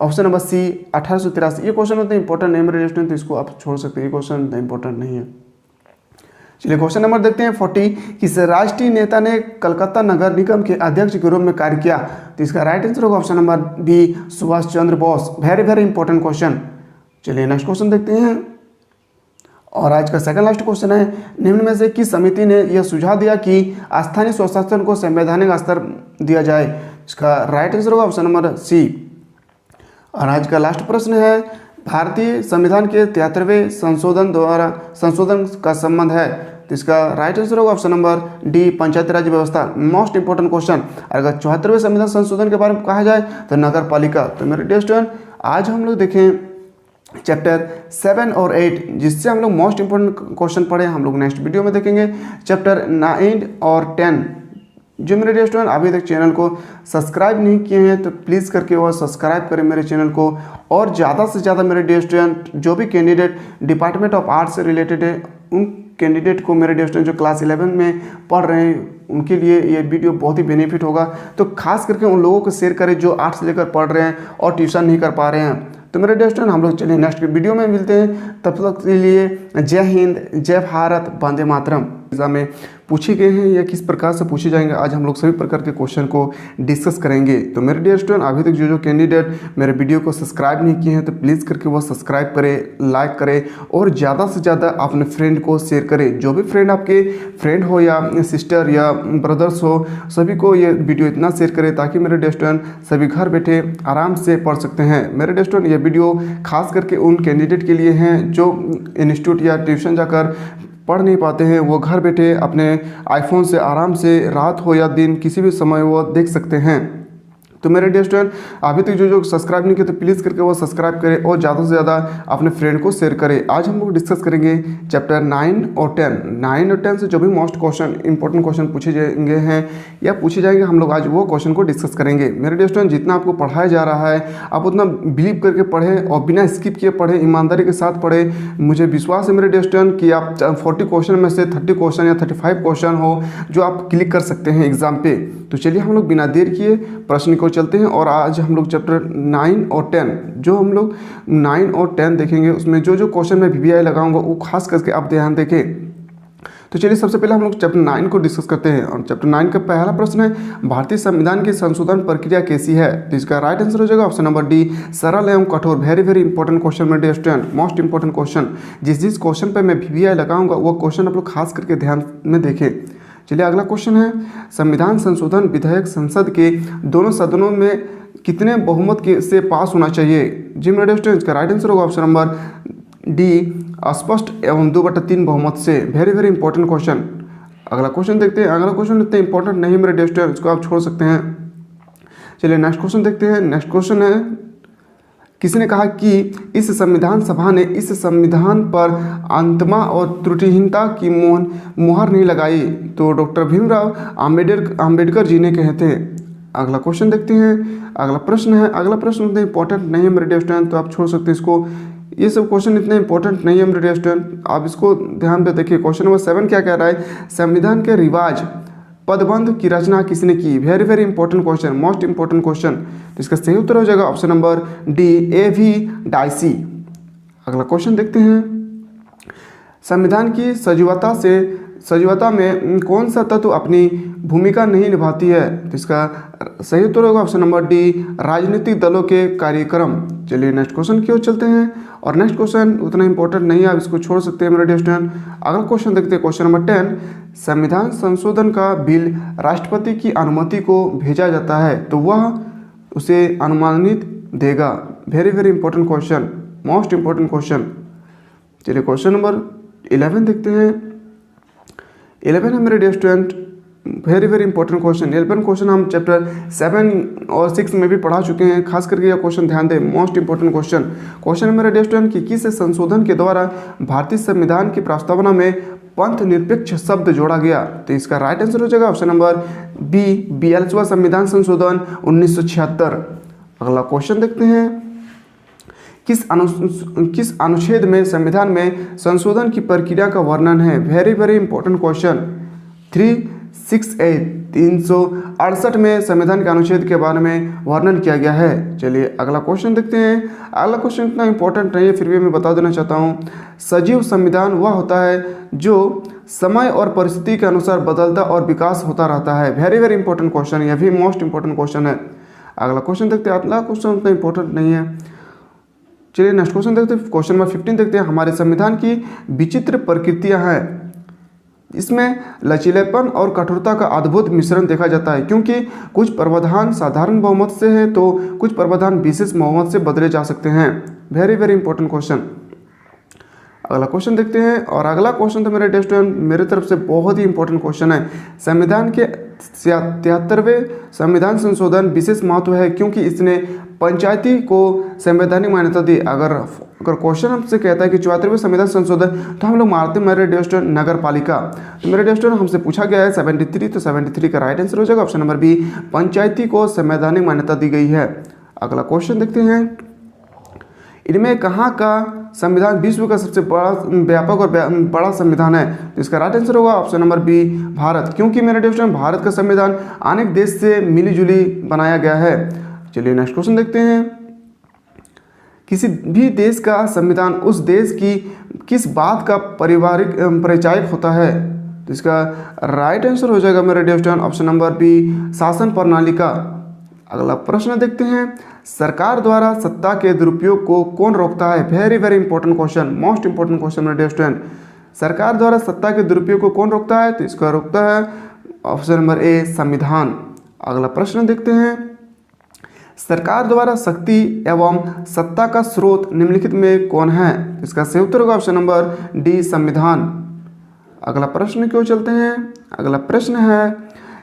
option number C, 1883। ये क्वेश्चन उतना इंपॉर्टेंट नहीं मेरे स्टूडेंट, तो इसको आप छोड़ सकते हैं, ये क्वेश्चन उतना इंपॉर्टेंट नहीं है। चलिए क्वेश्चन नंबर देखते हैं 40, किस राष्ट्रीय नेता ने कलकत्ता नगर निगम के अध्यक्ष के रूप में कार्य किया? तो इसका राइट आंसर होगा option number B, Subhash Chandra Bose. Very very important question. चलिए नेक्स्ट क्वेश्चन देखते हैं, और आज का सेकंड लास्ट क्वेश्चन है, निम्न में से किस समिति ने यह सुझाव दिया कि स्थानीय स्वशासन को संवैधानिक स्तर दिया जाए? इसका राइट आंसर होगा ऑप्शन नंबर सी। और आज का लास्ट प्रश्न है, भारतीय संविधान के 73वें संशोधन का संबंध है? तो इसका राइट आंसर होगा ऑप्शन नंबर डी, पंचायती राज व्यवस्था। Most important question. अगर 74वें संविधान संशोधन के बारे में कहा जाए तो नगर पालिका। तो मेरे डियर स्टूडेंट आज हम लोग देखें चैप्टर 7 और 8, जिससे हम लोग मोस्ट इंपोर्टेंट क्वेश्चन पढ़े, हम लोग नेक्स्ट वीडियो में देखेंगे चैप्टर 9 और 10। जो मेरे डियर स्टूडेंट अभी तक चैनल को सब्सक्राइब नहीं किए हैं तो प्लीज़ करके वो सब्सक्राइब करें मेरे चैनल को, और ज़्यादा से ज़्यादा मेरे डियर स्टूडेंट जो भी कैंडिडेट डिपार्टमेंट ऑफ आर्ट्स से रिलेटेड है उन कैंडिडेट को, मेरे डियर स्टूडेंट जो क्लास 11 में पढ़ रहे हैं उनके लिए ये वीडियो बहुत ही बेनिफिट होगा। तो खास करके उन लोगों को शेयर करें जो आर्ट्स लेकर पढ़ रहे हैं और ट्यूशन नहीं कर पा रहे हैं। तो मेरे डियर स्टूडेंट हम लोग चलिए नेक्स्ट वीडियो में मिलते हैं, तब तक के लिए जय हिंद, जय भारत, वंदे मातरम। एग्जाम में पूछे गए हैं या किस प्रकार से पूछे जाएंगे, आज हम लोग सभी प्रकार के क्वेश्चन को डिस्कस करेंगे। तो मेरे डियर स्टूडेंट अभी तक जो कैंडिडेट मेरे वीडियो को सब्सक्राइब नहीं किए हैं तो प्लीज़ करके वो सब्सक्राइब करें, लाइक करें और ज़्यादा से ज़्यादा अपने फ्रेंड को शेयर करें। जो भी फ्रेंड आपके फ्रेंड हो या सिस्टर या ब्रदर्स हो, सभी को ये वीडियो इतना शेयर करें ताकि मेरे डियर स्टूडेंट सभी घर बैठे आराम से पढ़ सकते हैं। मेरे डियर स्टूडेंट ये वीडियो खास करके उन कैंडिडेट के लिए हैं जो इंस्टीट्यूट या ट्यूशन जाकर पढ़ नहीं पाते हैं, वो घर बैठे अपने आईफोन से आराम से रात हो या दिन किसी भी समय वो देख सकते हैं। तो मेरे डियर स्टूडेंट अभी तक जो सब्सक्राइब नहीं किए तो प्लीज़ करके वो सब्सक्राइब करें और ज़्यादा से ज़्यादा अपने फ्रेंड को शेयर करें। आज हम लोग डिस्कस करेंगे चैप्टर 9 और 10। 9 और 10 से जो भी मोस्ट क्वेश्चन इंपॉर्टेंट क्वेश्चन पूछे जाएंगे हैं या पूछे जाएंगे, हम लोग आज वो क्वेश्चन को डिस्कस करेंगे। मेरे डियर स्टूडेंट जितना आपको पढ़ाया जा रहा है आप उतना बिलीव करके पढ़ें और बिना स्किप किए पढ़ें, ईमानदारी के साथ पढ़ें। मुझे विश्वास है मेरे डियर स्टूडेंट कि आप 40 क्वेश्चन में से 30 क्वेश्चन या 35 क्वेश्चन हो जो आप क्लिक कर सकते हैं एग्जाम पे। तो चलिए हम लोग बिना देर किए प्रश्न को चलते हैं, और आज हम लोग चैप्टर 9 और 10 जो हम लोग 9 और 10 देखेंगे, उसमें जो क्वेश्चन मैं VVI लगाऊंगा वो खास करके आप ध्यान देखें। तो चलिए सबसे पहले हम लोग चैप्टर 9 को डिस्कस करते हैं, और चैप्टर 9 का पहला प्रश्न है, भारतीय संविधान की संशोधन प्रक्रिया कैसी है? तो इसका राइट आंसर हो जाएगा ऑप्शन नंबर डी, सरल एवं कठोर। वेरी वेरी इंपॉर्टेंट क्वेश्चन मेरे dear student, most important question. जिस क्वेश्चन पर मैं VVI लगाऊंगा वो क्वेश्चन आप लोग खास करके ध्यान में देखें। चलिए अगला क्वेश्चन है, संविधान संशोधन विधेयक संसद के दोनों सदनों में कितने बहुमत के से पास होना चाहिए? जी मेरे स्टूडेंट्स का राइट आंसर होगा ऑप्शन नंबर डी, स्पष्ट एवं 2/3 बहुमत से। Very very important question. अगला क्वेश्चन देखते हैं। अगला क्वेश्चन इतना इंपॉर्टेंट नहीं है मेरे स्टूडेंट्स, इसको आप छोड़ सकते हैं। चलिए नेक्स्ट क्वेश्चन देखते हैं। नेक्स्ट क्वेश्चन है, किसी ने कहा कि इस संविधान सभा ने इस संविधान पर अंतमा और त्रुटिहीनता की मुहर नहीं लगाई? तो डॉक्टर भीमराव अंबेडकर जी ने कहे थे। अगला क्वेश्चन देखते हैं। अगला प्रश्न है, अगला प्रश्न उतना इंपॉर्टेंट नहीं है मेरे डियर स्टूडेंट, तो आप छोड़ सकते हैं इसको। ये सब क्वेश्चन इतने इंपॉर्टेंट नहीं है मेरे डियर स्टूडेंट, आप इसको ध्यान पे देखिए। क्वेश्चन नंबर 7 क्या कह रहा है, संविधान के रिवाज पदबंध की रचना किसने की? Very very important question, most important question. तो इसका सही उत्तर हो जाएगा option number D, A.V. Dicey. अगला क्वेश्चन देखते हैं, संविधान की सजीवता में कौन सा तत्व अपनी भूमिका नहीं निभाती है? तो इसका सही उत्तर होगा ऑप्शन नंबर डी, राजनीतिक दलों के कार्यक्रम। चलिए नेक्स्ट क्वेश्चन की ओर चलते हैं, और नेक्स्ट क्वेश्चन उतना इंपॉर्टेंट नहीं है, आप इसको छोड़ सकते हैं मेरे डियर स्टूडेंट। अगला क्वेश्चन देखते हैं, क्वेश्चन नंबर 10, संविधान संशोधन का बिल राष्ट्रपति की अनुमति को भेजा जाता है तो वह उसे अनुमानित देगा? Very very important question, most important question. चलिए क्वेश्चन नंबर 11 देखते हैं। 11 है मेरे dear student, very very important question. 11 question हम चैप्टर 7 और 6 में भी पढ़ा चुके हैं, खास करके यह क्वेश्चन ध्यान दें, मोस्ट इंपॉर्टेंट क्वेश्चन। क्वेश्चन है मेरे डियर स्टूडेंट कि किस संशोधन के द्वारा भारतीय संविधान की प्रस्तावना में पंथ निरपेक्ष शब्द जोड़ा गया? तो इसका राइट आंसर हो जाएगा ऑप्शन नंबर बी, 42वां संविधान संशोधन 1976। अगला क्वेश्चन देखते हैं, किस अनुच्छेद में संविधान में संशोधन की प्रक्रिया का वर्णन है? Very very important question. 368 368 में संविधान के अनुच्छेद के बारे में वर्णन किया गया है। चलिए अगला क्वेश्चन देखते हैं। अगला क्वेश्चन इतना इंपॉर्टेंट नहीं है, फिर भी मैं बता देना चाहता हूँ। सजीव संविधान वह होता है जो समय और परिस्थिति के अनुसार बदलता और विकास होता रहता है। वेरी वेरी इंपॉर्टेंट क्वेश्चन, यह भी मोस्ट इंपॉर्टेंट क्वेश्चन है। अगला क्वेश्चन देखते हैं। अगला क्वेश्चन उतना इंपॉर्टेंट नहीं है। चलिए नेक्स्ट क्वेश्चन देखते हैं। क्वेश्चन नंबर 15 देखते हैं। हमारे संविधान की विचित्र प्रकृतियां हैं, इसमें लचीलेपन और कठोरता का अद्भुत मिश्रण देखा जाता है, क्योंकि कुछ प्रावधान साधारण बहुमत से है तो कुछ प्रावधान विशेष बहुमत से बदले जा सकते हैं। Very very important question. अगला क्वेश्चन देखते हैं। और अगला क्वेश्चन तो मेरे डियर स्टूडेंट मेरे तरफ से बहुत ही इंपॉर्टेंट क्वेश्चन है। संविधान के 73वें संविधान संशोधन विशेष महत्व है क्योंकि इसने पंचायती को संवैधानिक मान्यता दी। अगर क्वेश्चन हमसे कहता है कि 74वें संविधान संशोधन, तो हम लोग मारते हैं मेरे डियर स्टूडेंट नगर पालिका। तो मेरे डियर स्टूडेंट हमसे पूछा गया है 73, तो 73 का राइट आंसर हो जाएगा ऑप्शन नंबर बी, पंचायती को संवैधानिक मान्यता दी गई है। अगला क्वेश्चन देखते हैं। इनमें कहाँ का संविधान विश्व का सबसे बड़ा व्यापक और बड़ा संविधान है? तो इसका राइट आंसर होगा ऑप्शन नंबर बी, भारत, क्योंकि मेरे डियर स्टूडेंट भारत का संविधान अनेक देश से मिलीजुली बनाया गया है। चलिए नेक्स्ट क्वेश्चन देखते हैं। किसी भी देश का संविधान उस देश की किस बात का पारिवारिक परिचायक होता है? तो इसका राइट आंसर हो जाएगा मेरे dear student option number B, शासन प्रणाली का। अगला प्रश्न देखते हैं। सरकार द्वारा सत्ता के दुरुपयोग को कौन रोकता है? Very very important question, most important question मेरे डियर स्टूडेंट। सरकार द्वारा सत्ता के दुरुपयोग को कौन रोकता है? तो इसका रोकता है ऑप्शन नंबर ए, संविधान। अगला प्रश्न देखते हैं। सरकार द्वारा शक्ति एवं सत्ता का स्रोत निम्नलिखित में कौन है? इसका सही उत्तर होगा ऑप्शन नंबर डी, संविधान। अगला प्रश्न क्यों चलते हैं। अगला प्रश्न है,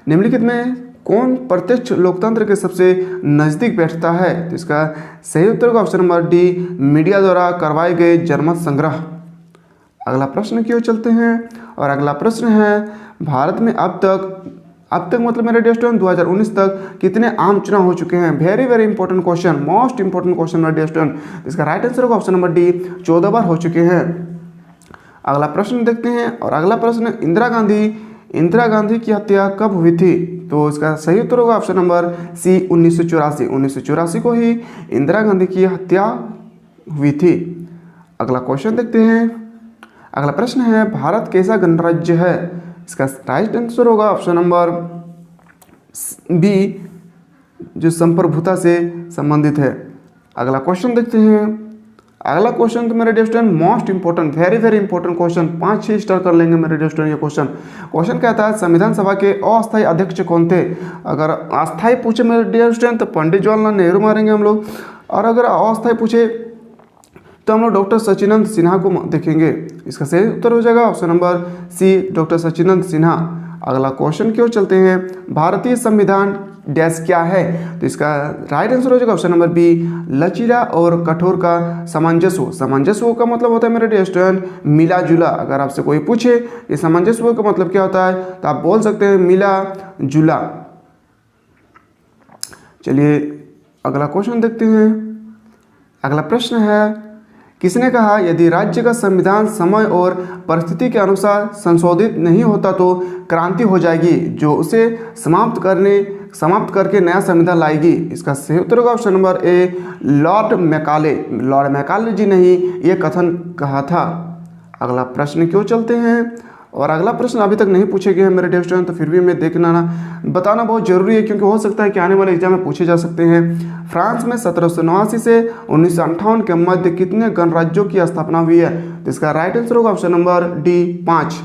निम्नलिखित में कौन प्रत्यक्ष लोकतंत्र के सबसे नज़दीक बैठता है? तो इसका सही उत्तर होगा ऑप्शन नंबर डी, मीडिया द्वारा करवाए गए जनमत संग्रह। अगला प्रश्न क्यों चलते हैं। और अगला प्रश्न है, भारत में अब तक मतलब मेरे डियर स्टूडेंट 2019 तक कितने आम चुनाव हो चुके हैं? Very very important question, most important question मेरे डियर स्टूडेंट। इसका राइट आंसर होगा ऑप्शन नंबर डी, 14 बार हो चुके हैं। अगला प्रश्न देखते हैं। और अगला प्रश्न, इंदिरा गांधी की हत्या कब हुई थी? तो इसका सही उत्तर होगा ऑप्शन नंबर सी, 1984। 1984 को ही इंदिरा गांधी की हत्या हुई थी। अगला क्वेश्चन देखते हैं। अगला प्रश्न है, भारत कैसा गणराज्य है? इसका राइट आंसर होगा ऑप्शन नंबर बी, जो संप्रभुता से संबंधित है। अगला क्वेश्चन देखते हैं। अगला क्वेश्चन तो मेरे dear student most important, very very important question, 5-6 star कर लेंगे मेरे डियर स्टूडेंट। ये क्वेश्चन कहता है, संविधान सभा के अस्थायी अध्यक्ष कौन थे? अगर अस्थायी पूछे मेरे डियर स्टूडेंट तो पंडित जवाहरलाल नेहरू मारेंगे हम लोग, और अगर अस्थायी पूछे तो हम लोग डॉक्टर सचिनंद सिन्हा को देखेंगे। इसका सही उत्तर हो जाएगा option number C, doctor Sachinand Sinha. अगला क्वेश्चन क्यों चलते हैं। भारतीय संविधान डैश क्या है? तो इसका राइट आंसर हो जाएगा ऑप्शन नंबर बी, लचीला और कठोर का सामंजस्य। सामंजस्य का मतलब होता है मेरे डियर स्टूडेंट मिला जुला। अगर आपसे कोई पूछे ये सामंजस्य का मतलब क्या होता है, तो आप बोल सकते हैं मिला जुला। चलिए अगला क्वेश्चन देखते हैं। अगला प्रश्न है, किसने कहा यदि राज्य का संविधान समय और परिस्थिति के अनुसार संशोधित नहीं होता तो क्रांति हो जाएगी, जो उसे समाप्त करके नया संविधान लाएगी? इसका सही उत्तर होगा option number A, Lord Macaulay. Lord Macaulay ji ने ही ये कथन कहा था। अगला प्रश्न क्यों चलते हैं। और अगला प्रश्न अभी तक नहीं पूछे गए हैं मेरे डियर स्टूडेंट, तो फिर भी मैं बताना बहुत जरूरी है, क्योंकि हो सकता है कि आने वाले एग्जाम में पूछे जा सकते हैं। फ्रांस में 1789 से 1958 के मध्य कितने गणराज्यों की स्थापना हुई है? तो इसका राइट आंसर होगा ऑप्शन नंबर डी, 5।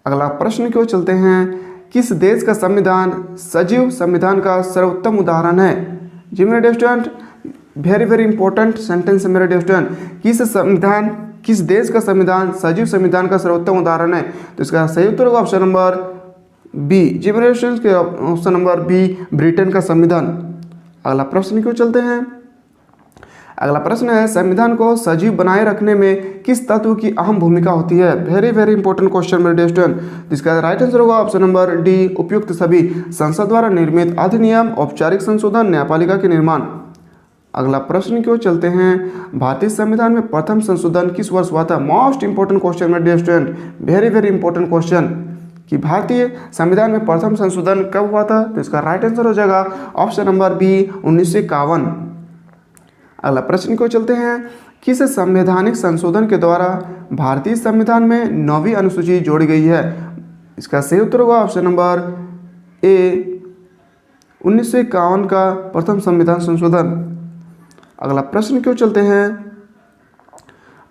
अगला प्रश्न क्यों चलते हैं। किस देश का संविधान सजीव संविधान का सर्वोत्तम उदाहरण है? जी मेरे dear student, very very important sentence है मेरे डियर स्टूडेंट। किस देश का संविधान सजीव संविधान का सर्वोत्तम उदाहरण है? तो इसका सही उत्तर होगा ऑप्शन नंबर बी। जी मेरे स्टूडेंट्स के ऑप्शन नंबर बी ब्रिटेन का संविधान। अगला प्रश्न क्यों चलते हैं। अगला प्रश्न है संविधान को सजीव बनाए रखने में किस तत्व की अहम भूमिका होती है? वेरी वेरी इंपॉर्टेंट क्वेश्चन मेरे डियर स्टूडेंट। इसका राइट आंसर होगा ऑप्शन नंबर डी उपयुक्त सभी संसद द्वारा निर्मित अधिनियम, औपचारिक संशोधन, न्यायपालिका के निर्माण। अगला प्रश्न क्यों चलते हैं। भारतीय संविधान में प्रथम संशोधन किस वर्ष हुआ था? मोस्ट इंपॉर्टेंट क्वेश्चन मेरे dear student, very very important question कि भारतीय संविधान में प्रथम संशोधन कब हुआ था? तो इसका राइट आंसर हो जाएगा ऑप्शन नंबर बी 1951। अगला प्रश्न को चलते हैं किस संवैधानिक संशोधन के द्वारा भारतीय संविधान में 9वीं अनुसूची जोड़ी गई है? इसका सही उत्तर होगा ऑप्शन नंबर ए 1951 का प्रथम संविधान संशोधन। अगला प्रश्न क्यों चलते हैं।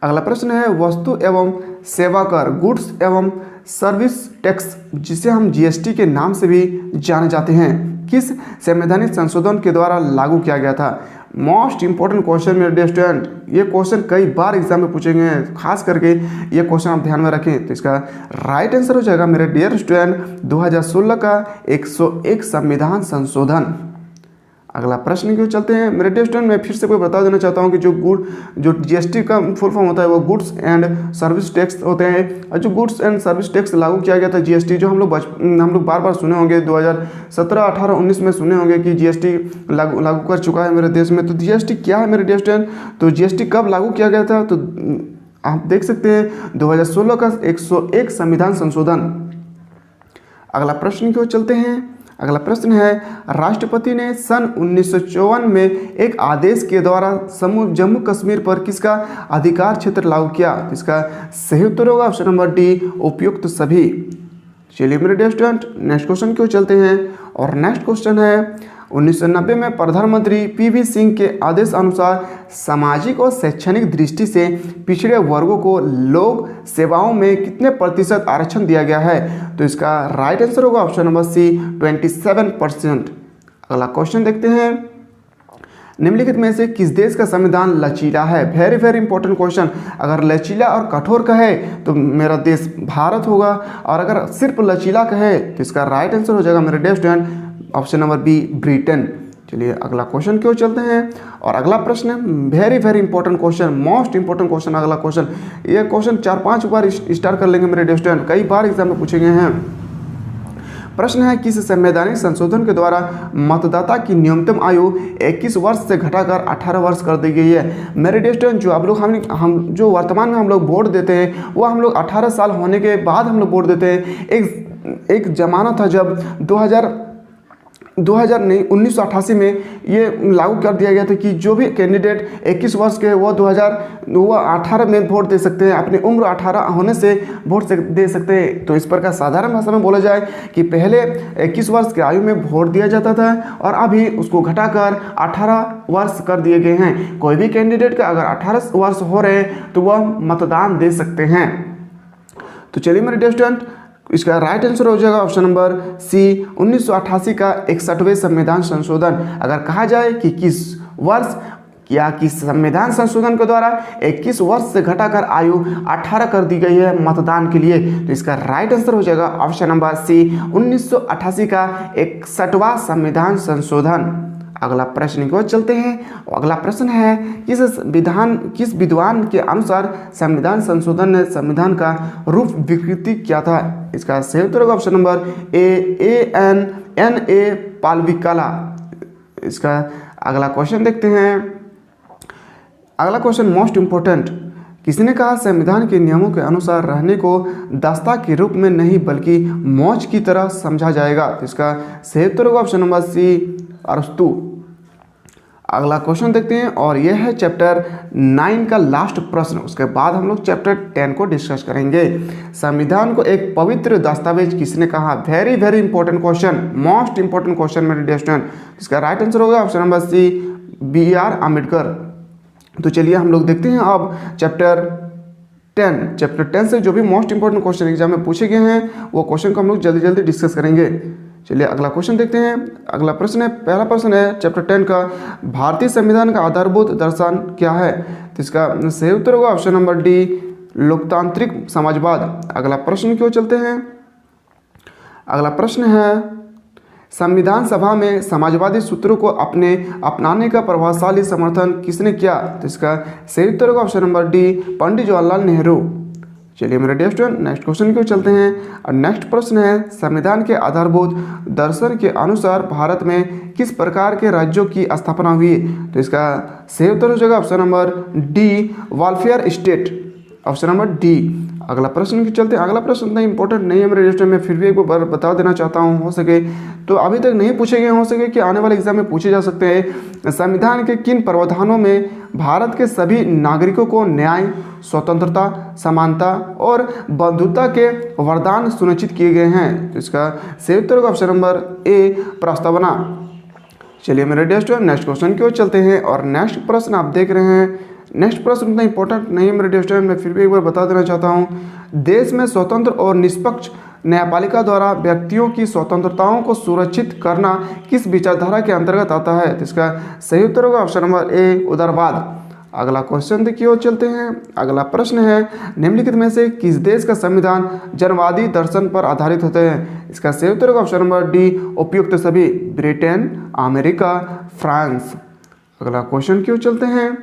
अगला प्रश्न है वस्तु एवं सेवा कर, गुड्स एवं सर्विस टैक्स, जिसे हम जीएसटी के नाम से भी जाने जाते हैं, किस संवैधानिक संशोधन के द्वारा लागू किया गया था? मोस्ट इंपॉर्टेंट क्वेश्चन मेरे डियर स्टूडेंट, ये क्वेश्चन कई बार एग्जाम में पूछे गए हैं, खास करके ये क्वेश्चन आप ध्यान में रखें। तो इसका राइट आंसर हो जाएगा मेरे डियर स्टूडेंट 2016 का 101 संविधान संशोधन। अगला प्रश्न क्यों चलते हैं मेरे डियर स्टूडेंट। मैं फिर से कोई बता देना चाहता हूँ कि जो जीएसटी का फुल फॉर्म होता है वो गुड्स एंड सर्विस टैक्स होते हैं। और जो गुड्स एंड सर्विस टैक्स लागू किया गया था जीएसटी, जो हम लोग बार बार सुने होंगे 2017, 18, 19 में सुने होंगे कि जीएसटी लागू कर चुका है मेरे देश में। तो जीएसटी क्या है मेरे डियर स्टूडेंट? तो जीएसटी कब लागू किया गया था? तो आप देख सकते हैं 2016 का 101 संविधान संशोधन। अगला प्रश्न क्यों चलते हैं। अगला प्रश्न है राष्ट्रपति ने सन 1954 में एक आदेश के द्वारा जम्मू कश्मीर पर किसका अधिकार क्षेत्र लागू किया? इसका सही उत्तर होगा ऑप्शन नंबर डी उपयुक्त सभी। चलिए मेरे डियर स्टूडेंट नेक्स्ट क्वेश्चन क्यों चलते हैं। और नेक्स्ट क्वेश्चन है 1990 में प्रधानमंत्री पीवी सिंह के आदेश अनुसार सामाजिक और शैक्षणिक दृष्टि से पिछड़े वर्गों को लोक सेवाओं में कितने प्रतिशत आरक्षण दिया गया है? तो इसका राइट आंसर होगा ऑप्शन नंबर सी 27%। अगला क्वेश्चन देखते हैं निम्नलिखित में से किस देश का संविधान लचीला है? Very very important question. अगर लचीला और कठोर कहे तो मेरा देश भारत होगा, और अगर सिर्फ लचीला कहे तो इसका राइट आंसर हो जाएगा मेरे dear student option number B Britain. चलिए अगला क्वेश्चन क्यों चलते हैं। और अगला प्रश्न very very important question, most important question. अगला क्वेश्चन, ये क्वेश्चन 4-5 बार स्टार्ट कर लेंगे मेरे डियर स्टूडेंट, कई बार एग्जाम में पूछे गए हैं। प्रश्न है किस संवैधानिक संशोधन के द्वारा मतदाता की न्यूनतम आयु 21 वर्ष से घटाकर 18 वर्ष कर दी गई है? मेरे डियर स्टूडेंट जो आप लोग हम जो वर्तमान में हम लोग वोट देते हैं वो हम लोग 18 साल होने के बाद हम लोग वोट देते हैं। एक जमाना था जब 1988 में ये लागू कर दिया गया था कि जो भी कैंडिडेट 21 वर्ष के वो 18 में वोट दे सकते हैं, अपनी उम्र 18 होने से वोट दे सकते हैं। तो इस प्रकार साधारण भाषा में बोला जाए कि पहले 21 वर्ष की आयु में वोट दिया जाता था और अभी उसको घटाकर 18 वर्ष कर दिए गए हैं। कोई भी कैंडिडेट का अगर 18 वर्ष हो रहे हैं तो वह मतदान दे सकते हैं। तो चलिए मेरे डियर स्टूडेंट इसका राइट आंसर हो जाएगा ऑप्शन नंबर सी 1988 का 61वें संविधान संशोधन। अगर कहा जाए कि किस वर्ष या किस संविधान संशोधन के द्वारा 21 वर्ष से घटाकर आयु 18 कर दी गई है मतदान के लिए, तो इसका राइट आंसर हो जाएगा ऑप्शन नंबर सी 1988 का 61वां संविधान संशोधन। अगला प्रश्न को चलते हैं। अगला प्रश्न है किस विद्वान के अनुसार संविधान संशोधन ने संविधान का रूप विकृति किया था? इसका सही उत्तर होगा ऑप्शन नंबर ए पालविकाला। इसका अगला क्वेश्चन देखते हैं। अगला क्वेश्चन मोस्ट इंपॉर्टेंट, किसने कहा संविधान के नियमों के अनुसार रहने को दास्ता के रूप में नहीं बल्कि मौज की तरह समझा जाएगा? तो इसका सही उत्तर होगा ऑप्शन नंबर सी अरस्तु। अगला क्वेश्चन देखते हैं और यह है चैप्टर 9 का लास्ट प्रश्न। उसके बाद हम लोग चैप्टर 10 को डिस्कस करेंगे। संविधान को एक पवित्र दस्तावेज किसने कहा? Very very important question, most important question मेरे डियर स्टूडेंट। इसका राइट आंसर होगा option number C BR Ambedkar. तो चलिए हम लोग देखते हैं अब चैप्टर 10 से जो भी मोस्ट इंपॉर्टेंट क्वेश्चन एग्जाम में पूछे गए हैं वो क्वेश्चन को हम लोग जल्दी जल्दी डिस्कस करेंगे। चलिए अगला क्वेश्चन देखते हैं। अगला प्रश्न है, पहला प्रश्न है चैप्टर 10 का, भारतीय संविधान का आधारभूत दर्शन क्या है? तो इसका सही उत्तर होगा ऑप्शन नंबर डी, लोकतांत्रिक समाजवाद। अगला प्रश्न की ओर चलते हैं। अगला प्रश्न है, संविधान सभा में समाजवादी सूत्रों को अपनाने का प्रभावशाली समर्थन किसने किया? तो इसका सही उत्तर होगा option number D, Pandit Jawaharlal Nehru. चलिए मेरे डियर स्टूडेंट नेक्स्ट क्वेश्चन की ओर चलते हैं। और नेक्स्ट प्रश्न है, संविधान के आधारभूत दर्शन के अनुसार भारत में किस प्रकार के राज्यों की स्थापना हुई? तो इसका सही उत्तर हो जाएगा option number D, welfare state, option number D. अगला प्रश्न की चलते हैं। अगला प्रश्न उतना इंपॉर्टेंट नहीं है मेरे रजिस्टर में, फिर भी एक बार बता देना चाहता हूँ, हो सके तो अभी तक नहीं पूछे गए, हो सके कि आने वाले एग्जाम में पूछे जा सकते हैं। संविधान के किन प्रावधानों में भारत के सभी नागरिकों को न्याय, स्वतंत्रता, समानता और बंधुता के वरदान सुनिश्चित किए गए हैं? तो इसका सही उत्तर होगा ऑप्शन नंबर ए, प्रस्तावना। चलिए मेरे डियर स्टूडेंट नेक्स्ट क्वेश्चन की ओर चलते हैं। और नेक्स्ट प्रश्न आप देख रहे हैं, नेक्स्ट प्रश्न उतना इंपॉर्टेंट नहीं है मेरे डियर स्टूडेंट, मैं फिर भी एक बार बता देना चाहता हूँ। देश में स्वतंत्र और निष्पक्ष न्यायपालिका द्वारा व्यक्तियों की स्वतंत्रताओं को सुरक्षित करना किस विचारधारा के अंतर्गत आता है? तो इसका सही उत्तर होगा ऑप्शन नंबर ए, उदारवाद। अगला क्वेश्चन की ओर चलते हैं। अगला प्रश्न है, निम्नलिखित में से किस देश का संविधान जनवादी दर्शन पर आधारित होते हैं? इसका सही उत्तर होगा ऑप्शन नंबर डी, उपयुक्त सभी, ब्रिटेन, अमेरिका, फ्रांस। अगला क्वेश्चन की ओर चलते हैं।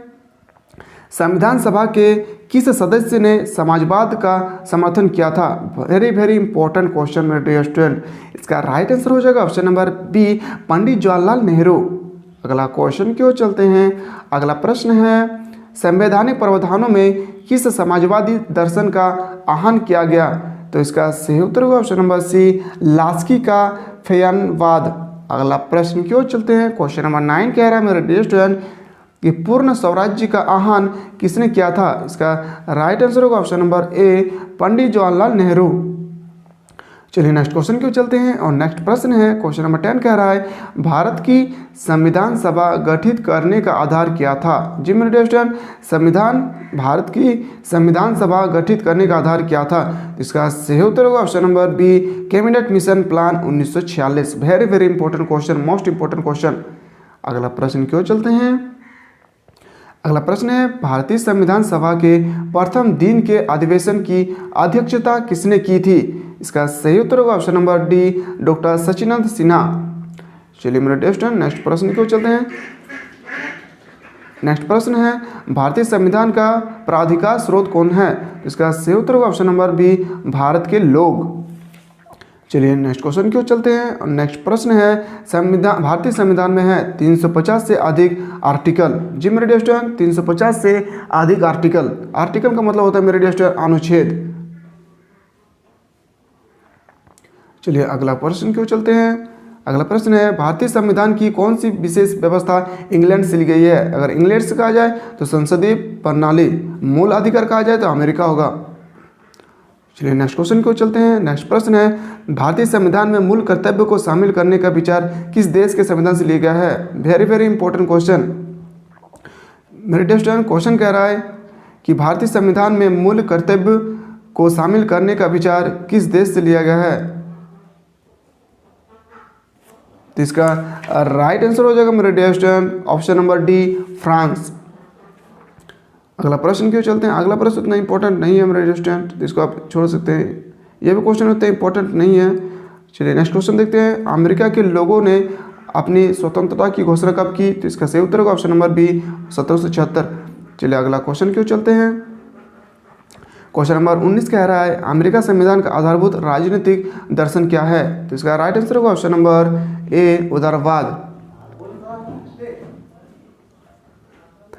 संविधान सभा के किस सदस्य ने समाजवाद का समर्थन किया था? वेरी वेरी इंपॉर्टेंट क्वेश्चन मेरे डियर स्टूडेंट। इसका राइट आंसर हो जाएगा option number B, Pandit Jawaharlal Nehru. अगला क्वेश्चन की ओर चलते हैं। अगला प्रश्न है, संवैधानिक प्रावधानों में किस समाजवादी दर्शन का आह्वान किया गया? तो इसका सही उत्तर होगा ऑप्शन नंबर सी, लास्की का फेयनवाद। अगला प्रश्न की ओर चलते हैं। क्वेश्चन नंबर 9 कह रहा है मेरे डियर स्टूडेंट कि पूर्ण स्वराज्य का आह्वान किसने किया था? इसका राइट आंसर होगा ऑप्शन नंबर ए, पंडित जवाहरलाल नेहरू। चलिए नेक्स्ट क्वेश्चन की ओर चलते हैं। और नेक्स्ट प्रश्न है, क्वेश्चन नंबर 10 कह रहा है, भारत की संविधान सभा गठित करने का आधार क्या था? जी मेरे डियर स्टूडेंट, भारत की संविधान सभा गठित करने का आधार क्या था? इसका सही उत्तर होगा option number B, cabinet mission plan 1946। Very very important question, most important question. अगला प्रश्न की ओर चलते हैं। अगला प्रश्न है, भारतीय संविधान सभा के प्रथम दिन के अधिवेशन की अध्यक्षता किसने की थी? इसका सही उत्तर होगा option number D, doctor Sachinand Sinha. चलिए मेरे डियर स्टूडेंट नेक्स्ट प्रश्न की ओर चलते हैं। नेक्स्ट प्रश्न है, भारतीय संविधान का प्राधिकार स्रोत कौन है? इसका सही उत्तर होगा ऑप्शन नंबर बी, भारत के लोग। चलिए नेक्स्ट क्वेश्चन की ओर चलते हैं। और नेक्स्ट प्रश्न है, भारतीय संविधान में है 350 से अधिक आर्टिकल। जी मेरे डियर स्टूडेंट, 350 से अधिक आर्टिकल। आर्टिकल का मतलब होता है मेरे डियर स्टूडेंट अनुच्छेद। चलिए अगला प्रश्न की ओर चलते हैं। अगला प्रश्न है, भारतीय संविधान की कौन सी विशेष व्यवस्था इंग्लैंड से ली गई है? अगर इंग्लैंड से कहा जाए तो संसदीय प्रणाली, मूल अधिकार कहा जाए तो अमेरिका होगा। चलिए नेक्स्ट क्वेश्चन की ओर चलते हैं। नेक्स्ट प्रश्न है, भारतीय संविधान में मूल कर्तव्य को शामिल करने का विचार किस देश के संविधान से लिया गया है? वेरी वेरी इंपॉर्टेंट क्वेश्चन मेरे डियर स्टूडेंट। क्वेश्चन कह रहा है कि भारतीय संविधान में मूल कर्तव्य को शामिल करने का विचार किस देश से लिया गया है? तो इसका राइट आंसर हो जाएगा मेरे dear student option number D, France. अगला प्रश्न क्यों चलते हैं। अगला प्रश्न उतना इंपॉर्टेंट नहीं है मेरे डियर स्टूडेंट, तो इसको आप छोड़ सकते हैं, यह भी क्वेश्चन उतना इंपॉर्टेंट नहीं है। चलिए नेक्स्ट क्वेश्चन देखते हैं। अमेरिका के लोगों ने अपनी स्वतंत्रता की घोषणा कब की? तो इसका सही उत्तर होगा ऑप्शन नंबर बी, 1776। चलिए अगला क्वेश्चन क्यों चलते हैं। क्वेश्चन नंबर 19 कह रहा है, अमेरिका संविधान का आधारभूत राजनीतिक दर्शन क्या है? तो इसका राइट आंसर होगा ऑप्शन नंबर ए, उदारवाद।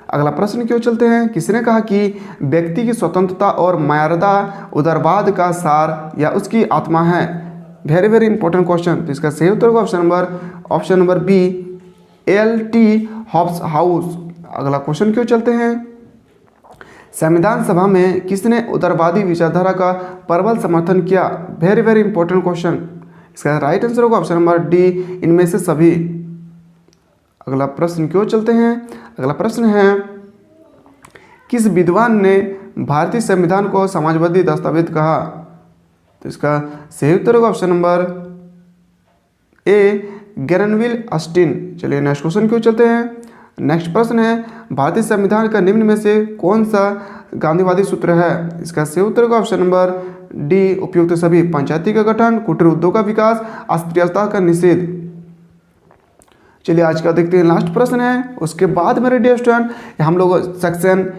अगला प्रश्न क्यों चलते हैं। किसने कहा कि व्यक्ति की स्वतंत्रता और मर्यादा उदारवाद का सार या उसकी आत्मा है? Very very important question. तो इसका सही उत्तर होगा option number B, L T. House. अगला क्वेश्चन क्यों चलते हैं। संविधान सभा में किसने उदारवादी विचारधारा का प्रबल समर्थन किया? Very very important question. इसका राइट आंसर होगा ऑप्शन नंबर डी, इनमें से सभी। अगला प्रश्न क्यों चलते हैं। अगला प्रश्न है, किस विद्वान ने भारतीय संविधान को समाजवादी दस्तावेज कहा? तो इसका सही उत्तर होगा ऑप्शन नंबर ए ग्रेनविल ऑस्टिन। चलिए नेक्स्ट क्वेश्चन क्यों चलते हैं। नेक्स्ट प्रश्न है भारतीय संविधान का निम्न में से कौन सा गांधीवादी सूत्र है। इसका सही उत्तर होगा ऑप्शन नंबर डी उपयुक्त सभी। पंचायती का गठन, कुटीर उद्योग का विकास, अस्पृश्यता का निषेध। चलिए आज का देखते हैं लास्ट प्रश्न है। उसके बाद मेरे डियर स्टूडेंट हम लोग सेक्शन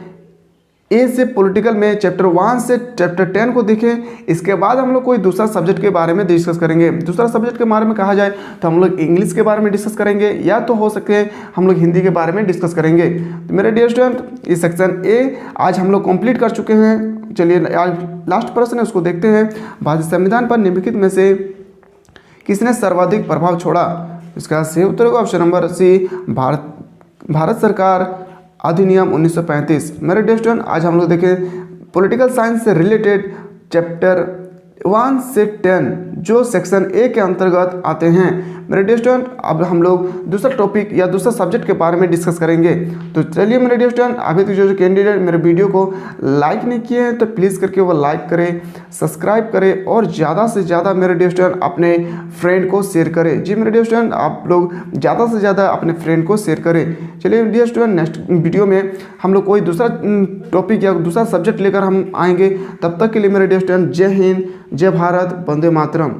ए से पॉलिटिकल में चैप्टर 1 से चैप्टर 10 को देखें। इसके बाद हम लोग कोई दूसरा सब्जेक्ट के बारे में डिस्कस करेंगे। दूसरा सब्जेक्ट के बारे में कहा जाए तो हम लोग इंग्लिश के बारे में डिस्कस करेंगे, या तो हो सके हम लोग हिंदी के बारे में डिस्कस करेंगे। तो मेरे डियर स्टूडेंट इस सेक्शन ए आज हम लोग कंप्लीट कर चुके हैं। चलिए आज लास्ट प्रश्न है उसको देखते हैं। भारतीय संविधान पर निम्नलिखित में से किसने सर्वाधिक प्रभाव छोड़ा। इसका सही उत्तर होगा ऑप्शन नंबर सी भारत सरकार अधिनियम 1935। मेरे डियर स्टूडेंट आज हम लोग देखें पॉलिटिकल साइंस से रिलेटेड चैप्टर 1 से 10 जो सेक्शन ए के अंतर्गत आते हैं। मेरे डियर स्टूडेंट अब हम लोग दूसरा टॉपिक या दूसरा सब्जेक्ट के बारे में डिस्कस करेंगे। तो चलिए मेरे डियर स्टूडेंट अभी तक जो कैंडिडेट मेरे वीडियो को लाइक नहीं किए हैं तो प्लीज़ करके वो लाइक करें, सब्सक्राइब करें और ज़्यादा से ज़्यादा मेरे डियर स्टूडेंट अपने फ्रेंड को शेयर करें। जी मेरे डियर स्टूडेंट आप लोग ज़्यादा से ज़्यादा अपने फ्रेंड को शेयर करें। चलिए डियर स्टूडेंट नेक्स्ट वीडियो में हम लोग कोई दूसरा टॉपिक या दूसरा सब्जेक्ट लेकर हम आएंगे। तब तक के लिए मेरे डियर स्टूडेंट जय हिंद, जय भारत, वंदे मातरम।